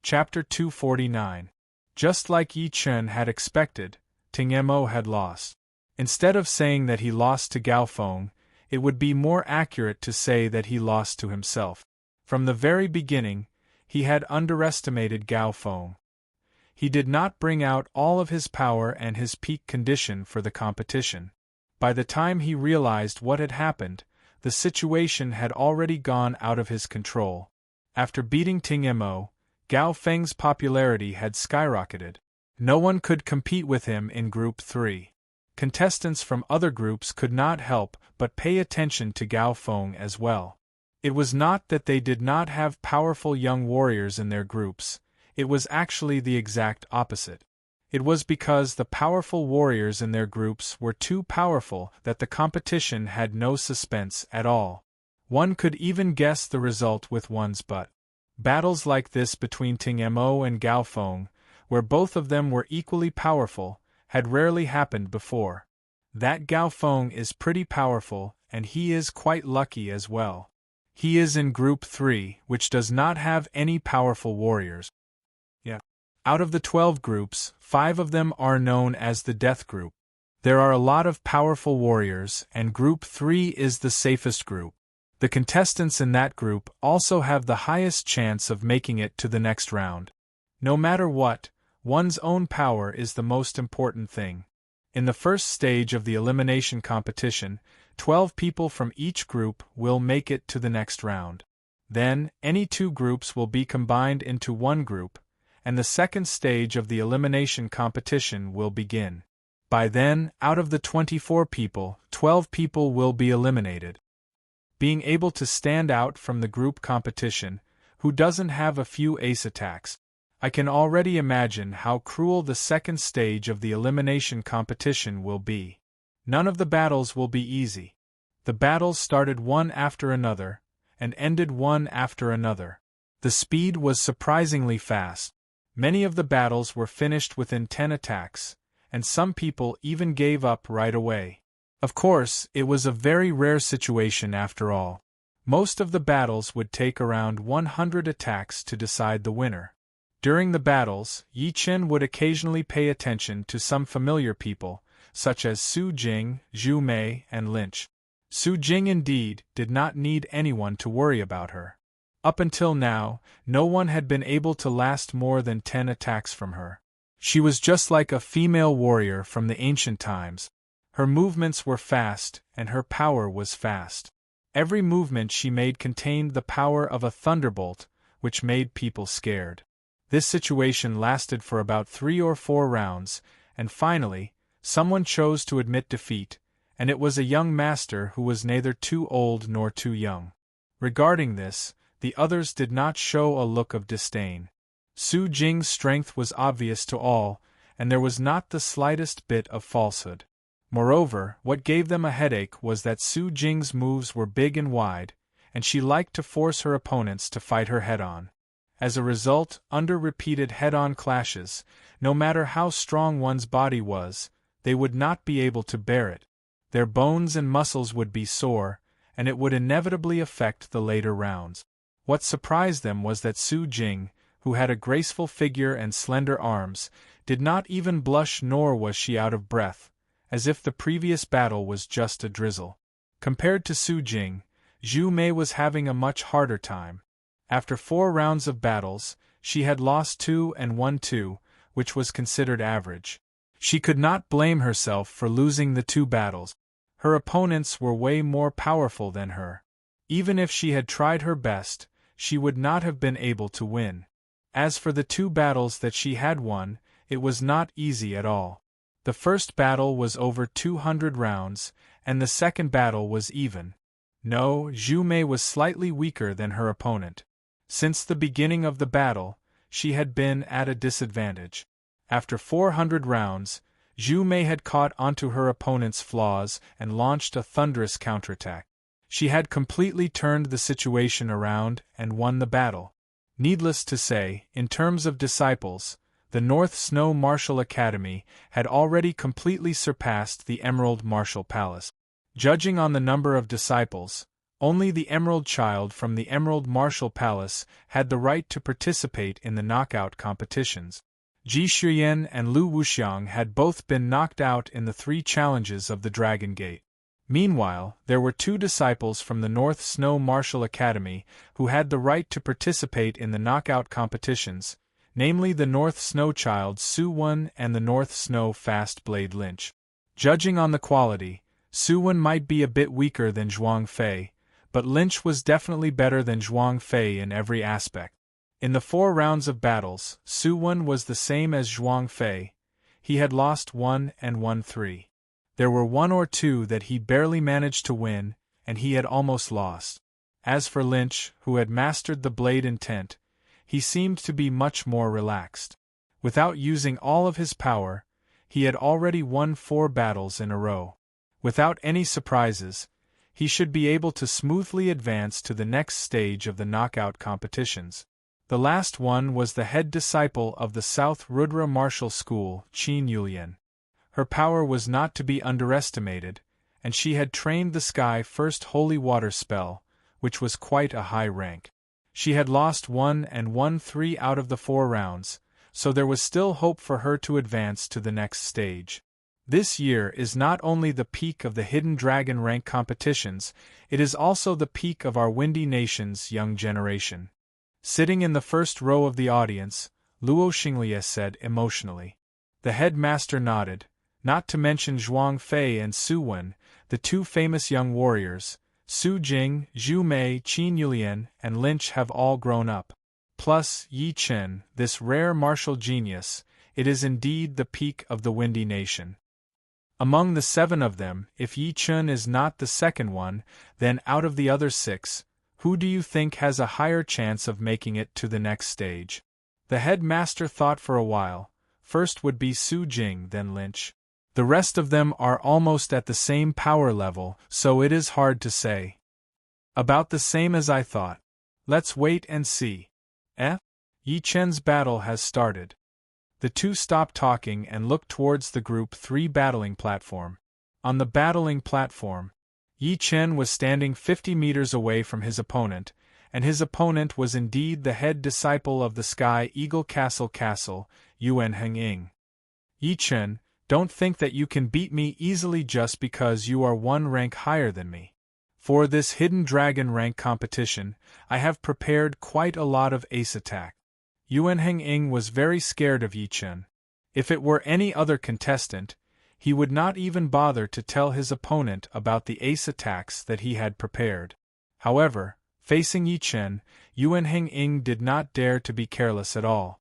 Chapter 249. Just like Yi Chen had expected, Ting Mo had lost. Instead of saying that he lost to Gao Feng, it would be more accurate to say that he lost to himself. From the very beginning, he had underestimated Gao Feng. He did not bring out all of his power and his peak condition for the competition. By the time he realized what had happened, the situation had already gone out of his control. After beating Ting Mo, Gao Feng's popularity had skyrocketed. No one could compete with him in Group 3. Contestants from other groups could not help but pay attention to Gao Feng as well. It was not that they did not have powerful young warriors in their groups, it was actually the exact opposite. It was because the powerful warriors in their groups were too powerful that the competition had no suspense at all. One could even guess the result with one's butt. Battles like this between Ting Mo and Gao Feng, where both of them were equally powerful, had rarely happened before. That Gao Feng is pretty powerful, and he is quite lucky as well. He is in Group 3, which does not have any powerful warriors. Out of the 12 groups, 5 of them are known as the Death Group. There are a lot of powerful warriors, and Group 3 is the safest group. The contestants in that group also have the highest chance of making it to the next round. No matter what, one's own power is the most important thing. In the first stage of the elimination competition, 12 people from each group will make it to the next round. Then, any 2 groups will be combined into one group, and the second stage of the elimination competition will begin. By then, out of the 24 people, 12 people will be eliminated. Being able to stand out from the group competition, who doesn't have a few ace attacks, I can already imagine how cruel the second stage of the elimination competition will be. None of the battles will be easy. The battles started one after another, and ended one after another. The speed was surprisingly fast. Many of the battles were finished within 10 attacks, and some people even gave up right away. Of course, it was a very rare situation after all. Most of the battles would take around 100 attacks to decide the winner. During the battles, Yi Chen would occasionally pay attention to some familiar people, such as Su Jing, Zhu Mei, and Lynch. Su Jing indeed did not need anyone to worry about her. Up until now, no one had been able to last more than 10 attacks from her. She was just like a female warrior from the ancient times. Her movements were fast, and her power was fast. Every movement she made contained the power of a thunderbolt, which made people scared. This situation lasted for about 3 or 4 rounds, and finally, someone chose to admit defeat, and it was a young master who was neither too old nor too young. Regarding this, the others did not show a look of disdain. Su Jing's strength was obvious to all, and there was not the slightest bit of falsehood. Moreover, what gave them a headache was that Su Jing's moves were big and wide, and she liked to force her opponents to fight her head-on. As a result, under repeated head-on clashes, no matter how strong one's body was, they would not be able to bear it. Their bones and muscles would be sore, and it would inevitably affect the later rounds. What surprised them was that Su Jing, who had a graceful figure and slender arms, did not even blush, nor was she out of breath, as if the previous battle was just a drizzle. Compared to Su Jing, Zhu Mei was having a much harder time. After 4 rounds of battles, she had lost 2 and won 2, which was considered average. She could not blame herself for losing the 2 battles. Her opponents were way more powerful than her. Even if she had tried her best, she would not have been able to win. As for the 2 battles that she had won, it was not easy at all. The first battle was over 200 rounds, and the second battle was even. No, Zhu Mei was slightly weaker than her opponent. Since the beginning of the battle, she had been at a disadvantage. After 400 rounds, Zhu Mei had caught onto her opponent's flaws and launched a thunderous counterattack. She had completely turned the situation around and won the battle. Needless to say, in terms of disciples, the North Snow Martial Academy had already completely surpassed the Emerald Martial Palace. Judging on the number of disciples, only the Emerald Child from the Emerald Martial Palace had the right to participate in the knockout competitions. Ji Shuyan and Lu Wuxiang had both been knocked out in the 3 challenges of the Dragon Gate. Meanwhile, there were 2 disciples from the North Snow Martial Academy who had the right to participate in the knockout competitions, namely the North Snow Child Su Wen and the North Snow Fast Blade Lynch. Judging on the quality, Su Wen might be a bit weaker than Zhuang Fei, but Lynch was definitely better than Zhuang Fei in every aspect. In the 4 rounds of battles, Su Wen was the same as Zhuang Fei. He had lost 1 and won 3. There were 1 or 2 that he barely managed to win, and he had almost lost. As for Lynch, who had mastered the blade intent, he seemed to be much more relaxed. Without using all of his power, he had already won 4 battles in a row. Without any surprises, he should be able to smoothly advance to the next stage of the knockout competitions. The last one was the head disciple of the South Rudra Martial School, Qin Yulian. Her power was not to be underestimated, and she had trained the Sky First Holy Water spell, which was quite a high rank. She had lost 1 and won 3 out of the 4 rounds, so there was still hope for her to advance to the next stage. This year is not only the peak of the Hidden Dragon rank competitions, it is also the peak of our Windy Nation's young generation. Sitting in the first row of the audience, Luo Xinglie said emotionally. The headmaster nodded. Not to mention Zhuang Fei and Su Wen, the 2 famous young warriors, Su Jing, Zhu Mei, Qin Yulian, and Lynch have all grown up. Plus Yi Chen, this rare martial genius, it is indeed the peak of the Windy Nation. Among the 7 of them, if Yi Chen is not the second one, then out of the other 6, who do you think has a higher chance of making it to the next stage? The headmaster thought for a while. First would be Su Jing, then Lynch. The rest of them are almost at the same power level, so it is hard to say. About the same as I thought. Let's wait and see. Yi Chen's battle has started. The 2 stopped talking and looked towards the Group 3 battling platform. On the battling platform, Yi Chen was standing 50 meters away from his opponent, and his opponent was indeed the head disciple of the Sky Eagle Castle, Yuan Heng. Yi Chen, don't think that you can beat me easily just because you are 1 rank higher than me. For this Hidden Dragon rank competition, I have prepared quite a lot of ace attack. Yuan Heng was very scared of Yi Chen. If it were any other contestant, he would not even bother to tell his opponent about the ace attacks that he had prepared. However, facing Yi Chen, Yuan Heng did not dare to be careless at all.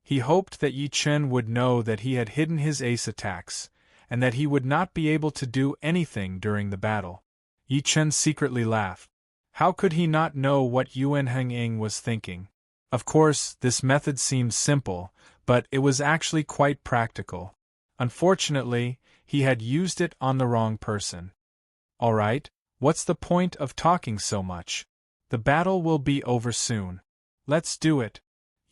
He hoped that Yi Chen would know that he had hidden his ace attacks, and that he would not be able to do anything during the battle. Yi Chen secretly laughed. How could he not know what Yuan Heng was thinking? Of course, this method seems simple, but it was actually quite practical. Unfortunately, he had used it on the wrong person. Alright, what's the point of talking so much? The battle will be over soon. Let's do it.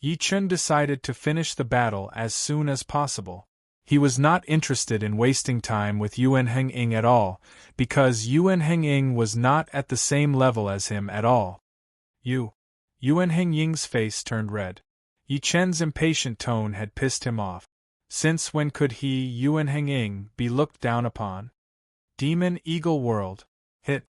Yi Chun decided to finish the battle as soon as possible. He was not interested in wasting time with Yuan Heng-ing at all, because Yuan Heng-ing was not at the same level as him at all. Yuan Heng-ying's face turned red. Yi Chen's impatient tone had pissed him off. Since when could he, Yuan Heng-ing, be looked down upon? Demon Eagle World. Hit.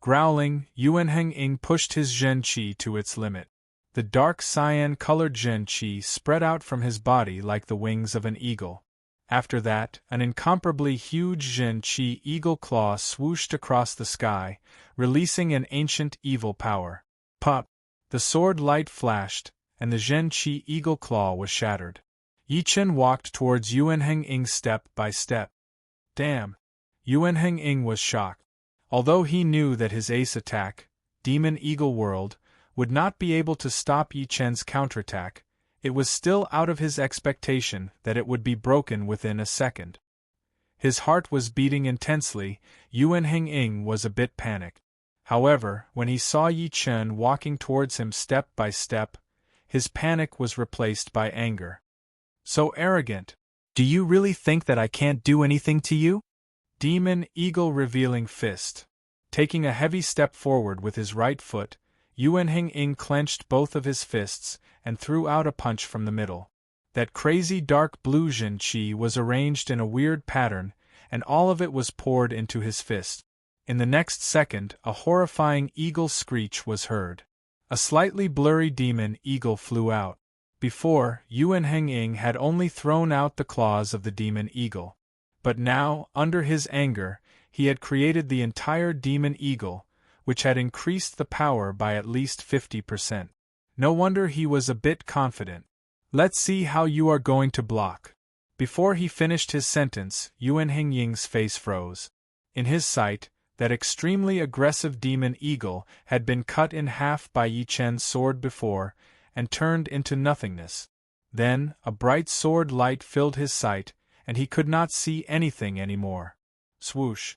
Growling, Yuan Heng-ing pushed his Zhen Qi to its limit. The dark cyan-colored Zhen Qi spread out from his body like the wings of an eagle. After that, an incomparably huge Zhen Qi eagle claw swooshed across the sky, releasing an ancient evil power. Pop! The sword light flashed, and the Zhen Qi eagle claw was shattered. Yi Chen walked towards Yuan Heng-ing step by step. Damn! Yuan Heng-ing was shocked. Although he knew that his ace attack, Demon Eagle World, would not be able to stop Yi Chen's counterattack, it was still out of his expectation that it would be broken within a second. His heart was beating intensely. Yuan Heng-ing was a bit panicked. However, when he saw Yi Chen walking towards him step by step, his panic was replaced by anger. So arrogant! Do you really think that I can't do anything to you? Demon Eagle revealing fist. Taking a heavy step forward with his right foot, Yuan Heng-ing clenched both of his fists and threw out a punch from the middle. That crazy dark blue Zhen Qi was arranged in a weird pattern, and all of it was poured into his fist. In the next second, a horrifying eagle screech was heard. A slightly blurry demon eagle flew out. Before, Yuan Heng-ing had only thrown out the claws of the demon eagle. But now, under his anger, he had created the entire demon eagle, which had increased the power by at least 50%. No wonder he was a bit confident. Let's see how you are going to block. Before he finished his sentence, Yuan Heng-ying's face froze. In his sight, that extremely aggressive demon eagle had been cut in half by Yi Chen's sword before, and turned into nothingness. Then, a bright sword light filled his sight, and he could not see anything anymore. Swoosh!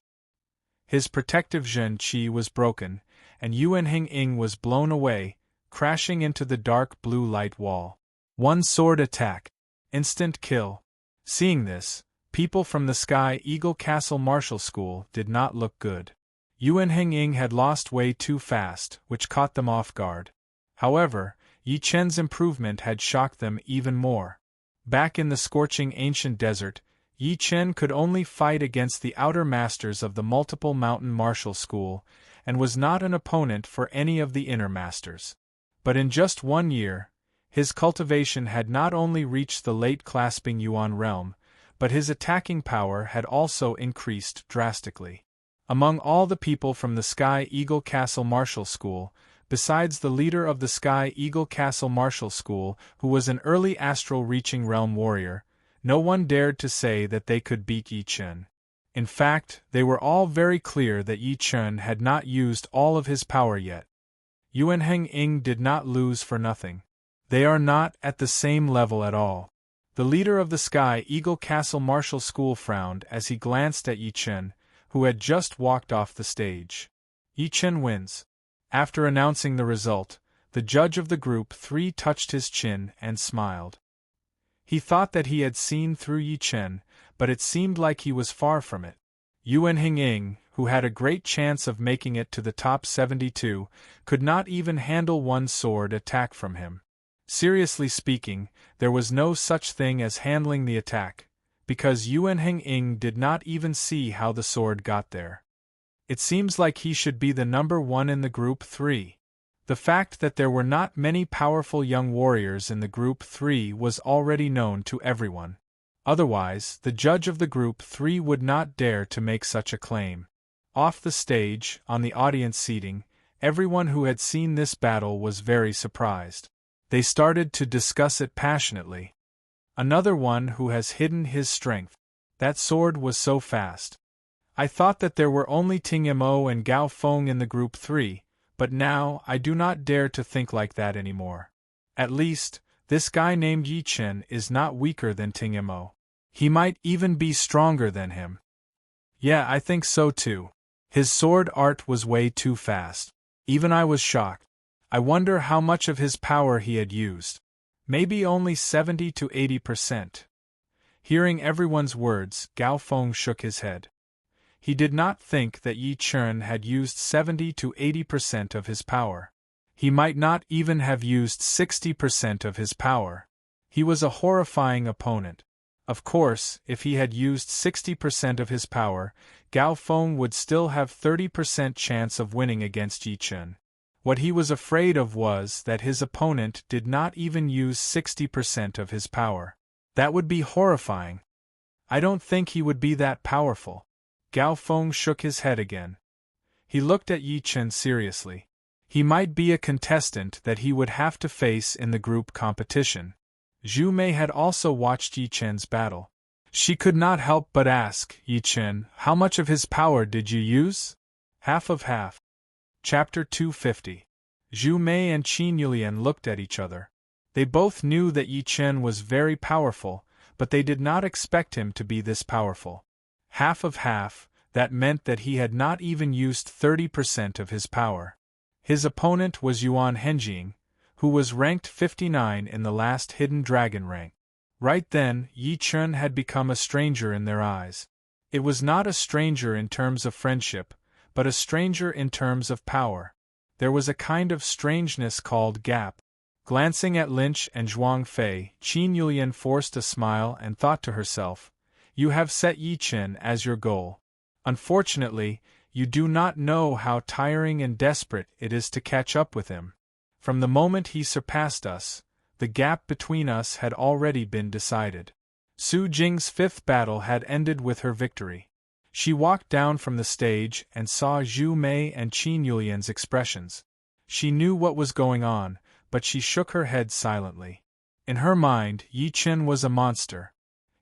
His protective Zhen Qi was broken, and Yuan Heng-ing was blown away, crashing into the dark blue light wall. One sword attack. Instant kill. Seeing this, people from the Sky Eagle Castle Martial School did not look good. Yuan Heng-ing had lost way too fast, which caught them off guard. However, Yi Chen's improvement had shocked them even more. Back in the scorching ancient desert, Yi Chen could only fight against the outer masters of the multiple mountain martial school, and was not an opponent for any of the inner masters. But in just 1 year, his cultivation had not only reached the late clasping Yuan realm, but his attacking power had also increased drastically. Among all the people from the Sky Eagle Castle Martial School, besides the leader of the Sky Eagle Castle Martial School, who was an early astral-reaching realm warrior, no one dared to say that they could beat Yi Chen. In fact, they were all very clear that Yi Chen had not used all of his power yet. Yuan Heng-ing did not lose for nothing. They are not at the same level at all. The leader of the Sky Eagle Castle Martial School frowned as he glanced at Yi Chen, who had just walked off the stage. Yi Chen wins. After announcing the result, the judge of the group 3 touched his chin and smiled. He thought that he had seen through Yi Chen, but it seemed like he was far from it. Yuan Heng-ing, who had a great chance of making it to the top 72, could not even handle one sword attack from him. Seriously speaking, there was no such thing as handling the attack, because Yuan Heng-ing did not even see how the sword got there. It seems like he should be the number 1 in the group 3. The fact that there were not many powerful young warriors in the group 3 was already known to everyone. Otherwise, the judge of the group 3 would not dare to make such a claim. Off the stage, on the audience seating, everyone who had seen this battle was very surprised. They started to discuss it passionately. Another one who has hidden his strength. That sword was so fast. I thought that there were only Ting Mo and Gao Feng in the group 3, but now I do not dare to think like that anymore. At least, this guy named Yi Chen is not weaker than Ting Imo. He might even be stronger than him. Yeah, I think so too. His sword art was way too fast. Even I was shocked. I wonder how much of his power he had used. Maybe only 70 to 80%. Hearing everyone's words, Gao Feng shook his head. He did not think that Yi Chen had used 70 to 80% of his power. He might not even have used 60% of his power. He was a horrifying opponent. Of course, if he had used 60% of his power, Gao Feng would still have 30% chance of winning against Yi Chen. What he was afraid of was that his opponent did not even use 60% of his power. That would be horrifying. I don't think he would be that powerful. Gao Feng shook his head again. He looked at Yi Chen seriously. He might be a contestant that he would have to face in the group competition. Zhu Mei had also watched Yi Chen's battle. She could not help but ask, Yi Chen, how much of his power did you use? Half of half. Chapter 250. Zhu Mei and Qin Yulian looked at each other. They both knew that Yi Chen was very powerful, but they did not expect him to be this powerful. Half of half, that meant that he had not even used 30% of his power. His opponent was Yuan Henjing, who was ranked 59 in the last hidden dragon rank. Right then, Yi Chen had become a stranger in their eyes. It was not a stranger in terms of friendship, but a stranger in terms of power. There was a kind of strangeness called gap. Glancing at Lynch and Zhuang Fei, Qin Yulian forced a smile and thought to herself, "You have set Yi Chen as your goal. Unfortunately, you do not know how tiring and desperate it is to catch up with him. From the moment he surpassed us, the gap between us had already been decided." Su Jing's fifth battle had ended with her victory. She walked down from the stage and saw Zhu Mei and Qin Yulian's expressions. She knew what was going on, but she shook her head silently. In her mind, Yi Chen was a monster.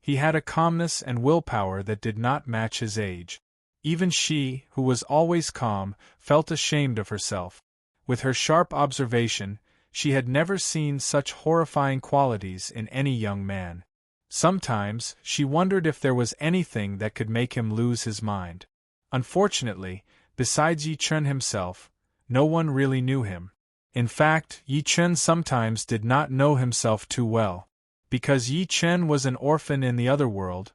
He had a calmness and willpower that did not match his age. Even she, who was always calm, felt ashamed of herself. With her sharp observation, she had never seen such horrifying qualities in any young man. Sometimes, she wondered if there was anything that could make him lose his mind. Unfortunately, besides Yi Chen himself, no one really knew him. In fact, Yi Chen sometimes did not know himself too well. Because Yi Chen was an orphan in the other world,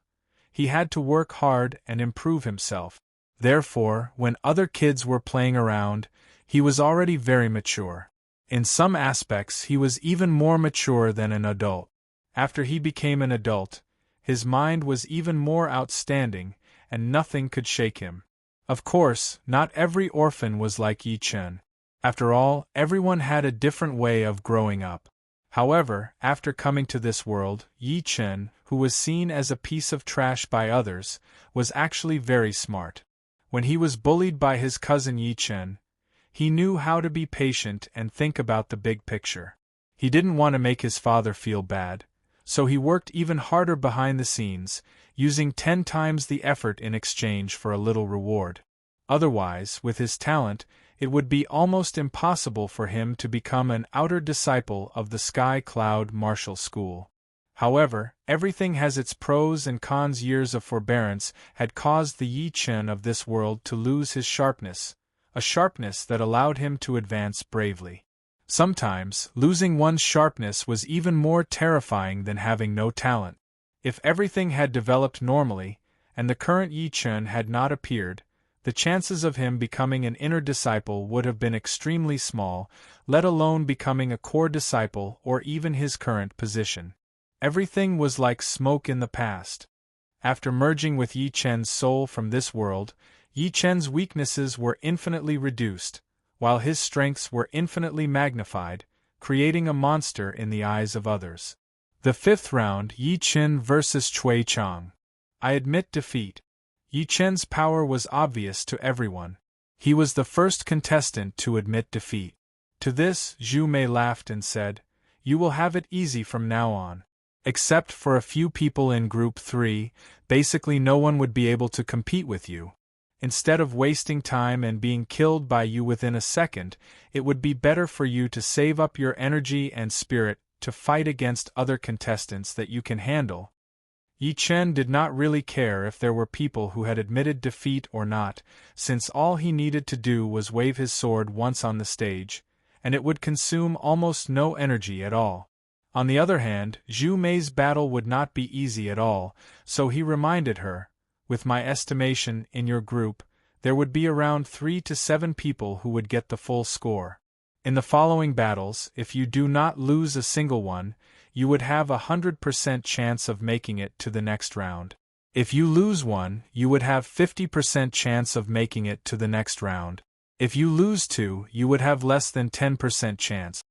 he had to work hard and improve himself. Therefore, when other kids were playing around, he was already very mature. In some aspects, he was even more mature than an adult. After he became an adult, his mind was even more outstanding, and nothing could shake him. Of course, not every orphan was like Yi Chen. After all, everyone had a different way of growing up. However, after coming to this world, Yi Chen, who was seen as a piece of trash by others, was actually very smart. When he was bullied by his cousin Yi Chen, he knew how to be patient and think about the big picture. He didn't want to make his father feel bad, so he worked even harder behind the scenes, using 10 times the effort in exchange for a little reward. Otherwise, with his talent, it would be almost impossible for him to become an outer disciple of the Sky Cloud Martial School. However, everything has its pros and cons. Years of forbearance had caused the Yi Chen of this world to lose his sharpness, a sharpness that allowed him to advance bravely. Sometimes, losing one's sharpness was even more terrifying than having no talent. If everything had developed normally, and the current Yi Chen had not appeared, the chances of him becoming an inner disciple would have been extremely small, let alone becoming a core disciple or even his current position. Everything was like smoke in the past. After merging with Yi Chen's soul from this world, Yi Chen's weaknesses were infinitely reduced, while his strengths were infinitely magnified, creating a monster in the eyes of others. The fifth round, Yi Chen vs. Cui Chang. I admit defeat. Yi Chen's power was obvious to everyone. He was the first contestant to admit defeat. To this, Zhu Mei laughed and said, "You will have it easy from now on. Except for a few people in Group 3, basically no one would be able to compete with you." Instead of wasting time and being killed by you within a second, it would be better for you to save up your energy and spirit to fight against other contestants that you can handle. Yi Chen did not really care if there were people who had admitted defeat or not, since all he needed to do was wave his sword once on the stage, and it would consume almost no energy at all. On the other hand, Zhu Mei's battle would not be easy at all, so he reminded her, with my estimation, in your group, there would be around 3 to 7 people who would get the full score. In the following battles, if you do not lose a single one, you would have a 100% chance of making it to the next round. If you lose one, you would have 50% chance of making it to the next round. If you lose 2, you would have less than 10% chance.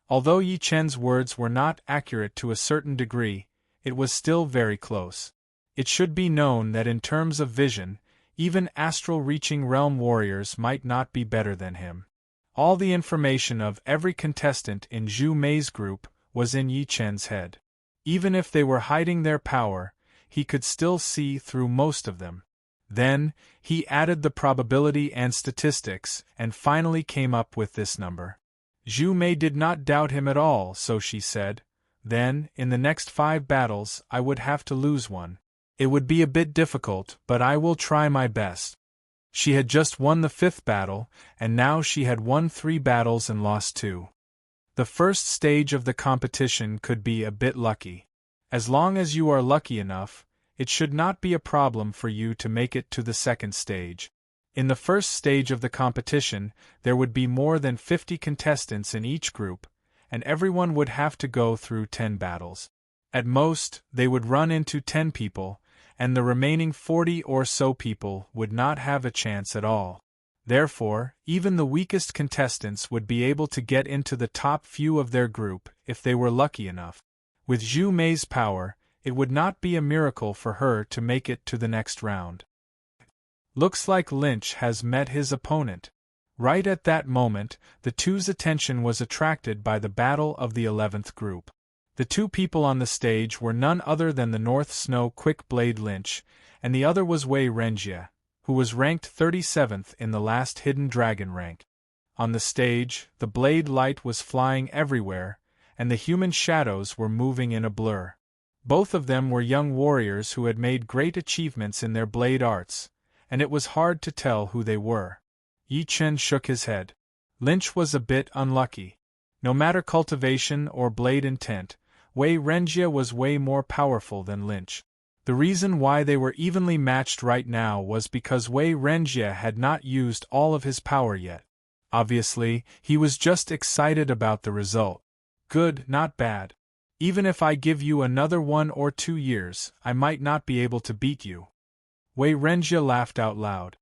Although Yi Chen's words were not accurate to a certain degree, it was still very close. It should be known that in terms of vision, even astral-reaching realm warriors might not be better than him. All the information of every contestant in Zhu Mei's group was in Yi Chen's head. Even if they were hiding their power, he could still see through most of them. Then, he added the probability and statistics, and finally came up with this number. Zhu Mei did not doubt him at all, so she said, "Then, in the next 5 battles, I would have to lose one. It would be a bit difficult, but I will try my best." She had just won the 5th battle, and now she had won 3 battles and lost 2. The first stage of the competition could be a bit lucky. As long as you are lucky enough, it should not be a problem for you to make it to the second stage. In the first stage of the competition, there would be more than 50 contestants in each group, and everyone would have to go through 10 battles. At most, they would run into 10 people, and the remaining 40 or so people would not have a chance at all. Therefore, even the weakest contestants would be able to get into the top few of their group if they were lucky enough. With Zhu Mei's power, it would not be a miracle for her to make it to the next round. Looks like Lynch has met his opponent. Right at that moment, the two's attention was attracted by the battle of the 11th group. The 2 people on the stage were none other than the North Snow Quick Blade Lynch, and the other was Wei Renjie, who was ranked 37th in the last Hidden Dragon rank. On the stage, the blade light was flying everywhere, and the human shadows were moving in a blur. Both of them were young warriors who had made great achievements in their blade arts, and it was hard to tell who they were. Yi Chen shook his head. Lynch was a bit unlucky. No matter cultivation or blade intent, Wei Renjie was way more powerful than Lynch. The reason why they were evenly matched right now was because Wei Renjie had not used all of his power yet. Obviously, he was just excited about the result. Good, not bad. Even if I give you another 1 or 2 years, I might not be able to beat you. Wei Renjie laughed out loud.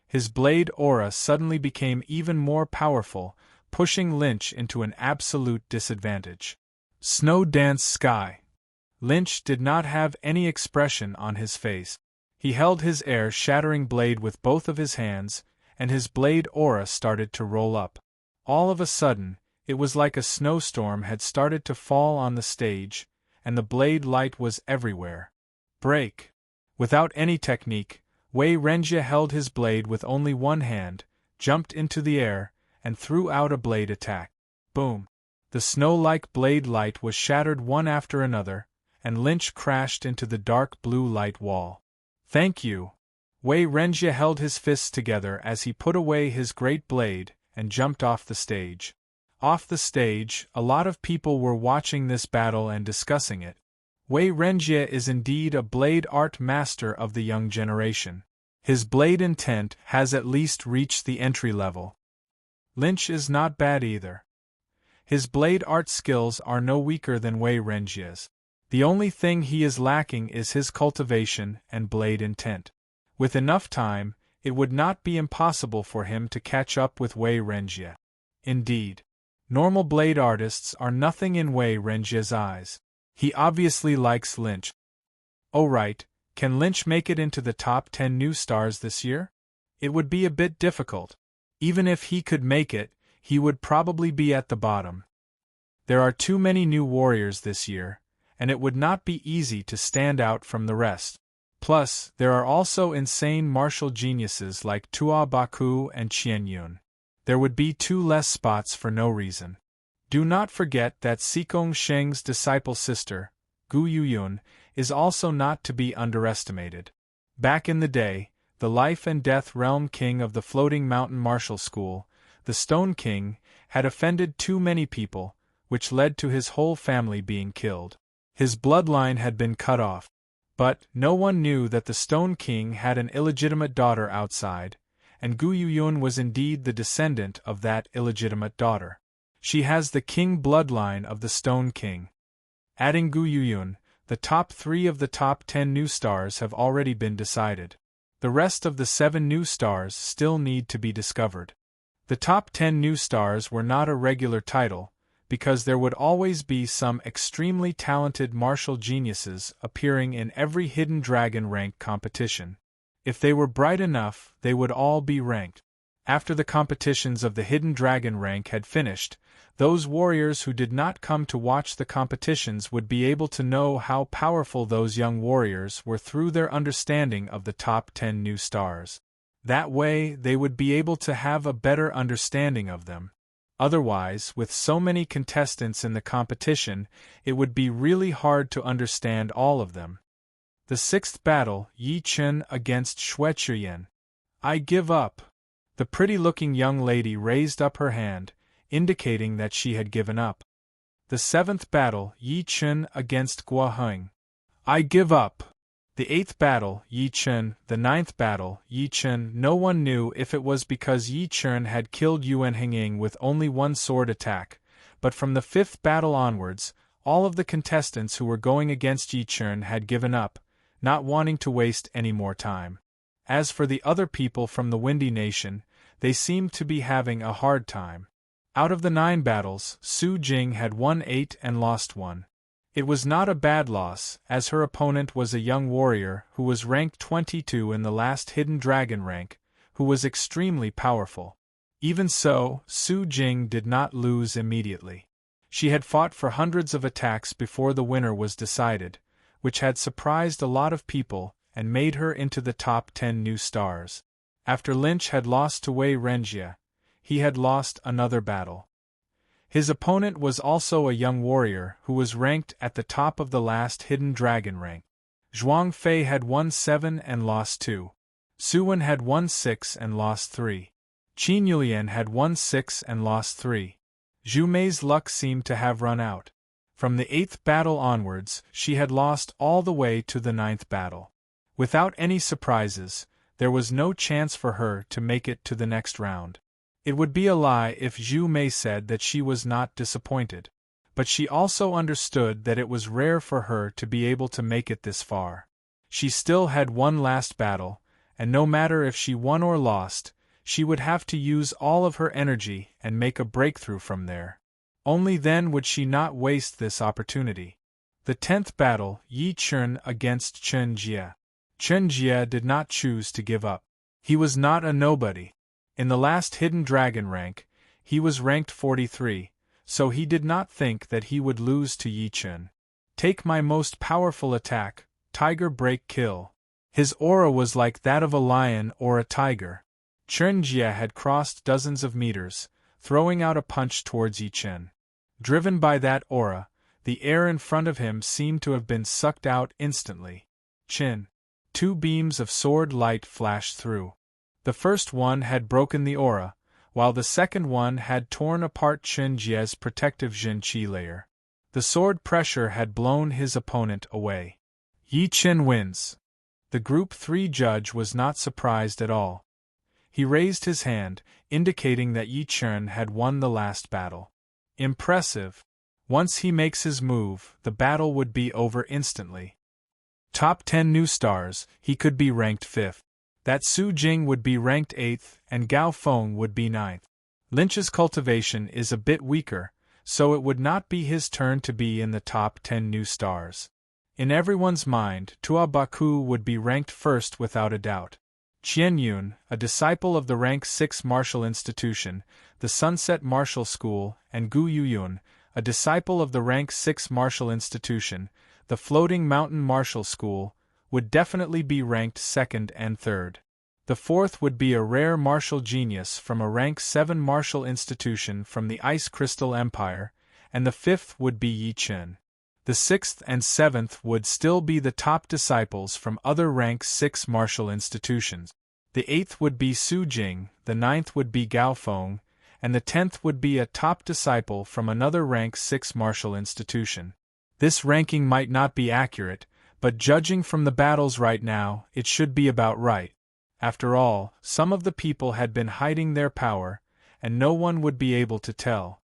His blade aura suddenly became even more powerful, pushing Lynch into an absolute disadvantage. Snow Dance Sky. Lynch did not have any expression on his face. He held his air-shattering blade with both of his hands, and his blade aura started to roll up. All of a sudden, it was like a snowstorm had started to fall on the stage, and the blade light was everywhere. Break! Without any technique, Wei Renjie held his blade with only one hand, jumped into the air, and threw out a blade attack. Boom! The snow-like blade light was shattered one after another, and Lynch crashed into the dark blue light wall. Thank you! Wei Renjie held his fists together as he put away his great blade and jumped off the stage. Off the stage, a lot of people were watching this battle and discussing it. Wei Renjie is indeed a blade art master of the young generation. His blade intent has at least reached the entry level. Lynch is not bad either. His blade art skills are no weaker than Wei Renjie's. The only thing he is lacking is his cultivation and blade intent. With enough time, it would not be impossible for him to catch up with Wei Renjie. Indeed, normal blade artists are nothing in Wei Renjie's eyes. He obviously likes Lynch. Oh right, can Lynch make it into the top 10 new stars this year? It would be a bit difficult. Even if he could make it, he would probably be at the bottom. There are too many new warriors this year, and it would not be easy to stand out from the rest. Plus, there are also insane martial geniuses like Tua Baku and Qian Yun. There would be 2 less spots for no reason. Do not forget that Xikong Sheng's disciple sister, Gu Yuyun, is also not to be underestimated. Back in the day, the life and death realm king of the Floating Mountain Martial School, the Stone King, had offended too many people, which led to his whole family being killed. His bloodline had been cut off. But no one knew that the Stone King had an illegitimate daughter outside, and Gu Yuyun was indeed the descendant of that illegitimate daughter. She has the king bloodline of the Stone King. Adding Gu Yuyun, the top 3 of the top 10 new stars have already been decided. The rest of the 7 new stars still need to be discovered. The top 10 new stars were not a regular title, because there would always be some extremely talented martial geniuses appearing in every Hidden Dragon rank competition. If they were bright enough, they would all be ranked. After the competitions of the Hidden Dragon rank had finished, those warriors who did not come to watch the competitions would be able to know how powerful those young warriors were through their understanding of the top 10 new stars. That way, they would be able to have a better understanding of them. Otherwise, with so many contestants in the competition, it would be really hard to understand all of them. The 6th battle, Yi Chen against Xue Chuyen. I give up. The pretty-looking young lady raised up her hand, indicating that she had given up. The 7th battle, Yi Chen against Guo Heng. I give up. The 8th battle, Yi Chen. The 9th battle, Yi Chen. No one knew if it was because Yi Chen had killed Yuan Henging with only 1 sword attack, but from the 5th battle onwards, all of the contestants who were going against Yi Chen had given up, not wanting to waste any more time. As for the other people from the Windy Nation, they seemed to be having a hard time. Out of the 9 battles, Su Jing had won 8 and lost 1. It was not a bad loss, as her opponent was a young warrior who was ranked 22 in the last Hidden Dragon rank, who was extremely powerful. Even so, Su Jing did not lose immediately. She had fought for hundreds of attacks before the winner was decided, which had surprised a lot of people and made her into the top 10 new stars. After Lynch had lost to Wei Renjia, he had lost another battle. His opponent was also a young warrior who was ranked at the top of the last Hidden Dragon rank. Zhuang Fei had won 7 and lost 2. Su Wen had won 6 and lost 3. Qin Yulian had won 6 and lost 3. Zhu Mei's luck seemed to have run out. From the 8th battle onwards, she had lost all the way to the 9th battle. Without any surprises, there was no chance for her to make it to the next round. It would be a lie if Zhu Mei said that she was not disappointed. But she also understood that it was rare for her to be able to make it this far. She still had one last battle, and no matter if she won or lost, she would have to use all of her energy and make a breakthrough from there. Only then would she not waste this opportunity. The 10th battle, Yi Chen against Chen Jie. Chen Jie did not choose to give up. He was not a nobody. In the last Hidden Dragon rank, he was ranked 43, so he did not think that he would lose to Yi Chen. Take my most powerful attack, Tiger Break Kill. His aura was like that of a lion or a tiger. Chen Jie had crossed dozens of meters, throwing out a punch towards Yi Chen. Driven by that aura, the air in front of him seemed to have been sucked out instantly. Chin. 2 beams of sword light flashed through. The first one had broken the aura, while the second one had torn apart Chen Jie's protective Jin Qi layer. The sword pressure had blown his opponent away. Yi Chen wins. The Group 3 judge was not surprised at all. He raised his hand, indicating that Yi Chen had won the last battle. Impressive. Once he makes his move, the battle would be over instantly. Top 10 new stars, he could be ranked 5th. That Su Jing would be ranked 8th and Gao Feng would be 9th. Lynch's cultivation is a bit weaker, so it would not be his turn to be in the top 10 new stars. In everyone's mind, Tua Baku would be ranked 1st without a doubt. Qian Yun, a disciple of the rank 6 martial institution, the Sunset Martial School, and Gu Yuyun, a disciple of the rank 6 martial institution, the Floating Mountain Martial School, would definitely be ranked second and third. The fourth would be a rare martial genius from a rank 7 martial institution from the Ice Crystal Empire, and the fifth would be Yi Chen. The sixth and seventh would still be the top disciples from other rank 6 martial institutions. The eighth would be Su Jing, the ninth would be Gao Feng, and the 10th would be a top disciple from another rank 6 martial institution. This ranking might not be accurate, but judging from the battles right now, it should be about right. After all, some of the people had been hiding their power, and no one would be able to tell.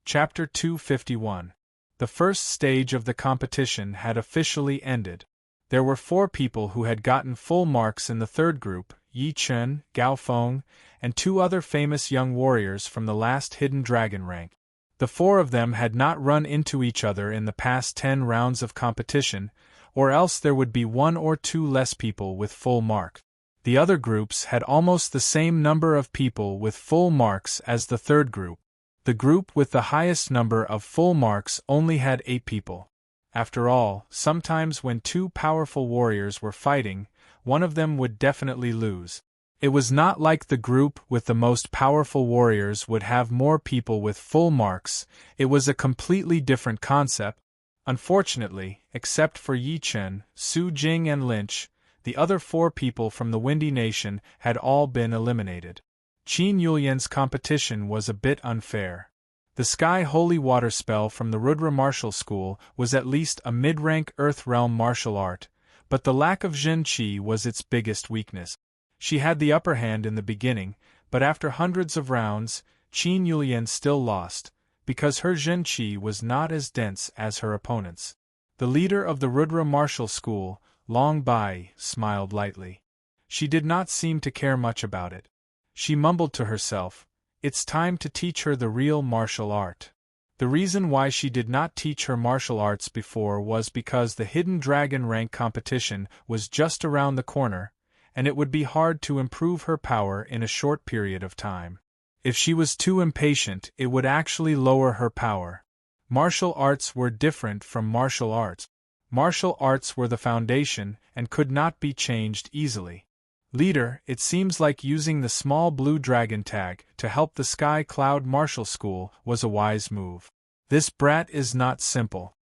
Chapter 251. The first stage of the competition had officially ended. There were 4 people who had gotten full marks in the third group: Yi Chen, Gao Feng, and 2 other famous young warriors from the last Hidden Dragon rank. The 4 of them had not run into each other in the past 10 rounds of competition, or else there would be 1 or 2 less people with full marks. The other groups had almost the same number of people with full marks as the third group. The group with the highest number of full marks only had 8 people. After all, sometimes when 2 powerful warriors were fighting, one of them would definitely lose. It was not like the group with the most powerful warriors would have more people with full marks. It was a completely different concept. Unfortunately, except for Yi Chen, Su Jing and Lynch, the other 4 people from the Windy Nation had all been eliminated. Qin Yulian's competition was a bit unfair. The Sky Holy Water spell from the Rudra Martial School was at least a mid-rank Earth Realm martial art, but the lack of Zhen Qi was its biggest weakness. She had the upper hand in the beginning, but after hundreds of rounds, Qin Yulian still lost, because her Zhen Qi was not as dense as her opponent's. The leader of the Rudra Martial School, Long Bai, smiled lightly. She did not seem to care much about it. She mumbled to herself, "It's time to teach her the real martial art." The reason why she did not teach her martial arts before was because the Hidden Dragon rank competition was just around the corner, and it would be hard to improve her power in a short period of time. If she was too impatient, it would actually lower her power. Martial arts were different from martial arts. Martial arts were the foundation and could not be changed easily. Leader, it seems like using the small blue dragon tag to help the Sky Cloud Martial School was a wise move. This brat is not simple.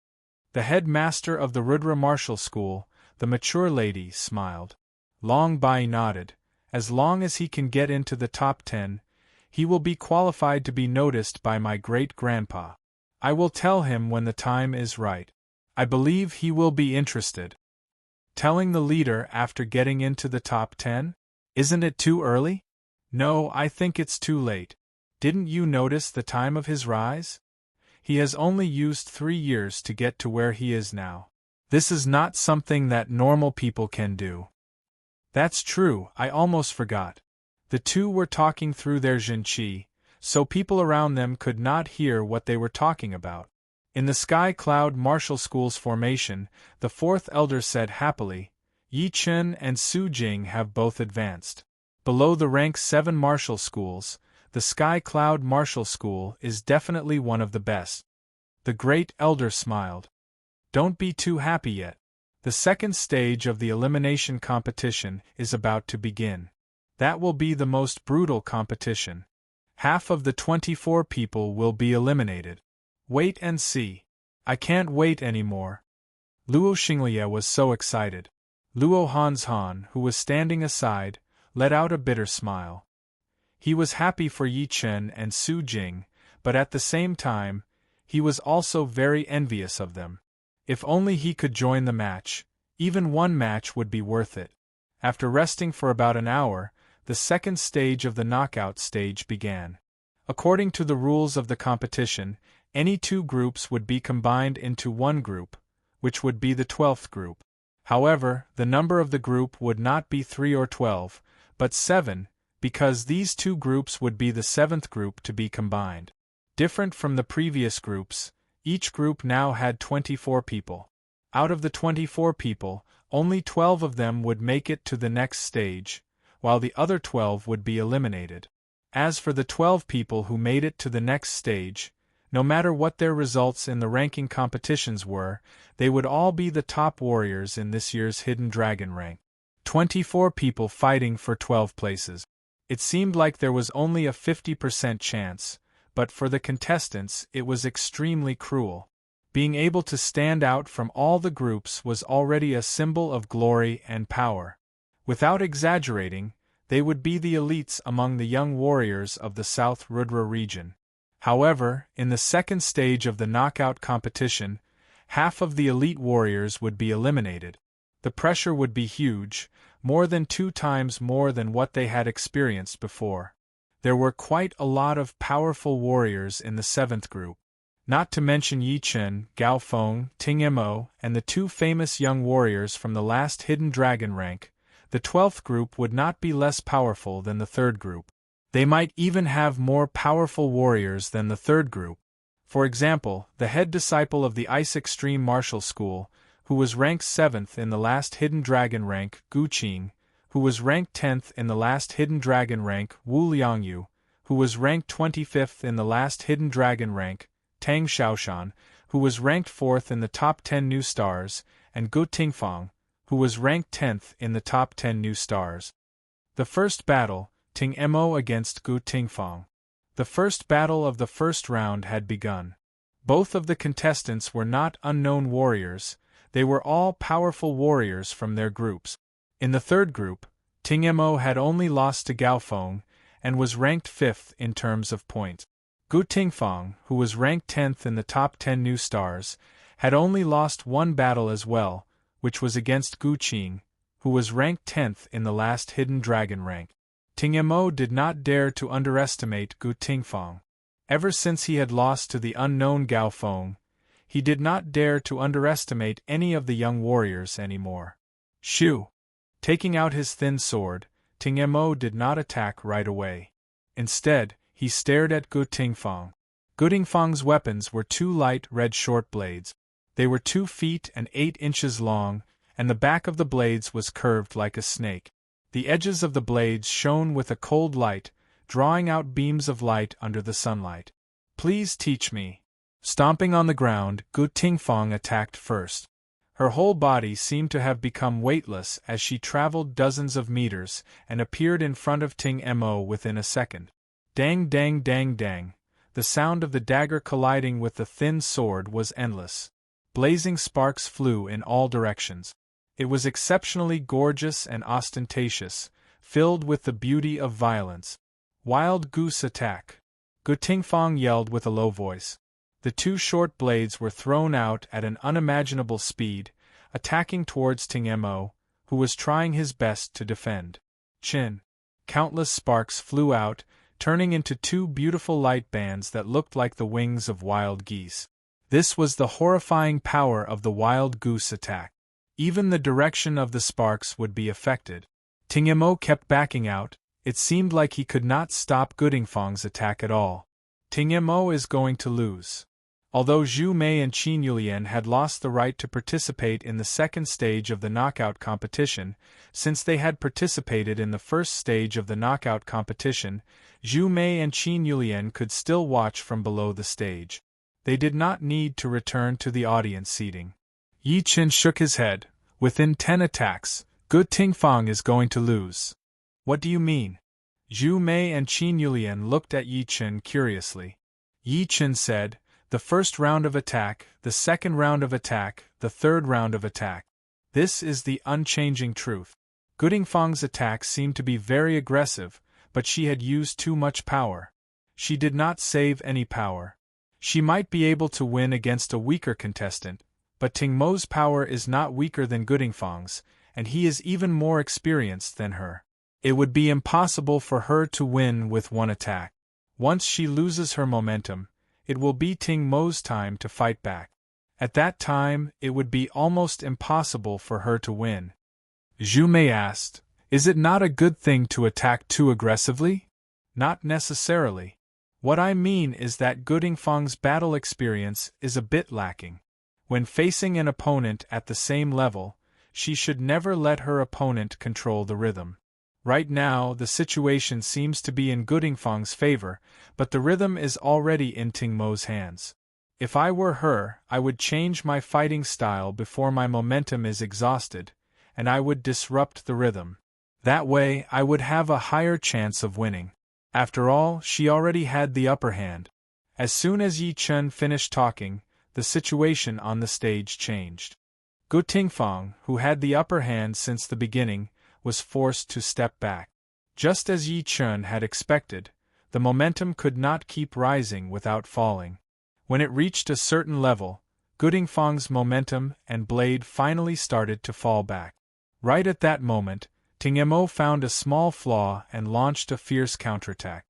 The headmaster of the Rudra Martial School, the mature lady, smiled. Long Bai nodded. As long as he can get into the top 10, he will be qualified to be noticed by my great-grandpa. I will tell him when the time is right. I believe he will be interested. Telling the leader after getting into the top 10? Isn't it too early? No, I think it's too late. Didn't you notice the time of his rise? He has only used 3 years to get to where he is now. This is not something that normal people can do. That's true, I almost forgot. The 2 were talking through their Zhen Qi, so people around them could not hear what they were talking about. In the Sky Cloud Martial School's formation, the 4th elder said happily, Yi Chen and Su Jing have both advanced. Below the rank 7 martial schools, the Sky Cloud Martial School is definitely one of the best. The great elder smiled. Don't be too happy yet. The second stage of the elimination competition is about to begin. That will be the most brutal competition. Half of the 24 people will be eliminated. Wait and see. I can't wait anymore. Luo Xinglie was so excited. Luo Hanshan, who was standing aside, let out a bitter smile. He was happy for Yi Chen and Su Jing, but at the same time, he was also very envious of them. If only he could join the match, even one match would be worth it. After resting for about an hour, the second stage of the knockout stage began. According to the rules of the competition, any 2 groups would be combined into one group, which would be the 12th group. However, the number of the group would not be 3 or 12, but 7, because these 2 groups would be the 7th group to be combined. Different from the previous groups, each group now had 24 people. Out of the 24 people, only 12 of them would make it to the next stage, while the other 12 would be eliminated. As for the 12 people who made it to the next stage, No matter what their results in the ranking competitions were, they would all be the top warriors in this year's Hidden Dragon rank. 24 people fighting for 12 places. It seemed like there was only a 50% chance, but for the contestants it was extremely cruel. Being able to stand out from all the groups was already a symbol of glory and power. Without exaggerating, they would be the elites among the young warriors of the South Rudra region. However, in the second stage of the knockout competition, half of the elite warriors would be eliminated. The pressure would be huge, more than 2 times more than what they had experienced before. There were quite a lot of powerful warriors in the 7th group. Not to mention Yi Chen, Gao Feng, Ting Mo, and the 2 famous young warriors from the last Hidden Dragon rank, the 12th group would not be less powerful than the 3rd group. They might even have more powerful warriors than the 3rd group. For example, the head disciple of the Ice Extreme Martial School, who was ranked 7th in the last Hidden Dragon rank, Gu Qing, who was ranked 10th in the last Hidden Dragon rank, Wu Liangyu, who was ranked 25th in the last Hidden Dragon rank, Tang Xiaoshan, who was ranked 4th in the top 10 new stars, and Gu Tingfang, who was ranked 10th in the top 10 new stars. The first battle, Ting Mo against Gu Tingfang. The first battle of the first round had begun. Both of the contestants were not unknown warriors, they were all powerful warriors from their groups. In the 3rd group, Ting Mo had only lost to Gao Feng, and was ranked 5th in terms of points. Gu Tingfang, who was ranked 10th in the top 10 new stars, had only lost 1 battle as well, which was against Gu Qing, who was ranked 10th in the last Hidden Dragon rank. Ting Mo did not dare to underestimate Gu Tingfang. Ever since he had lost to the unknown Gao Feng, he did not dare to underestimate any of the young warriors anymore. Shoo! Taking out his thin sword, Ting Mo did not attack right away. Instead, he stared at Gu Tingfang. Gu Tingfang's weapons were 2 light red short blades. They were 2 feet and 8 inches long, and the back of the blades was curved like a snake. The edges of the blades shone with a cold light, drawing out beams of light under the sunlight. Please teach me. Stomping on the ground, Gu Tingfang attacked first. Her whole body seemed to have become weightless as she traveled dozens of meters and appeared in front of Ting Mo within a second. Dang dang dang dang. The sound of the dagger colliding with the thin sword was endless. Blazing sparks flew in all directions. It was exceptionally gorgeous and ostentatious, filled with the beauty of violence. Wild goose attack. Gu Tingfang yelled with a low voice. The 2 short blades were thrown out at an unimaginable speed, attacking towards Ting Mo, who was trying his best to defend. Chin. Countless sparks flew out, turning into 2 beautiful light bands that looked like the wings of wild geese. This was the horrifying power of the wild goose attack. Even the direction of the sparks would be affected. Ting Mo kept backing out. It seemed like he could not stop Gu Tingfang's attack at all. Ting Mo is going to lose. Although Zhu Mei and Qin Yulian had lost the right to participate in the second stage of the knockout competition, since they had participated in the first stage of the knockout competition, Zhu Mei and Qin Yulian could still watch from below the stage. They did not need to return to the audience seating. Yi Chen shook his head. Within 10 attacks, Gu Tingfang is going to lose. What do you mean? Zhu Mei and Qin Yulian looked at Yi Chen curiously. Yi Chen said, the first round of attack, the second round of attack, the third round of attack. This is the unchanging truth. Gu Tingfang's attack seemed to be very aggressive, but she had used too much power. She did not save any power. She might be able to win against a weaker contestant, but Ting Mo's power is not weaker than Gu Tingfang's, and he is even more experienced than her. It would be impossible for her to win with one attack. Once she loses her momentum, it will be Ting Mo's time to fight back. At that time, it would be almost impossible for her to win. Zhu Mei asked, is it not a good thing to attack too aggressively? Not necessarily. What I mean is that Gu Tingfang's battle experience is a bit lacking. When facing an opponent at the same level, she should never let her opponent control the rhythm. Right now, the situation seems to be in Gudingfang's favor, but the rhythm is already in Tingmo's hands. If I were her, I would change my fighting style before my momentum is exhausted, and I would disrupt the rhythm. That way, I would have a higher chance of winning. After all, she already had the upper hand. As soon as Yi Chen finished talking, the situation on the stage changed. Gu Tingfang, who had the upper hand since the beginning, was forced to step back. Just as Yi Chen had expected, the momentum could not keep rising without falling. When it reached a certain level, Gudingfang's momentum and blade finally started to fall back. Right at that moment, Tingmo found a small flaw and launched a fierce counterattack.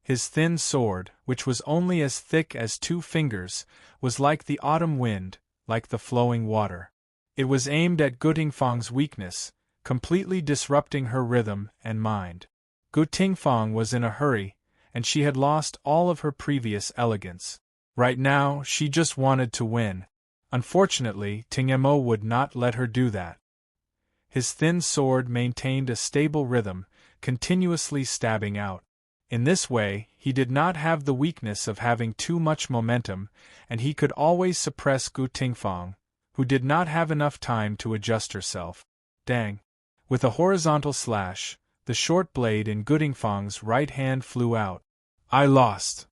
His thin sword, which was only as thick as 2 fingers, was like the autumn wind, like the flowing water. It was aimed at Gudingfang's weakness, completely disrupting her rhythm and mind. Gu Tingfang was in a hurry, and she had lost all of her previous elegance. Right now, she just wanted to win. Unfortunately, Tingmo would not let her do that. His thin sword maintained a stable rhythm, continuously stabbing out. In this way, he did not have the weakness of having too much momentum, and he could always suppress Gu Tingfang, who did not have enough time to adjust herself. Dang! With a horizontal slash, the short blade in Gudingfang's right hand flew out. I lost!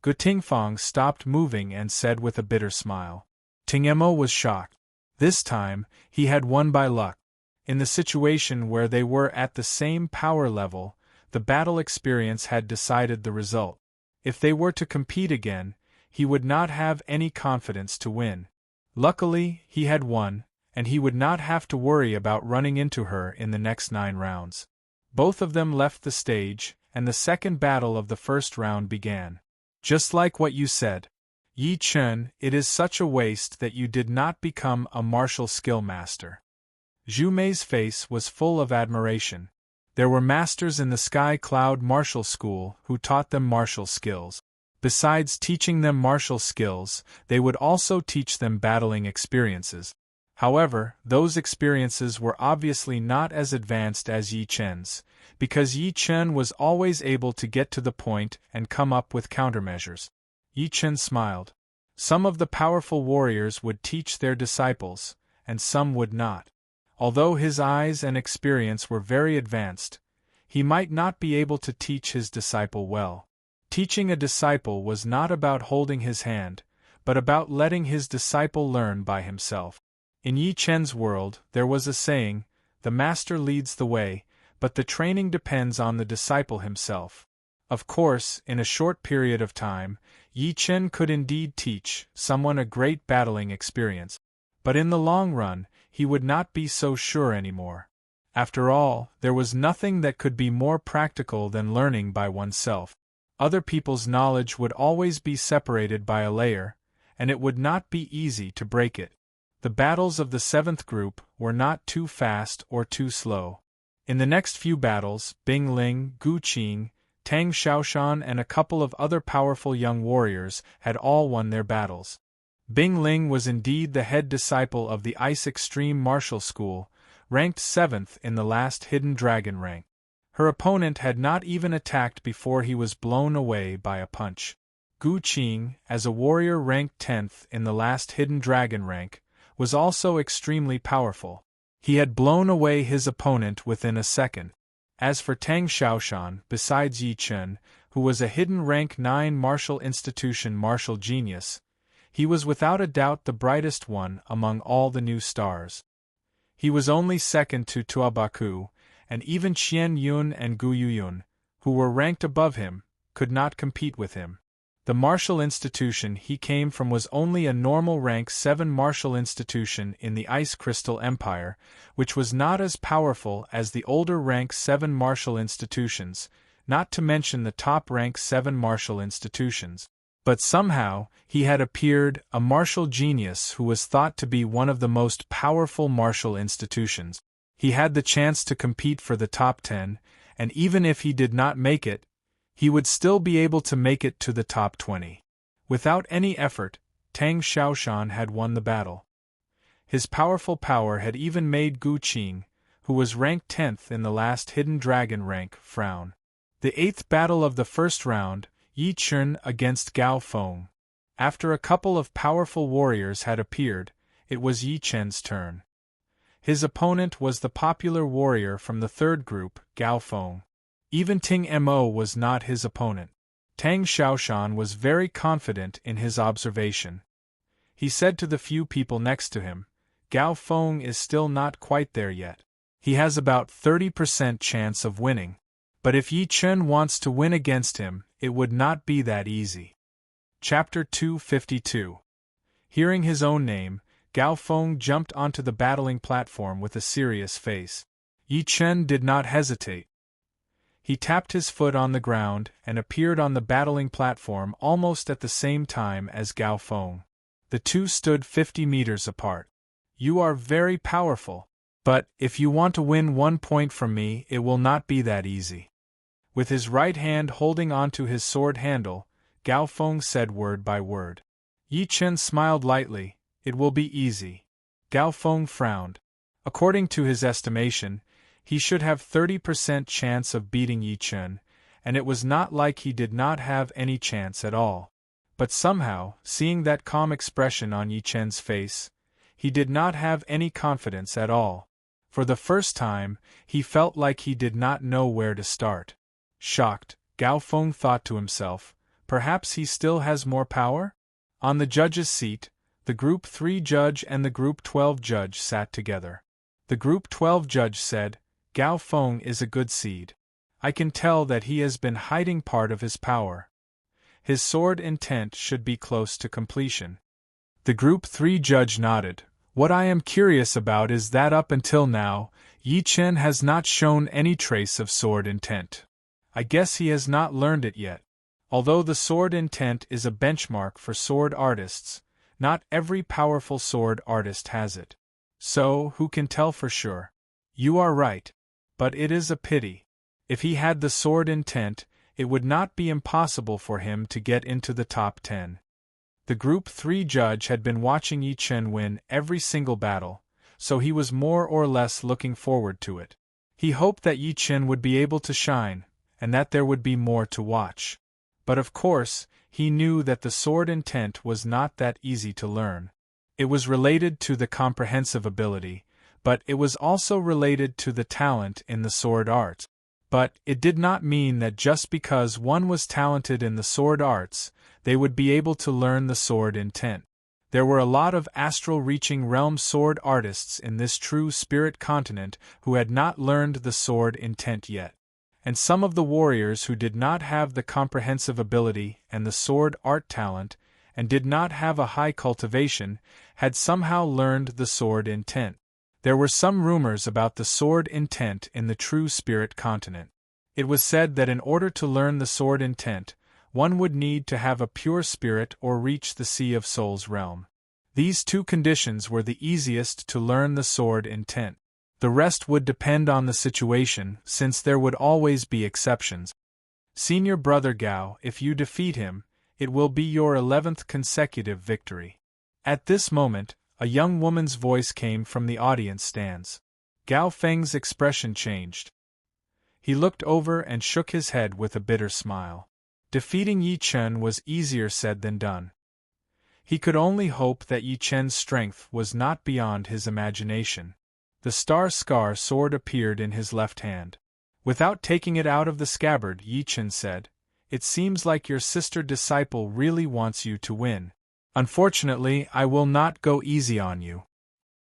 Gu Tingfang stopped moving and said with a bitter smile. Tingmo was shocked. This time, he had won by luck. In the situation where they were at the same power level, the battle experience had decided the result. If they were to compete again, he would not have any confidence to win. Luckily, he had won, and he would not have to worry about running into her in the next 9 rounds. Both of them left the stage, and the second battle of the first round began. Just like what you said, Yi Chen, it is such a waste that you did not become a martial skill master. Zhu Mei's face was full of admiration. There were masters in the Sky Cloud Martial School who taught them martial skills. Besides teaching them martial skills, they would also teach them battling experiences. However, those experiences were obviously not as advanced as Yi Chen's, because Yi Chen was always able to get to the point and come up with countermeasures. Yi Chen smiled. Some of the powerful warriors would teach their disciples, and some would not. Although his eyes and experience were very advanced, he might not be able to teach his disciple well. Teaching a disciple was not about holding his hand, but about letting his disciple learn by himself. In Yi Chen's world, there was a saying, the master leads the way, but the training depends on the disciple himself. Of course, in a short period of time, Yi Chen could indeed teach someone a great battling experience. But in the long run, he would not be so sure anymore. After all, there was nothing that could be more practical than learning by oneself. Other people's knowledge would always be separated by a layer, and it would not be easy to break it. The battles of the 7th group were not too fast or too slow. In the next few battles, Bing Ling, Gu Qing, Tang Xiaoshan and a couple of other powerful young warriors had all won their battles. Bing Ling was indeed the head disciple of the Ice Extreme Martial School, ranked 7th in the last Hidden Dragon rank. Her opponent had not even attacked before he was blown away by a punch. Gu Qing, as a warrior ranked 10th in the last Hidden Dragon rank, was also extremely powerful. He had blown away his opponent within a second. As for Tang Xiaoshan, besides Yi Chen, who was a hidden rank 9 martial institution martial genius, he was without a doubt the brightest one among all the new stars. He was only second to Tuabaku, and even Qian Yun and Gu Yuyun, who were ranked above him, could not compete with him. The martial institution he came from was only a normal rank 7 martial institution in the Ice Crystal Empire, which was not as powerful as the older rank 7 martial institutions, not to mention the top rank 7 martial institutions. But somehow, he had appeared a martial genius who was thought to be one of the most powerful martial institutions. He had the chance to compete for the top 10, and even if he did not make it, he would still be able to make it to the top 20. Without any effort, Tang Xiaoshan had won the battle. His powerful power had even made Gu Qing, who was ranked 10th in the last hidden dragon rank, frown. The 8th battle of the first round, Yi Chen against Gao Feng. After a couple of powerful warriors had appeared, it was Yi Chen's turn. His opponent was the popular warrior from the third group, Gao Feng. Even Ting Mo was not his opponent. Tang Xiaoshan was very confident in his observation. He said to the few people next to him, Gao Feng is still not quite there yet. He has about 30% chance of winning. But if Yi Chen wants to win against him, it would not be that easy. Chapter 252. Hearing his own name, Gao Feng jumped onto the battling platform with a serious face. Yi Chen did not hesitate. He tapped his foot on the ground and appeared on the battling platform almost at the same time as Gao Feng. The two stood 50 meters apart. You are very powerful, but if you want to win 1 point from me, it will not be that easy. With his right hand holding onto his sword handle, Gao Feng said word by word. Yi Chen smiled lightly. It will be easy. Gao Feng frowned. According to his estimation, he should have 30% chance of beating Yi Chen, and it was not like he did not have any chance at all. But somehow, seeing that calm expression on Yi Chen's face, he did not have any confidence at all. For the first time, he felt like he did not know where to start. Shocked, Gao Feng thought to himself, perhaps he still has more power? On the judge's seat, the Group 3 judge and the Group 12 judge sat together. The Group 12 judge said, Gao Feng is a good seed. I can tell that he has been hiding part of his power. His sword intent should be close to completion. The Group 3 judge nodded. What I am curious about is that up until now, Yi Chen has not shown any trace of sword intent. I guess he has not learned it yet. Although the sword intent is a benchmark for sword artists, not every powerful sword artist has it. So, who can tell for sure? You are right. But it is a pity. If he had the sword intent, it would not be impossible for him to get into the top 10. The Group 3 judge had been watching Yi Chen win every single battle, so he was more or less looking forward to it. He hoped that Yi Chen would be able to shine, and that there would be more to watch. But of course, he knew that the sword intent was not that easy to learn. It was related to the comprehensive ability, but it was also related to the talent in the sword arts. But it did not mean that just because one was talented in the sword arts, they would be able to learn the sword intent. There were a lot of astral-reaching realm sword artists in this true spirit continent who had not learned the sword intent yet. And some of the warriors who did not have the comprehensive ability and the sword art talent, and did not have a high cultivation, had somehow learned the sword intent. There were some rumors about the sword intent in the true spirit continent. It was said that in order to learn the sword intent, one would need to have a pure spirit or reach the Sea of Souls realm. These two conditions were the easiest to learn the sword intent. The rest would depend on the situation, since there would always be exceptions. Senior Brother Gao, if you defeat him, it will be your 11th consecutive victory. At this moment, a young woman's voice came from the audience stands. Gao Feng's expression changed. He looked over and shook his head with a bitter smile. Defeating Yi Chen was easier said than done. He could only hope that Yi Chen's strength was not beyond his imagination. The star-scar sword appeared in his left hand. Without taking it out of the scabbard, Yi Chen said, "It seems like your sister disciple really wants you to win. Unfortunately, I will not go easy on you.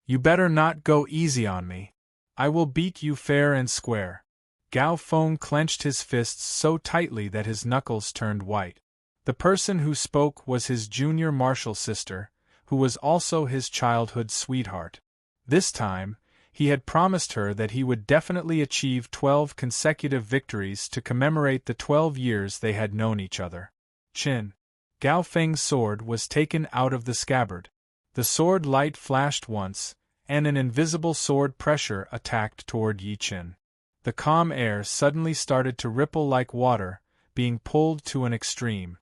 You better not go easy on me. I will beat you fair and square." Gao Feng clenched his fists so tightly that his knuckles turned white. The person who spoke was his junior martial sister, who was also his childhood sweetheart. This time, he had promised her that he would definitely achieve 12 consecutive victories to commemorate the 12 years they had known each other. Chin. Gao Feng's sword was taken out of the scabbard. The sword light flashed once, and an invisible sword pressure attacked toward Yi Chen. The calm air suddenly started to ripple like water, being pulled to an extreme.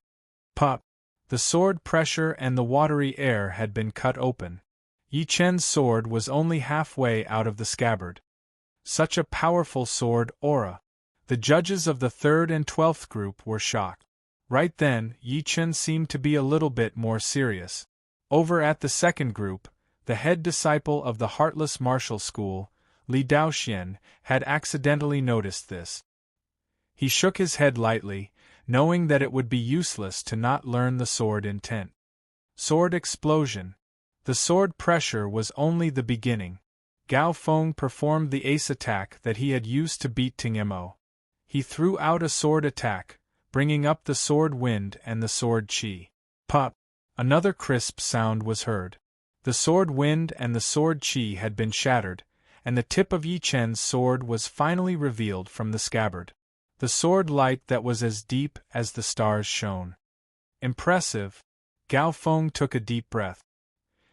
Pop! The sword pressure and the watery air had been cut open. Yi Chen's sword was only halfway out of the scabbard. Such a powerful sword aura. The judges of the 3rd and 12th group were shocked. Right then, Yi Chen seemed to be a little bit more serious. Over at the 2nd group, the head disciple of the Heartless Martial School, Li Daoxian, had accidentally noticed this. He shook his head lightly, knowing that it would be useless to not learn the sword intent. Sword explosion. The sword pressure was only the beginning. Gao Feng performed the ace attack that he had used to beat Ting Mo. He threw out a sword attack, bringing up the sword wind and the sword qi. Pop! Another crisp sound was heard. The sword wind and the sword qi had been shattered, and the tip of Yi Chen's sword was finally revealed from the scabbard. The sword light that was as deep as the stars shone. Impressive. Gao Feng took a deep breath.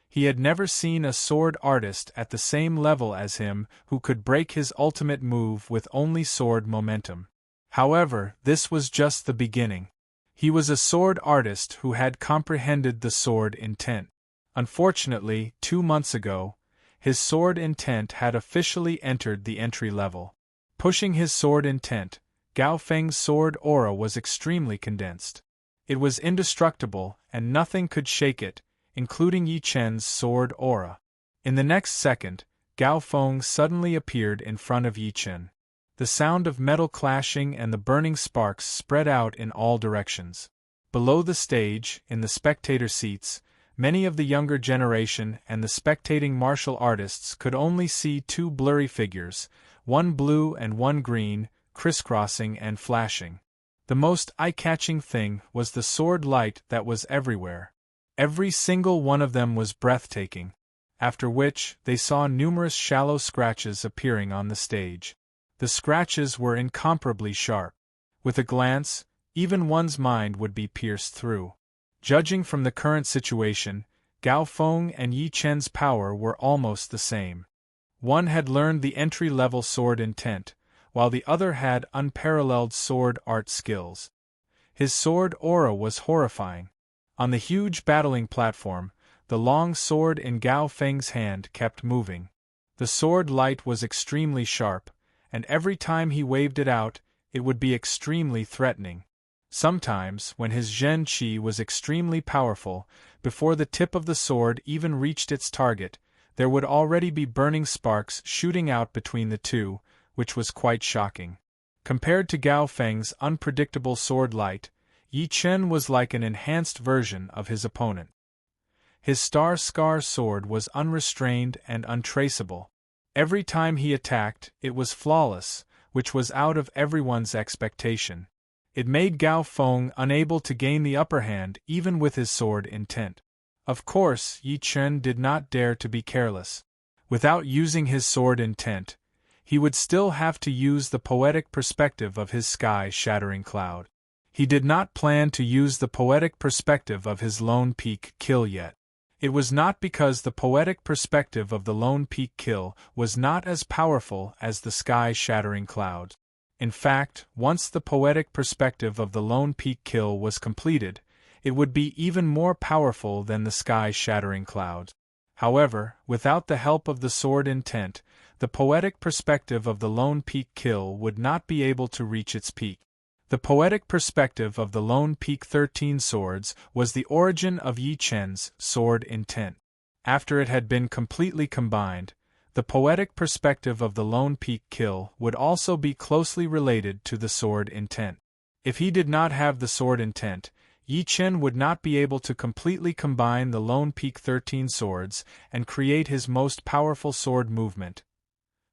He had never seen a sword artist at the same level as him who could break his ultimate move with only sword momentum. However, this was just the beginning. He was a sword artist who had comprehended the sword intent. Unfortunately, 2 months ago, his sword intent had officially entered the entry level. Pushing his sword intent, Gao Feng's sword aura was extremely condensed. It was indestructible, and nothing could shake it, including Yi Chen's sword aura. In the next second, Gao Feng suddenly appeared in front of Yi Chen. The sound of metal clashing and the burning sparks spread out in all directions. Below the stage, in the spectator seats, many of the younger generation and the spectating martial artists could only see 2 blurry figures, one blue and one green, crisscrossing and flashing. The most eye-catching thing was the sword light that was everywhere. Every single one of them was breathtaking, after which they saw numerous shallow scratches appearing on the stage. The scratches were incomparably sharp. With a glance, even one's mind would be pierced through. Judging from the current situation, Gao Feng and Yi Chen's power were almost the same. One had learned the entry-level sword intent, while the other had unparalleled sword art skills. His sword aura was horrifying. On the huge battling platform, the long sword in Gao Feng's hand kept moving. The sword light was extremely sharp, and every time he waved it out, it would be extremely threatening. Sometimes, when his Zhen Qi was extremely powerful, before the tip of the sword even reached its target, there would already be burning sparks shooting out between the two, which was quite shocking. Compared to Gao Feng's unpredictable sword light, Yi Chen was like an enhanced version of his opponent. His star-scar sword was unrestrained and untraceable. Every time he attacked, it was flawless, which was out of everyone's expectation. It made Gao Feng unable to gain the upper hand even with his sword intent. Of course, Yi Chen did not dare to be careless. Without using his sword intent, he would still have to use the poetic perspective of his sky-shattering cloud. He did not plan to use the poetic perspective of his Lone Peak kill yet. It was not because the poetic perspective of the Lone Peak kill was not as powerful as the sky-shattering cloud. In fact, once the poetic perspective of the Lone Peak kill was completed, it would be even more powerful than the sky-shattering cloud. However, without the help of the sword intent, the poetic perspective of the Lone Peak kill would not be able to reach its peak. The poetic perspective of the Lone Peak 13 swords was the origin of Yi Chen's sword intent. After it had been completely combined, the poetic perspective of the Lone Peak kill would also be closely related to the sword intent. If he did not have the sword intent, Yi Chen would not be able to completely combine the Lone Peak 13 swords and create his most powerful sword movement,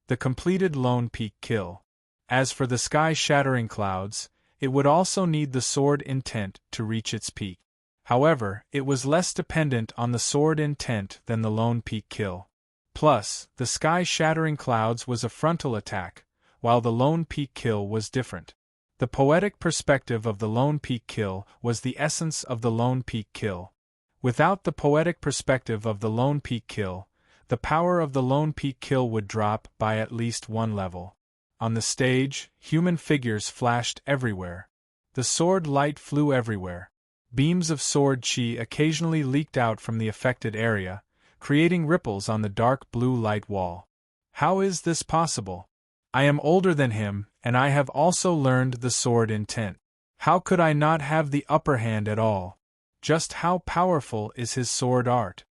the completed Lone Peak kill. As for the sky-shattering clouds, it would also need the sword intent to reach its peak. However, it was less dependent on the sword intent than the Lone Peak kill. Plus, the sky-shattering clouds was a frontal attack, while the Lone Peak kill was different. The poetic perspective of the Lone Peak kill was the essence of the Lone Peak kill. Without the poetic perspective of the Lone Peak kill, the power of the Lone Peak kill would drop by at least one level. On the stage, human figures flashed everywhere. The sword light flew everywhere. Beams of sword qi occasionally leaked out from the affected area, creating ripples on the dark blue light wall. How is this possible? I am older than him, and I have also learned the sword intent. How could I not have the upper hand at all? Just how powerful is his sword art?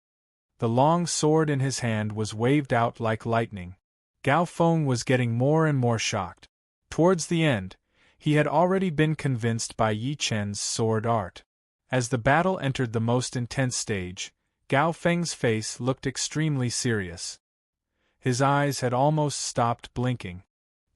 The long sword in his hand was waved out like lightning. Gao Feng was getting more and more shocked. Towards the end, he had already been convinced by Yi Chen's sword art. As the battle entered the most intense stage, Gao Feng's face looked extremely serious. His eyes had almost stopped blinking.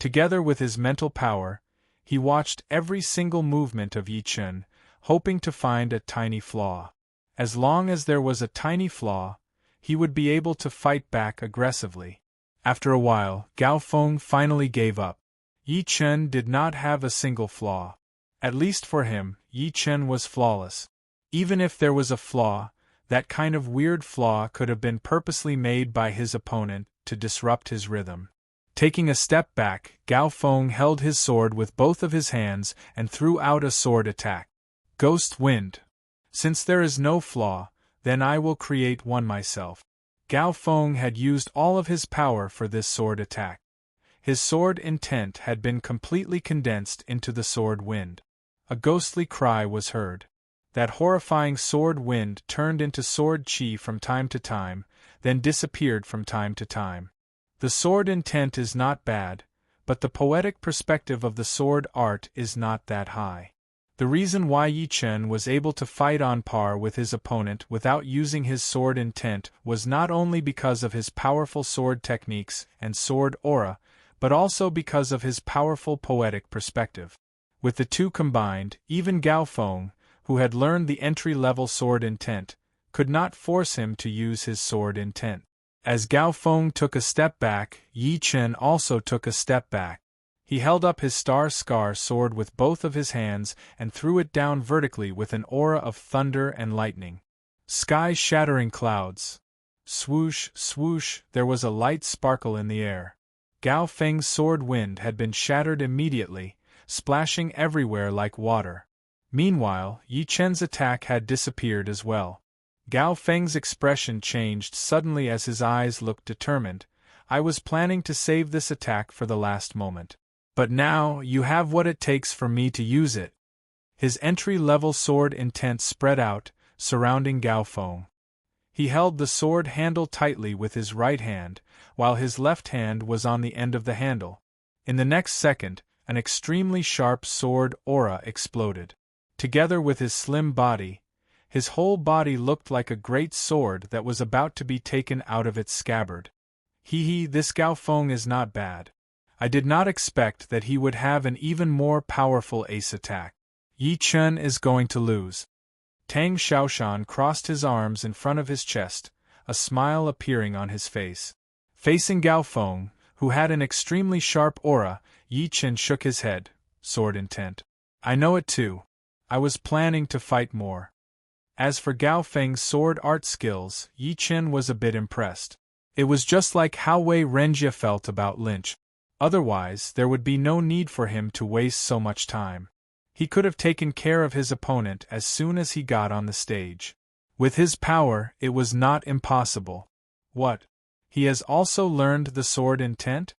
Together with his mental power, he watched every single movement of Yi Chen, hoping to find a tiny flaw. As long as there was a tiny flaw, he would be able to fight back aggressively. After a while, Gao Feng finally gave up. Yi Chen did not have a single flaw. At least for him, Yi Chen was flawless. Even if there was a flaw, that kind of weird flaw could have been purposely made by his opponent to disrupt his rhythm. Taking a step back, Gao Feng held his sword with both of his hands and threw out a sword attack. Ghost Wind. Since there is no flaw, then I will create one myself. Gao Feng had used all of his power for this sword attack. His sword intent had been completely condensed into the sword wind. A ghostly cry was heard. That horrifying sword wind turned into sword chi from time to time, then disappeared from time to time. The sword intent is not bad, but the poetic perspective of the sword art is not that high. The reason why Yi Chen was able to fight on par with his opponent without using his sword intent was not only because of his powerful sword techniques and sword aura, but also because of his powerful poetic perspective. With the two combined, even Gao Feng, who had learned the entry-level sword intent, could not force him to use his sword intent. As Gao Feng took a step back, Yi Chen also took a step back. He held up his star-scar sword with both of his hands and threw it down vertically with an aura of thunder and lightning. Sky-shattering clouds. Swoosh, swoosh, there was a light sparkle in the air. Gao Feng's sword wind had been shattered immediately, splashing everywhere like water. Meanwhile, Yi Chen's attack had disappeared as well. Gao Feng's expression changed suddenly as his eyes looked determined. I was planning to save this attack for the last moment. But now, you have what it takes for me to use it. His entry-level sword intent spread out, surrounding Gao Feng. He held the sword handle tightly with his right hand, while his left hand was on the end of the handle. In the next second, an extremely sharp sword aura exploded. Together with his slim body, his whole body looked like a great sword that was about to be taken out of its scabbard. This Gao Feng is not bad. I did not expect that he would have an even more powerful ace attack. Yi Chen is going to lose. Tang Xiaoshan crossed his arms in front of his chest, a smile appearing on his face. Facing Gao Feng, who had an extremely sharp aura, Yi Chen shook his head. Sword intent. I know it too. I was planning to fight more. As for Gao Feng's sword art skills, Yi Chen was a bit impressed. It was just like how Wei Renjie felt about Lynch. Otherwise, there would be no need for him to waste so much time. He could have taken care of his opponent as soon as he got on the stage. With his power, it was not impossible. What? He has also learned the sword intent?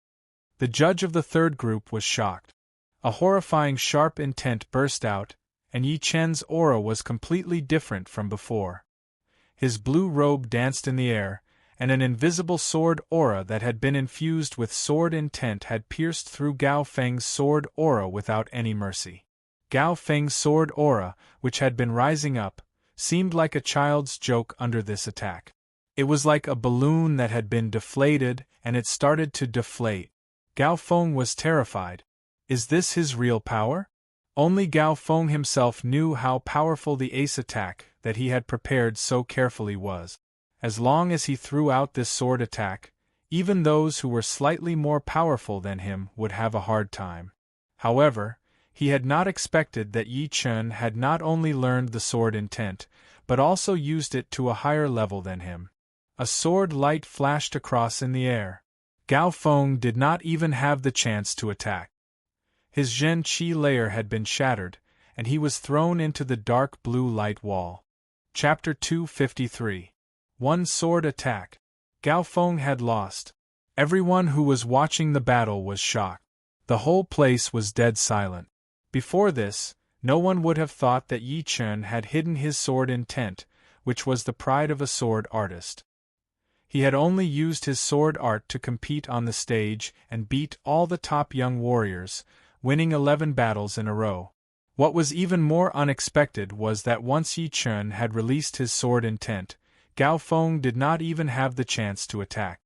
The judge of the third group was shocked. A horrifying sharp intent burst out, and Yi Chen's aura was completely different from before. His blue robe danced in the air, and an invisible sword aura that had been infused with sword intent had pierced through Gao Feng's sword aura without any mercy. Gao Feng's sword aura, which had been rising up, seemed like a child's joke under this attack. It was like a balloon that had been deflated, and it started to deflate. Gao Feng was terrified. Is this his real power? Only Gao Feng himself knew how powerful the ace attack that he had prepared so carefully was. As long as he threw out this sword attack, even those who were slightly more powerful than him would have a hard time. However, he had not expected that Yi Chen had not only learned the sword intent, but also used it to a higher level than him. A sword light flashed across in the air. Gao Feng did not even have the chance to attack. His Zhen Qi layer had been shattered, and he was thrown into the dark blue light wall. Chapter 253. One sword attack. Gao Feng had lost. Everyone who was watching the battle was shocked. The whole place was dead silent. Before this, no one would have thought that Yi Chen had hidden his sword in tent, which was the pride of a sword artist. He had only used his sword art to compete on the stage and beat all the top young warriors, winning 11 battles in a row. What was even more unexpected was that once Yi Chen had released his sword intent, Gao Feng did not even have the chance to attack.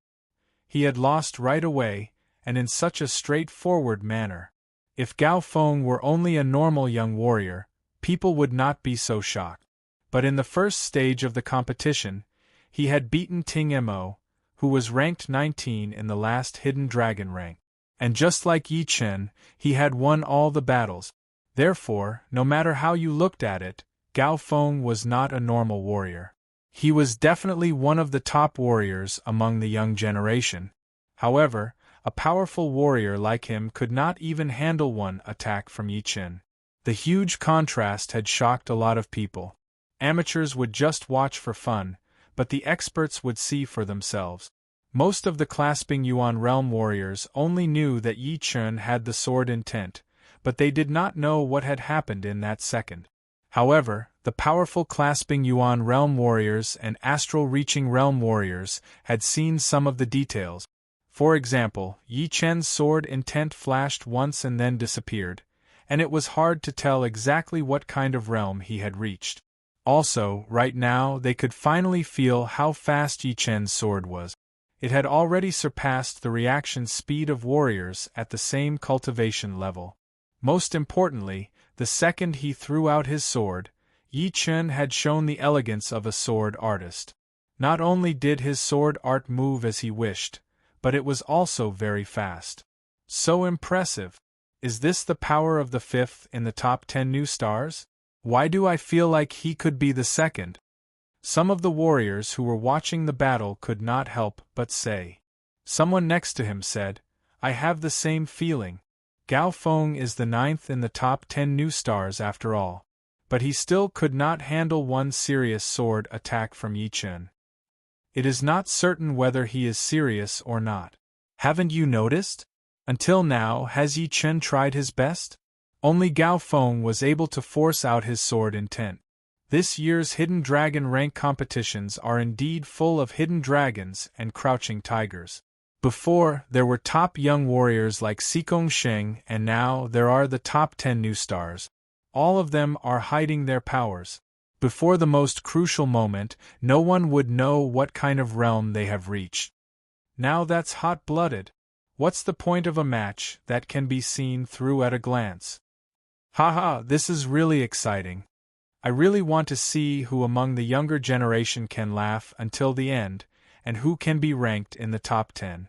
He had lost right away, and in such a straightforward manner. If Gao Feng were only a normal young warrior, people would not be so shocked. But in the first stage of the competition, he had beaten Ting Mo, who was ranked 19 in the last Hidden Dragon rank. And just like Yi Chen, he had won all the battles. Therefore, no matter how you looked at it, Gao Feng was not a normal warrior. He was definitely one of the top warriors among the young generation. However, a powerful warrior like him could not even handle one attack from Yi Chen. The huge contrast had shocked a lot of people. Amateurs would just watch for fun, but the experts would see for themselves. Most of the clasping Yuan realm warriors only knew that Yi Chen had the sword intent, but they did not know what had happened in that second. However, the powerful clasping Yuan realm warriors and astral reaching realm warriors had seen some of the details. For example, Yi Chen's sword intent flashed once and then disappeared, and it was hard to tell exactly what kind of realm he had reached. Also, right now they could finally feel how fast Yi Chen's sword was. It had already surpassed the reaction speed of warriors at the same cultivation level. Most importantly, the second he threw out his sword, Yi Chen had shown the elegance of a sword artist. Not only did his sword art move as he wished, but it was also very fast. So impressive! Is this the power of the fifth in the top 10 new stars? Why do I feel like he could be the second? Some of the warriors who were watching the battle could not help but say. Someone next to him said, "I have the same feeling. Gao Feng is the 9th in the top 10 new stars after all." But he still could not handle one serious sword attack from Yi Chen. It is not certain whether he is serious or not. Haven't you noticed? Until now, has Yi Chen tried his best? Only Gao Feng was able to force out his sword intent. This year's Hidden Dragon rank competitions are indeed full of hidden dragons and crouching tigers. Before, there were top young warriors like Xikong Sheng, and now there are the top 10 new stars. All of them are hiding their powers. Before the most crucial moment, no one would know what kind of realm they have reached. Now that's hot-blooded. What's the point of a match that can be seen through at a glance? Haha, this is really exciting. I really want to see who among the younger generation can laugh until the end, and who can be ranked in the top 10.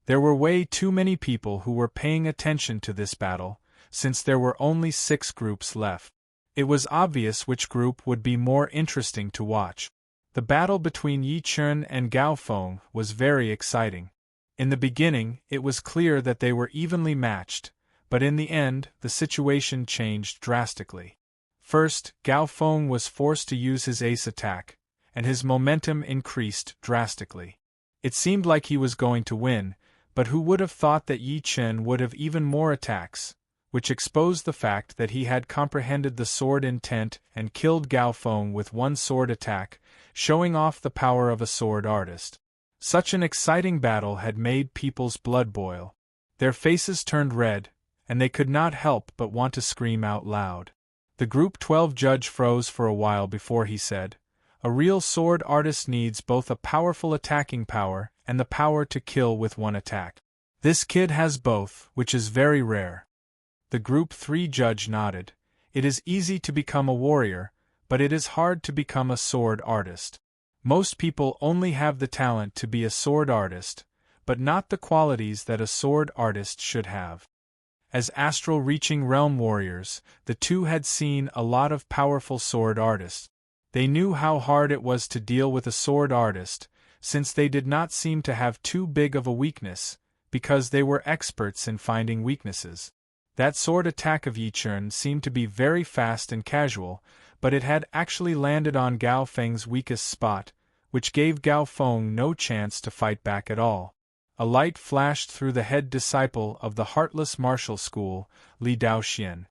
There were way too many people who were paying attention to this battle, since there were only 6 groups left. It was obvious which group would be more interesting to watch. The battle between Yi Chen and Gao Feng was very exciting. In the beginning, it was clear that they were evenly matched, but in the end, the situation changed drastically. First, Gao Feng was forced to use his ace attack, and his momentum increased drastically. It seemed like he was going to win, but who would have thought that Yi Chen would have even more attacks, which exposed the fact that he had comprehended the sword intent and killed Gao Feng with one sword attack, showing off the power of a sword artist. Such an exciting battle had made people's blood boil. Their faces turned red, and they could not help but want to scream out loud. The Group 12 judge froze for a while before he said, "A real sword artist needs both a powerful attacking power and the power to kill with one attack. This kid has both, which is very rare." The Group 3 judge nodded. "It is easy to become a warrior, but it is hard to become a sword artist. Most people only have the talent to be a sword artist, but not the qualities that a sword artist should have." As astral-reaching realm warriors, the two had seen a lot of powerful sword artists. They knew how hard it was to deal with a sword artist, since they did not seem to have too big of a weakness, because they were experts in finding weaknesses. That sword attack of Yi Chen seemed to be very fast and casual, but it had actually landed on Gao Feng's weakest spot, which gave Gao Feng no chance to fight back at all. a light flashed through the head disciple of the heartless martial school, Li Daoxian.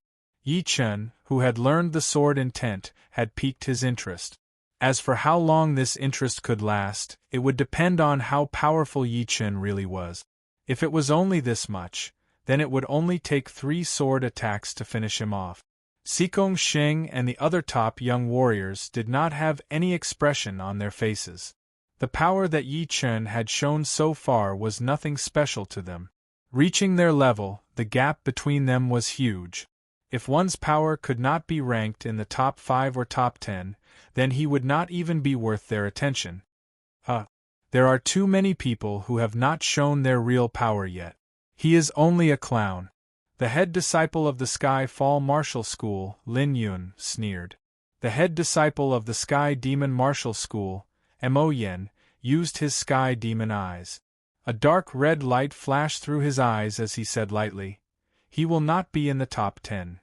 Yi Chen, who had learned the sword intent, had piqued his interest. As for how long this interest could last, it would depend on how powerful Yi Chen really was. If it was only this much, then it would only take 3 sword attacks to finish him off. Sikong Sheng and the other top young warriors did not have any expression on their faces. The power that Yi Chen had shown so far was nothing special to them. Reaching their level, the gap between them was huge. If one's power could not be ranked in the top 5 or top 10, then he would not even be worth their attention. There are too many people who have not shown their real power yet. He is only a clown. The head disciple of the Sky Fall Martial School, Lin Yun, sneered. The head disciple of the Sky Demon Martial School, Mo Yen, used his Sky Demon eyes. A dark red light flashed through his eyes as he said lightly, "He will not be in the top 10.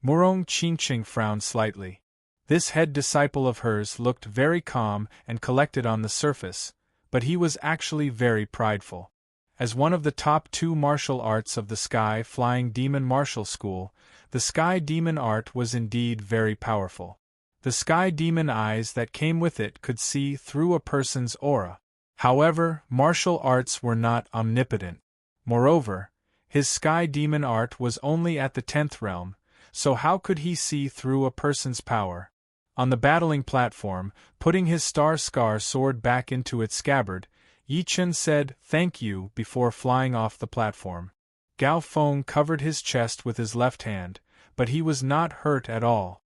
Murong Qingqing frowned slightly. This head disciple of hers looked very calm and collected on the surface, but he was actually very prideful. As one of the top 2 martial arts of the Sky Flying Demon Martial School, the Sky Demon art was indeed very powerful. The Sky Demon eyes that came with it could see through a person's aura. However, martial arts were not omnipotent. Moreover, his Sky Demon art was only at the 10th realm, so how could he see through a person's power? On the battling platform, putting his Star Scar sword back into its scabbard, Yi Chen said, "Thank you," before flying off the platform. Gao Feng covered his chest with his left hand, but he was not hurt at all.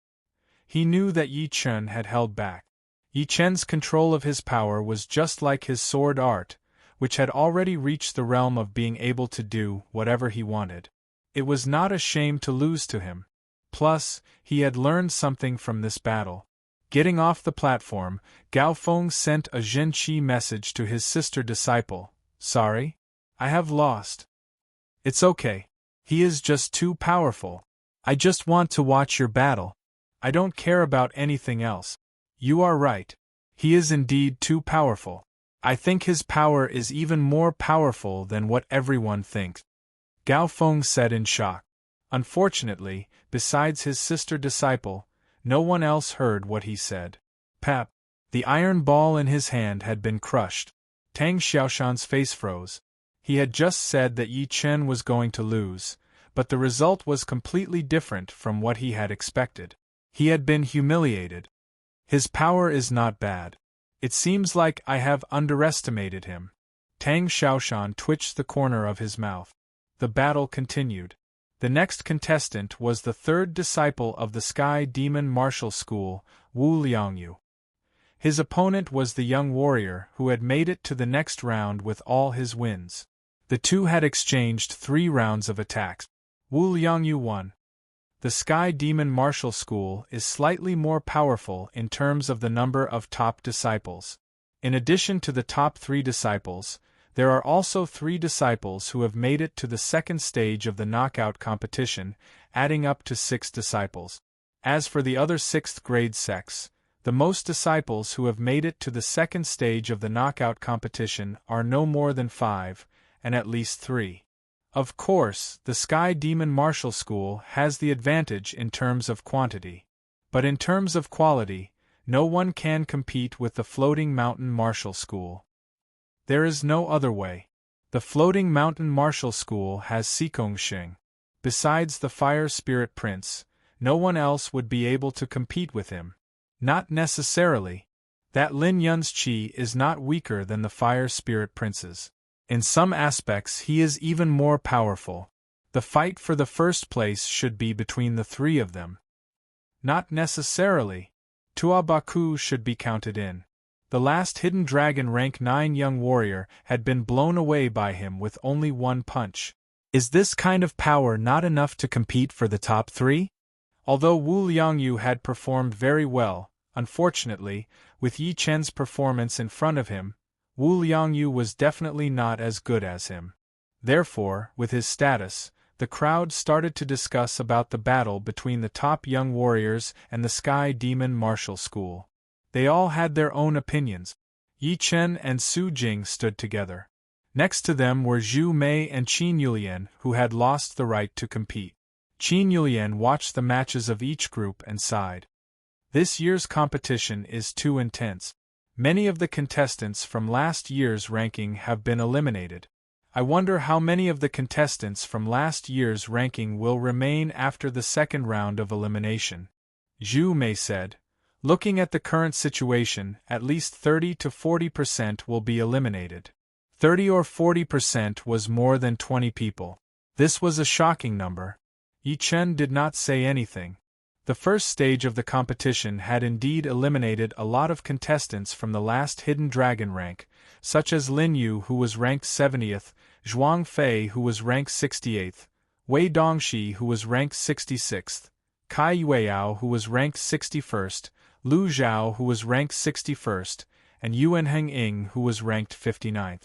He knew that Yi Chen had held back. Yi Chen's control of his power was just like his sword art, which had already reached the realm of being able to do whatever he wanted. It was not a shame to lose to him. Plus, he had learned something from this battle. Getting off the platform, Gao Feng sent a Zhenqi message to his sister disciple. "Sorry? I have lost. It's okay. He is just too powerful. I just want to watch your battle. I don't care about anything else." "You are right. He is indeed too powerful. I think his power is even more powerful than what everyone thinks," Gao Feng said in shock. Unfortunately, besides his sister disciple, no one else heard what he said. Pap! The iron ball in his hand had been crushed. Tang Xiaoshan's face froze. He had just said that Yi Chen was going to lose, but the result was completely different from what he had expected. He had been humiliated. His power is not bad. It seems like I have underestimated him. Tang Xiaoshan twitched the corner of his mouth. The battle continued. The next contestant was the 3rd disciple of the Sky Demon Martial School, Wu Liangyu. His opponent was the young warrior who had made it to the next round with all his wins. The two had exchanged 3 rounds of attacks. Wu Liangyu won. The Sky Demon Martial School is slightly more powerful in terms of the number of top disciples. In addition to the top 3 disciples, there are also 3 disciples who have made it to the 2nd stage of the knockout competition, adding up to 6 disciples. As for the other 6th grade sects, the most disciples who have made it to the 2nd stage of the knockout competition are no more than 5, and at least 3. Of course, the Sky Demon Martial School has the advantage in terms of quantity. But in terms of quality, no one can compete with the Floating Mountain Martial School. There is no other way. The Floating Mountain Martial School has Sikong Sheng. Besides the Fire Spirit Prince, no one else would be able to compete with him. Not necessarily. That Lin Yun's chi is not weaker than the Fire Spirit Prince's. In some aspects he is even more powerful. The fight for the first place should be between the 3 of them. Not necessarily. Tuabaku should be counted in. The last Hidden Dragon rank 9 young warrior had been blown away by him with only 1 punch. Is this kind of power not enough to compete for the top 3? Although Wu Liangyu had performed very well, unfortunately, with Yi Chen's performance in front of him, Wu Liangyu was definitely not as good as him. Therefore, with his status, the crowd started to discuss about the battle between the top young warriors and the Sky Demon Martial School. They all had their own opinions. Yi Chen and Su Jing stood together. Next to them were Zhu Mei and Qin Yulian, who had lost the right to compete. Qin Yulian watched the matches of each group and sighed. This year's competition is too intense. Many of the contestants from last year's ranking have been eliminated. I wonder how many of the contestants from last year's ranking will remain after the second round of elimination. Zhu Mei said. Looking at the current situation, at least 30 to 40% will be eliminated. 30 or 40% was more than 20 people. This was a shocking number. Yi Chen did not say anything. The first stage of the competition had indeed eliminated a lot of contestants from the last Hidden Dragon rank, such as Lin Yu, who was ranked 70th, Zhuang Fei, who was ranked 68th, Wei Dongxi, who was ranked 66th, Kai Yueyao, who was ranked 61st, Lu Zhao, who was ranked 61st, and Yuan Heng-ing, who was ranked 59th.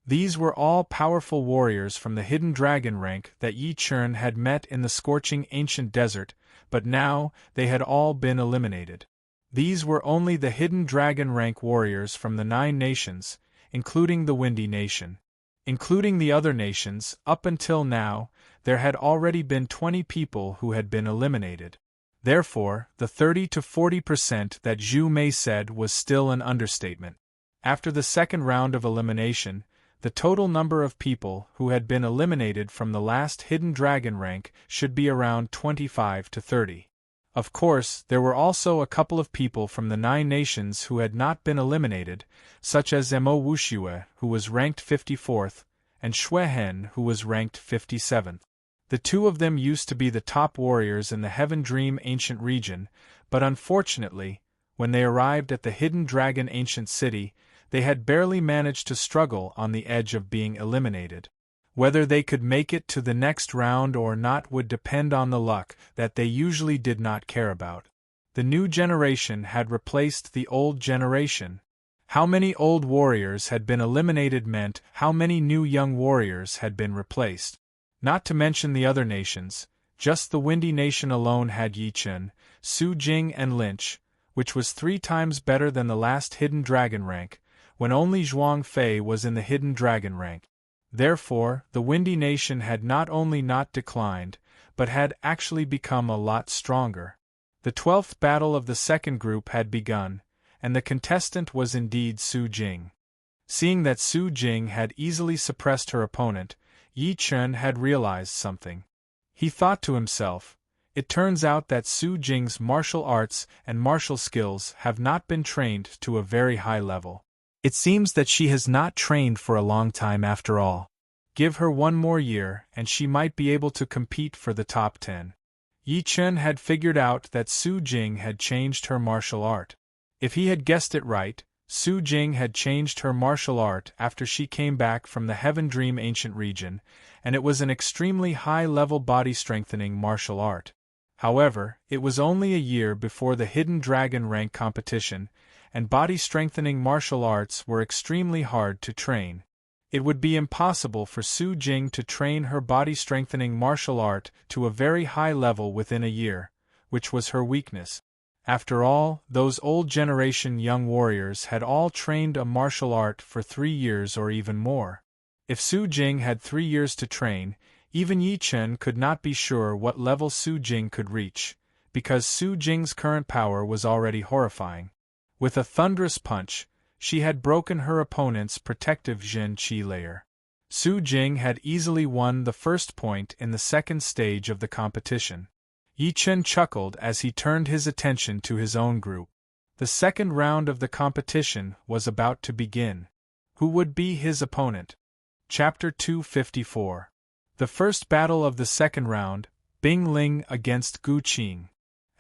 These were all powerful warriors from the Hidden Dragon rank that Yi Chen had met in the scorching ancient desert, but now they had all been eliminated. These were only the Hidden Dragon rank warriors from the 9 nations, including the Windy Nation. Including the other nations, up until now, there had already been 20 people who had been eliminated. Therefore, the 30 to 40% that Zhu Mei said was still an understatement. After the second round of elimination, the total number of people who had been eliminated from the last Hidden Dragon rank should be around 25 to 30. Of course, there were also a couple of people from the 9 nations who had not been eliminated, such as Mo Wuxue, who was ranked 54th, and Xue Hen, who was ranked 57th. The two of them used to be the top warriors in the Heaven Dream Ancient region, but unfortunately, when they arrived at the Hidden Dragon Ancient City, they had barely managed to struggle on the edge of being eliminated. Whether they could make it to the next round or not would depend on the luck that they usually did not care about. The new generation had replaced the old generation. How many old warriors had been eliminated meant how many new young warriors had been replaced. Not to mention the other nations, just the Windy Nation alone had Yi Chen, Su Jing and Lynch, which was 3 times better than the last Hidden Dragon rank, when only Zhuang Fei was in the Hidden Dragon rank. Therefore, the Windy Nation had not only not declined, but had actually become a lot stronger. The 12th battle of the second group had begun, and the contestant was indeed Su Jing. Seeing that Su Jing had easily suppressed her opponent, Yi Chen had realized something. He thought to himself, it turns out that Su Jing's martial arts and martial skills have not been trained to a very high level. It seems that she has not trained for a long time after all. Give her 1 more year and she might be able to compete for the top 10. Yi Chen had figured out that Su Jing had changed her martial art. If he had guessed it right, Su Jing had changed her martial art after she came back from the Heaven Dream Ancient region, and it was an extremely high-level body-strengthening martial art. However, it was only a year before the Hidden Dragon rank competition, and body-strengthening martial arts were extremely hard to train. It would be impossible for Su Jing to train her body-strengthening martial art to a very high level within a year, which was her weakness. After all, those old generation young warriors had all trained a martial art for 3 years or even more. If Su Jing had 3 years to train, even Yi Chen could not be sure what level Su Jing could reach, because Su Jing's current power was already horrifying. With a thunderous punch, she had broken her opponent's protective Zhen Qi layer. Su Jing had easily won the first point in the second stage of the competition. Yi Chen chuckled as he turned his attention to his own group. The second round of the competition was about to begin. Who would be his opponent? Chapter 254. The first battle of the second round, Bing Ling against Gu Qing.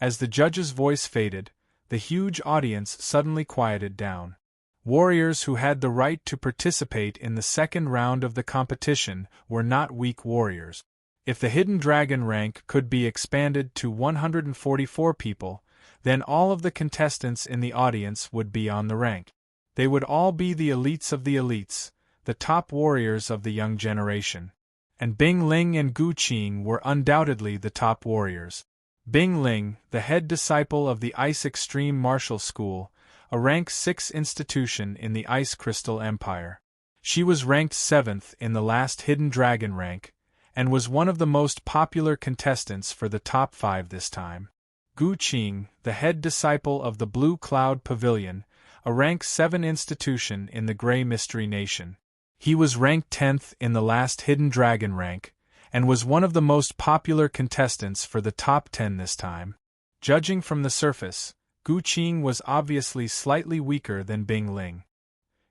As the judge's voice faded, the huge audience suddenly quieted down. Warriors who had the right to participate in the second round of the competition were not weak warriors. If the Hidden Dragon rank could be expanded to 144 people, then all of the contestants in the audience would be on the rank. They would all be the elites of the elites, the top warriors of the young generation. And Bing Ling and Gu Qing were undoubtedly the top warriors. Bing Ling, the head disciple of the Ice Extreme Martial School, a rank 6 institution in the Ice Crystal Empire. She was ranked 7th in the last hidden dragon rank, and was one of the most popular contestants for the top 5 this time. Gu Qing, the head disciple of the Blue Cloud Pavilion, a rank 7 institution in the Grey Mystery Nation. He was ranked 10th in the last hidden dragon rank, and was one of the most popular contestants for the top 10 this time. Judging from the surface, Gu Qing was obviously slightly weaker than Bing Ling.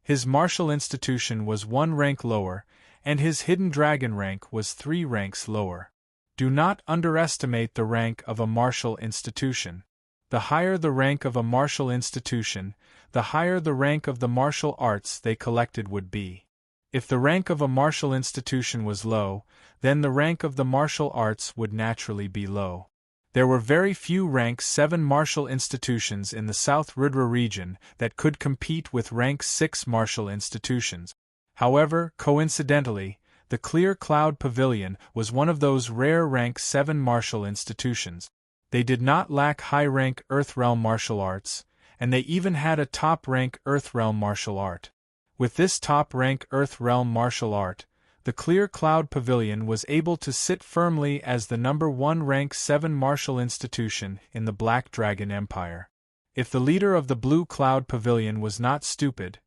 His martial institution was 1 rank lower, and his hidden dragon rank was 3 ranks lower. Do not underestimate the rank of a martial institution. The higher the rank of a martial institution, the higher the rank of the martial arts they collected would be. If the rank of a martial institution was low, then the rank of the martial arts would naturally be low. There were very few rank 7 martial institutions in the South Rudra region that could compete with rank 6 martial institutions. However, coincidentally, the Clear Cloud Pavilion was one of those rare rank 7 martial institutions. They did not lack high-rank Earthrealm martial arts, and they even had a top-rank Earthrealm martial art. With this top-rank Earthrealm martial art, the Clear Cloud Pavilion was able to sit firmly as the number 1 rank 7 martial institution in the Black Dragon Empire. If the leader of the Blue Cloud Pavilion was not stupid,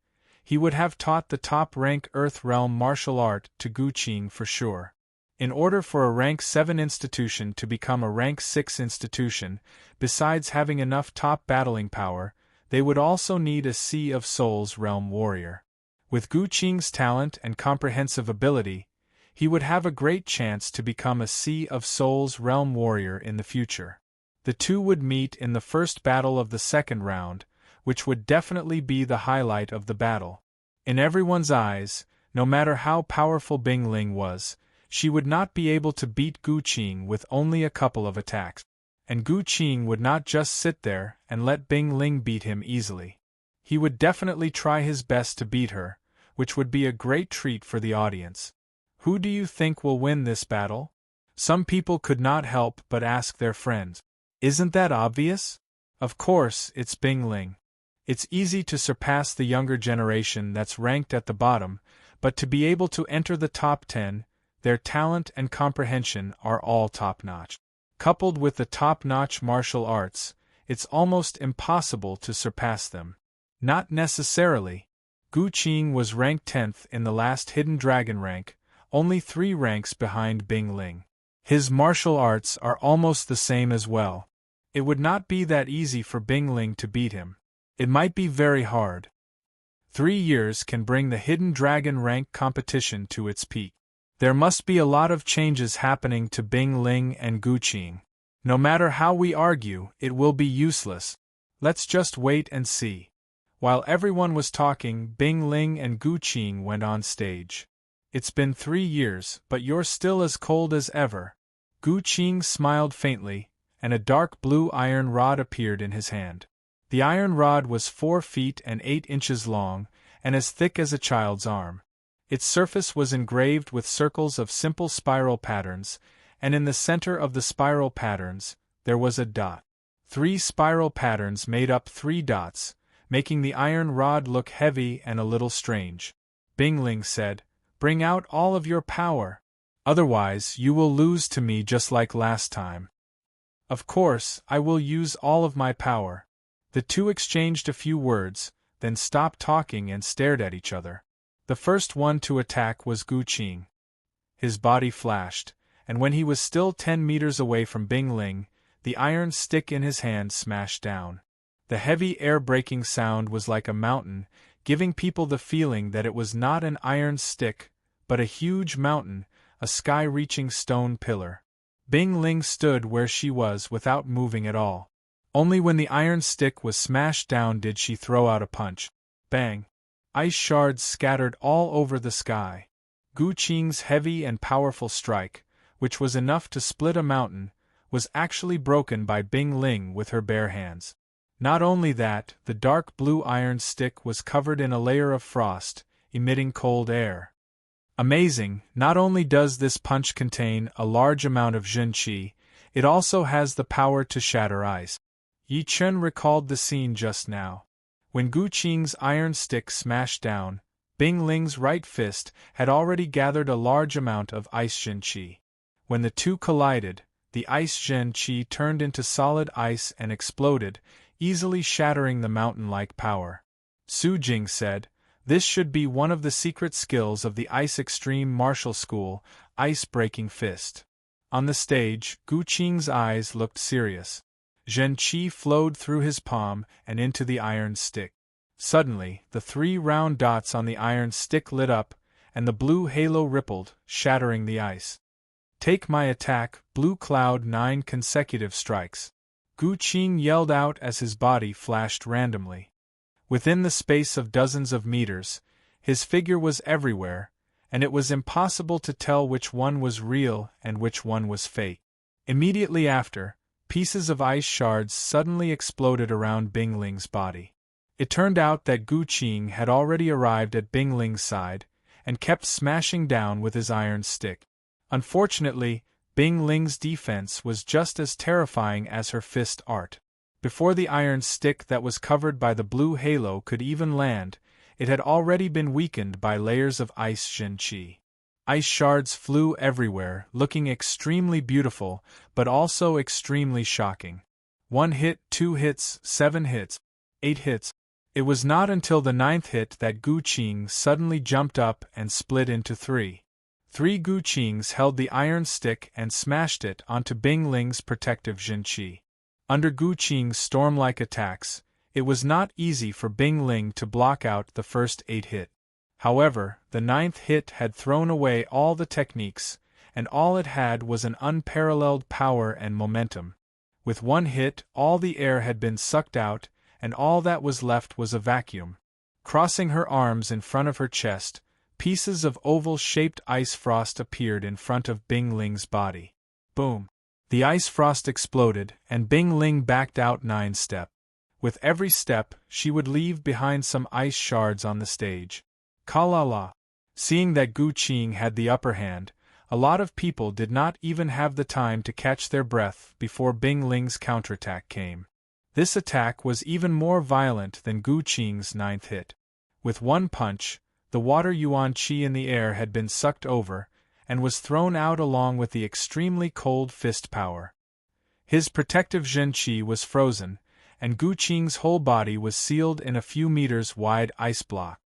he would have taught the top-rank Earthrealm martial art to Gu Qing for sure. In order for a rank 7 institution to become a rank 6 institution, besides having enough top battling power, they would also need a Sea of Souls realm warrior. With Gu Qing's talent and comprehensive ability, he would have a great chance to become a Sea of Souls realm warrior in the future. The two would meet in the first battle of the second round, which would definitely be the highlight of the battle. In everyone's eyes, no matter how powerful Bing Ling was, she would not be able to beat Gu Qing with only a couple of attacks. And Gu Qing would not just sit there and let Bing Ling beat him easily. He would definitely try his best to beat her, which would be a great treat for the audience. Who do you think will win this battle? Some people could not help but ask their friends. Isn't that obvious? Of course, it's Bing Ling. It's easy to surpass the younger generation that's ranked at the bottom, but to be able to enter the top 10, their talent and comprehension are all top-notch. Coupled with the top-notch martial arts, it's almost impossible to surpass them. Not necessarily. Gu Qing was ranked 10th in the last hidden dragon rank, only 3 ranks behind Bing Ling. His martial arts are almost the same as well. It would not be that easy for Bing Ling to beat him. It might be very hard. 3 years can bring the hidden dragon rank competition to its peak. There must be a lot of changes happening to Bing Ling and Gu Qing. No matter how we argue, it will be useless. Let's just wait and see. While everyone was talking, Bing Ling and Gu Qing went on stage. It's been 3 years, but you're still as cold as ever. Gu Qing smiled faintly, and a dark blue iron rod appeared in his hand. The iron rod was 4 feet and 8 inches long, and as thick as a child's arm. Its surface was engraved with circles of simple spiral patterns, and in the center of the spiral patterns, there was a dot. 3 spiral patterns made up 3 dots, making the iron rod look heavy and a little strange. Bing Ling said, "Bring out all of your power. Otherwise, you will lose to me just like last time." "Of course, I will use all of my power." The two exchanged a few words, then stopped talking and stared at each other. The first one to attack was Gu Qing. His body flashed, and when he was still 10 meters away from Bing Ling, the iron stick in his hand smashed down. The heavy air-breaking sound was like a mountain, giving people the feeling that it was not an iron stick, but a huge mountain, a sky-reaching stone pillar. Bing Ling stood where she was without moving at all. Only when the iron stick was smashed down did she throw out a punch. Bang! Ice shards scattered all over the sky. Gu Qing's heavy and powerful strike, which was enough to split a mountain, was actually broken by Bing Ling with her bare hands. Not only that, the dark blue iron stick was covered in a layer of frost, emitting cold air. Amazing, not only does this punch contain a large amount of Jun Qi, it also has the power to shatter ice. Yi Chen recalled the scene just now. When Gu Qing's iron stick smashed down, Bing Ling's right fist had already gathered a large amount of ice Zhen Qi. When the two collided, the ice Zhen Qi turned into solid ice and exploded, easily shattering the mountain-like power. Su Jing said, "This should be one of the secret skills of the Ice Extreme Martial School, Ice-Breaking Fist." On the stage, Gu Qing's eyes looked serious. Zhen Qi flowed through his palm and into the iron stick. Suddenly, the 3 round dots on the iron stick lit up, and the blue halo rippled, shattering the ice. "Take my attack, Blue Cloud, 9 consecutive strikes," Gu Qing yelled out as his body flashed randomly. Within the space of dozens of meters, his figure was everywhere, and it was impossible to tell which one was real and which one was fake. Immediately after, pieces of ice shards suddenly exploded around Bing Ling's body. It turned out that Gu Qing had already arrived at Bing Ling's side, and kept smashing down with his iron stick. Unfortunately, Bing Ling's defense was just as terrifying as her fist art. Before the iron stick that was covered by the blue halo could even land, it had already been weakened by layers of ice Zhen Qi. Ice shards flew everywhere, looking extremely beautiful, but also extremely shocking. 1 hit, 2 hits, 7 hits, 8 hits. It was not until the 9th hit that Gu Qing suddenly jumped up and split into 3. 3 Gu Qings held the iron stick and smashed it onto Bing Ling's protective Zhen Qi. Under Gu Qing's storm-like attacks, it was not easy for Bing Ling to block out the first 8 hit. However, the 9th hit had thrown away all the techniques, and all it had was an unparalleled power and momentum. With 1 hit, all the air had been sucked out, and all that was left was a vacuum. Crossing her arms in front of her chest, pieces of oval-shaped ice frost appeared in front of Bing Ling's body. Boom! The ice frost exploded, and Bing Ling backed out 9 steps. With every step, she would leave behind some ice shards on the stage. Ka-la-la! Seeing that Gu Qing had the upper hand, a lot of people did not even have the time to catch their breath before Bing Ling's counterattack came. This attack was even more violent than Gu Qing's 9th hit. With 1 punch, the water Yuan Qi in the air had been sucked over, and was thrown out along with the extremely cold fist power. His protective Zhen Qi was frozen, and Gu Qing's whole body was sealed in a few meters wide ice block.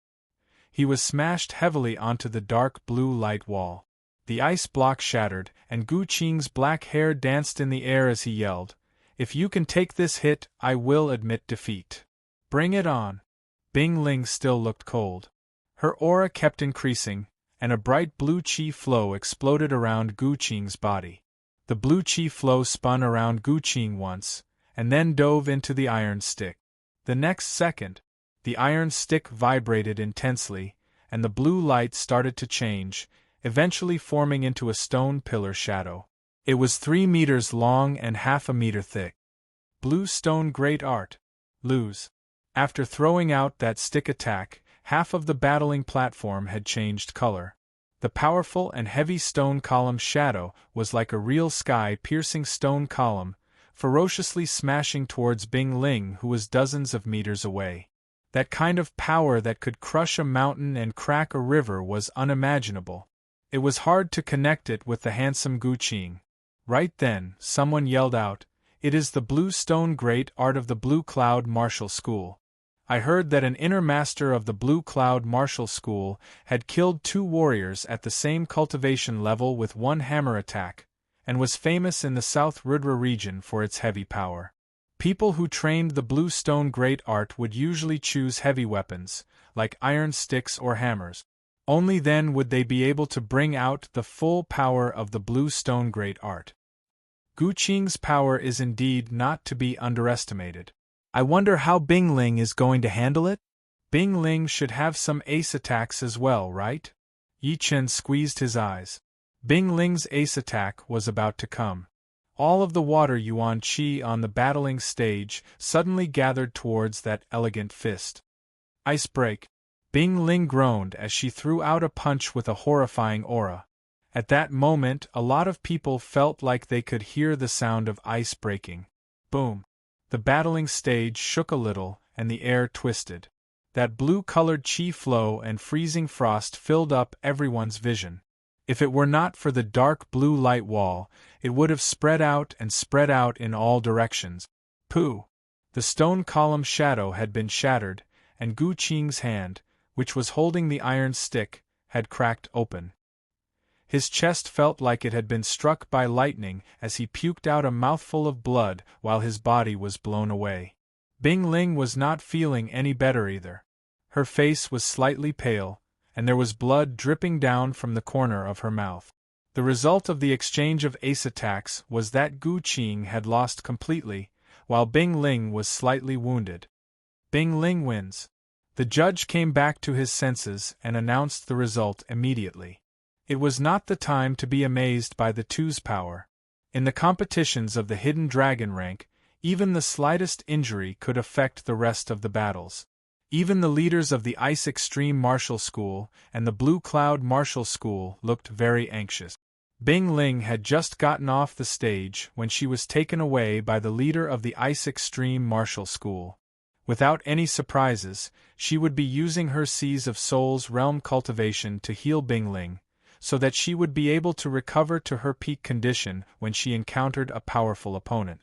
He was smashed heavily onto the dark blue light wall. The ice block shattered, and Gu Qing's black hair danced in the air as he yelled, "If you can take this hit, I will admit defeat. Bring it on." Bing Ling still looked cold. Her aura kept increasing, and a bright blue qi flow exploded around Gu Qing's body. The blue qi flow spun around Gu Qing once, and then dove into the iron stick. The next second, the iron stick vibrated intensely, and the blue light started to change, eventually forming into a stone pillar shadow. It was 3 meters long and half a meter thick. Blue stone great art. Lose. After throwing out that stick attack, half of the battling platform had changed color. The powerful and heavy stone column shadow was like a real sky-piercing stone column, ferociously smashing towards Bing Ling, who was dozens of meters away. That kind of power that could crush a mountain and crack a river was unimaginable. It was hard to connect it with the handsome Gu Qing. Right then, someone yelled out, "It is the blue stone great art of the Blue Cloud Martial School. I heard that an inner master of the Blue Cloud Martial School had killed 2 warriors at the same cultivation level with 1 hammer attack, and was famous in the South Rudra region for its heavy power. People who trained the blue stone great art would usually choose heavy weapons, like iron sticks or hammers. Only then would they be able to bring out the full power of the blue stone great art. Gu Qing's power is indeed not to be underestimated. I wonder how Bing Ling is going to handle it? Bing Ling should have some ace attacks as well, right?" Yi Chen squeezed his eyes. Bing Ling's ace attack was about to come. All of the water Yuan Qi on the battling stage suddenly gathered towards that elegant fist. "Ice break!" Bing Ling groaned as she threw out a punch with a horrifying aura. At that moment, a lot of people felt like they could hear the sound of ice breaking. Boom! The battling stage shook a little, and the air twisted. That blue-colored chi flow and freezing frost filled up everyone's vision. If it were not for the dark blue light wall, it would have spread out in all directions. Pooh! The stone column shadow had been shattered, and Gu Qing's hand, which was holding the iron stick, had cracked open. His chest felt like it had been struck by lightning as he puked out a mouthful of blood while his body was blown away. Bing Ling was not feeling any better either. Her face was slightly pale, and there was blood dripping down from the corner of her mouth. The result of the exchange of ace attacks was that Gu Qing had lost completely, while Bing Ling was slightly wounded. Bing Ling wins. The judge came back to his senses and announced the result immediately. It was not the time to be amazed by the two's power. In the competitions of the hidden dragon rank, even the slightest injury could affect the rest of the battles. Even the leaders of the Ice Extreme Martial School and the Blue Cloud Martial School looked very anxious. Bing Ling had just gotten off the stage when she was taken away by the leader of the Ice Extreme Martial School. Without any surprises, she would be using her Seas of Soul's realm cultivation to heal Bing Ling, so that she would be able to recover to her peak condition when she encountered a powerful opponent.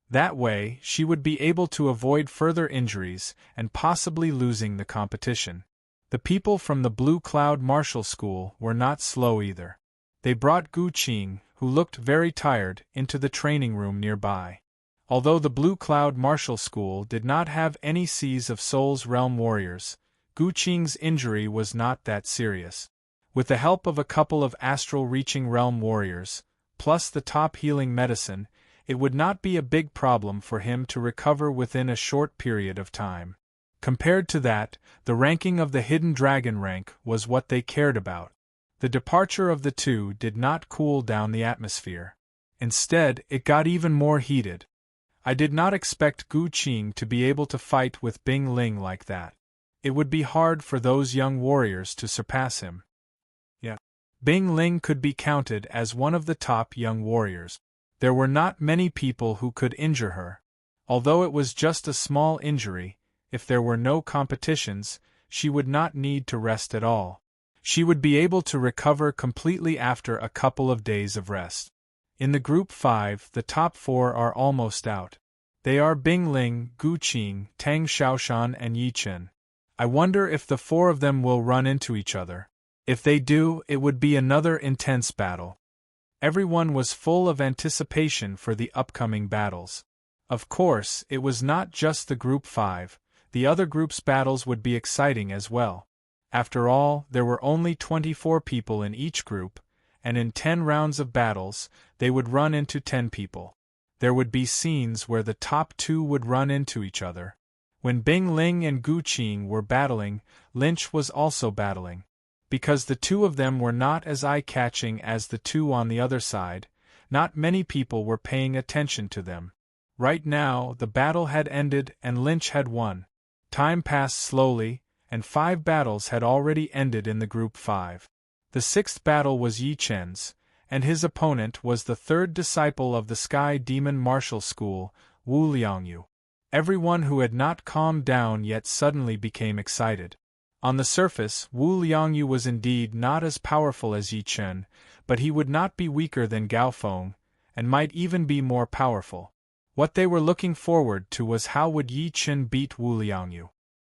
That way, she would be able to avoid further injuries and possibly losing the competition. The people from the Blue Cloud Martial School were not slow either. They brought Gu Qing, who looked very tired, into the training room nearby. Although the Blue Cloud Martial School did not have any Seas of Soul's realm warriors, Gu Qing's injury was not that serious. With the help of a couple of astral-reaching realm warriors, plus the top healing medicine, it would not be a big problem for him to recover within a short period of time. Compared to that, the ranking of the hidden dragon rank was what they cared about. The departure of the two did not cool down the atmosphere. Instead, it got even more heated. I did not expect Gu Qing to be able to fight with Bing Ling like that. It would be hard for those young warriors to surpass him. Bing Ling could be counted as one of the top young warriors. There were not many people who could injure her. Although it was just a small injury, if there were no competitions, she would not need to rest at all. She would be able to recover completely after a couple of days of rest. In the Group 5, the top 4 are almost out. They are Bing Ling, Gu Qing, Tang Xiaoshan and Yi Chen. I wonder if the 4 of them will run into each other. If they do, it would be another intense battle. Everyone was full of anticipation for the upcoming battles. Of course, it was not just the Group 5, the other groups' battles would be exciting as well. After all, there were only 24 people in each group, and in 10 rounds of battles, they would run into 10 people. There would be scenes where the top 2 would run into each other. When Bing Ling and Gu Qing were battling, Lynch was also battling. Because the two of them were not as eye-catching as the two on the other side, not many people were paying attention to them. Right now, the battle had ended and Lynch had won. Time passed slowly, and 5 battles had already ended in the Group 5. The 6th battle was Yi Chen's, and his opponent was the 3rd disciple of the Sky Demon Martial School, Wu Liangyu. Everyone who had not calmed down yet suddenly became excited. On the surface, Wu Liangyu was indeed not as powerful as Yi Chen, but he would not be weaker than Gao Feng, and might even be more powerful. What they were looking forward to was how would Yi Chen beat Wu Liangyu.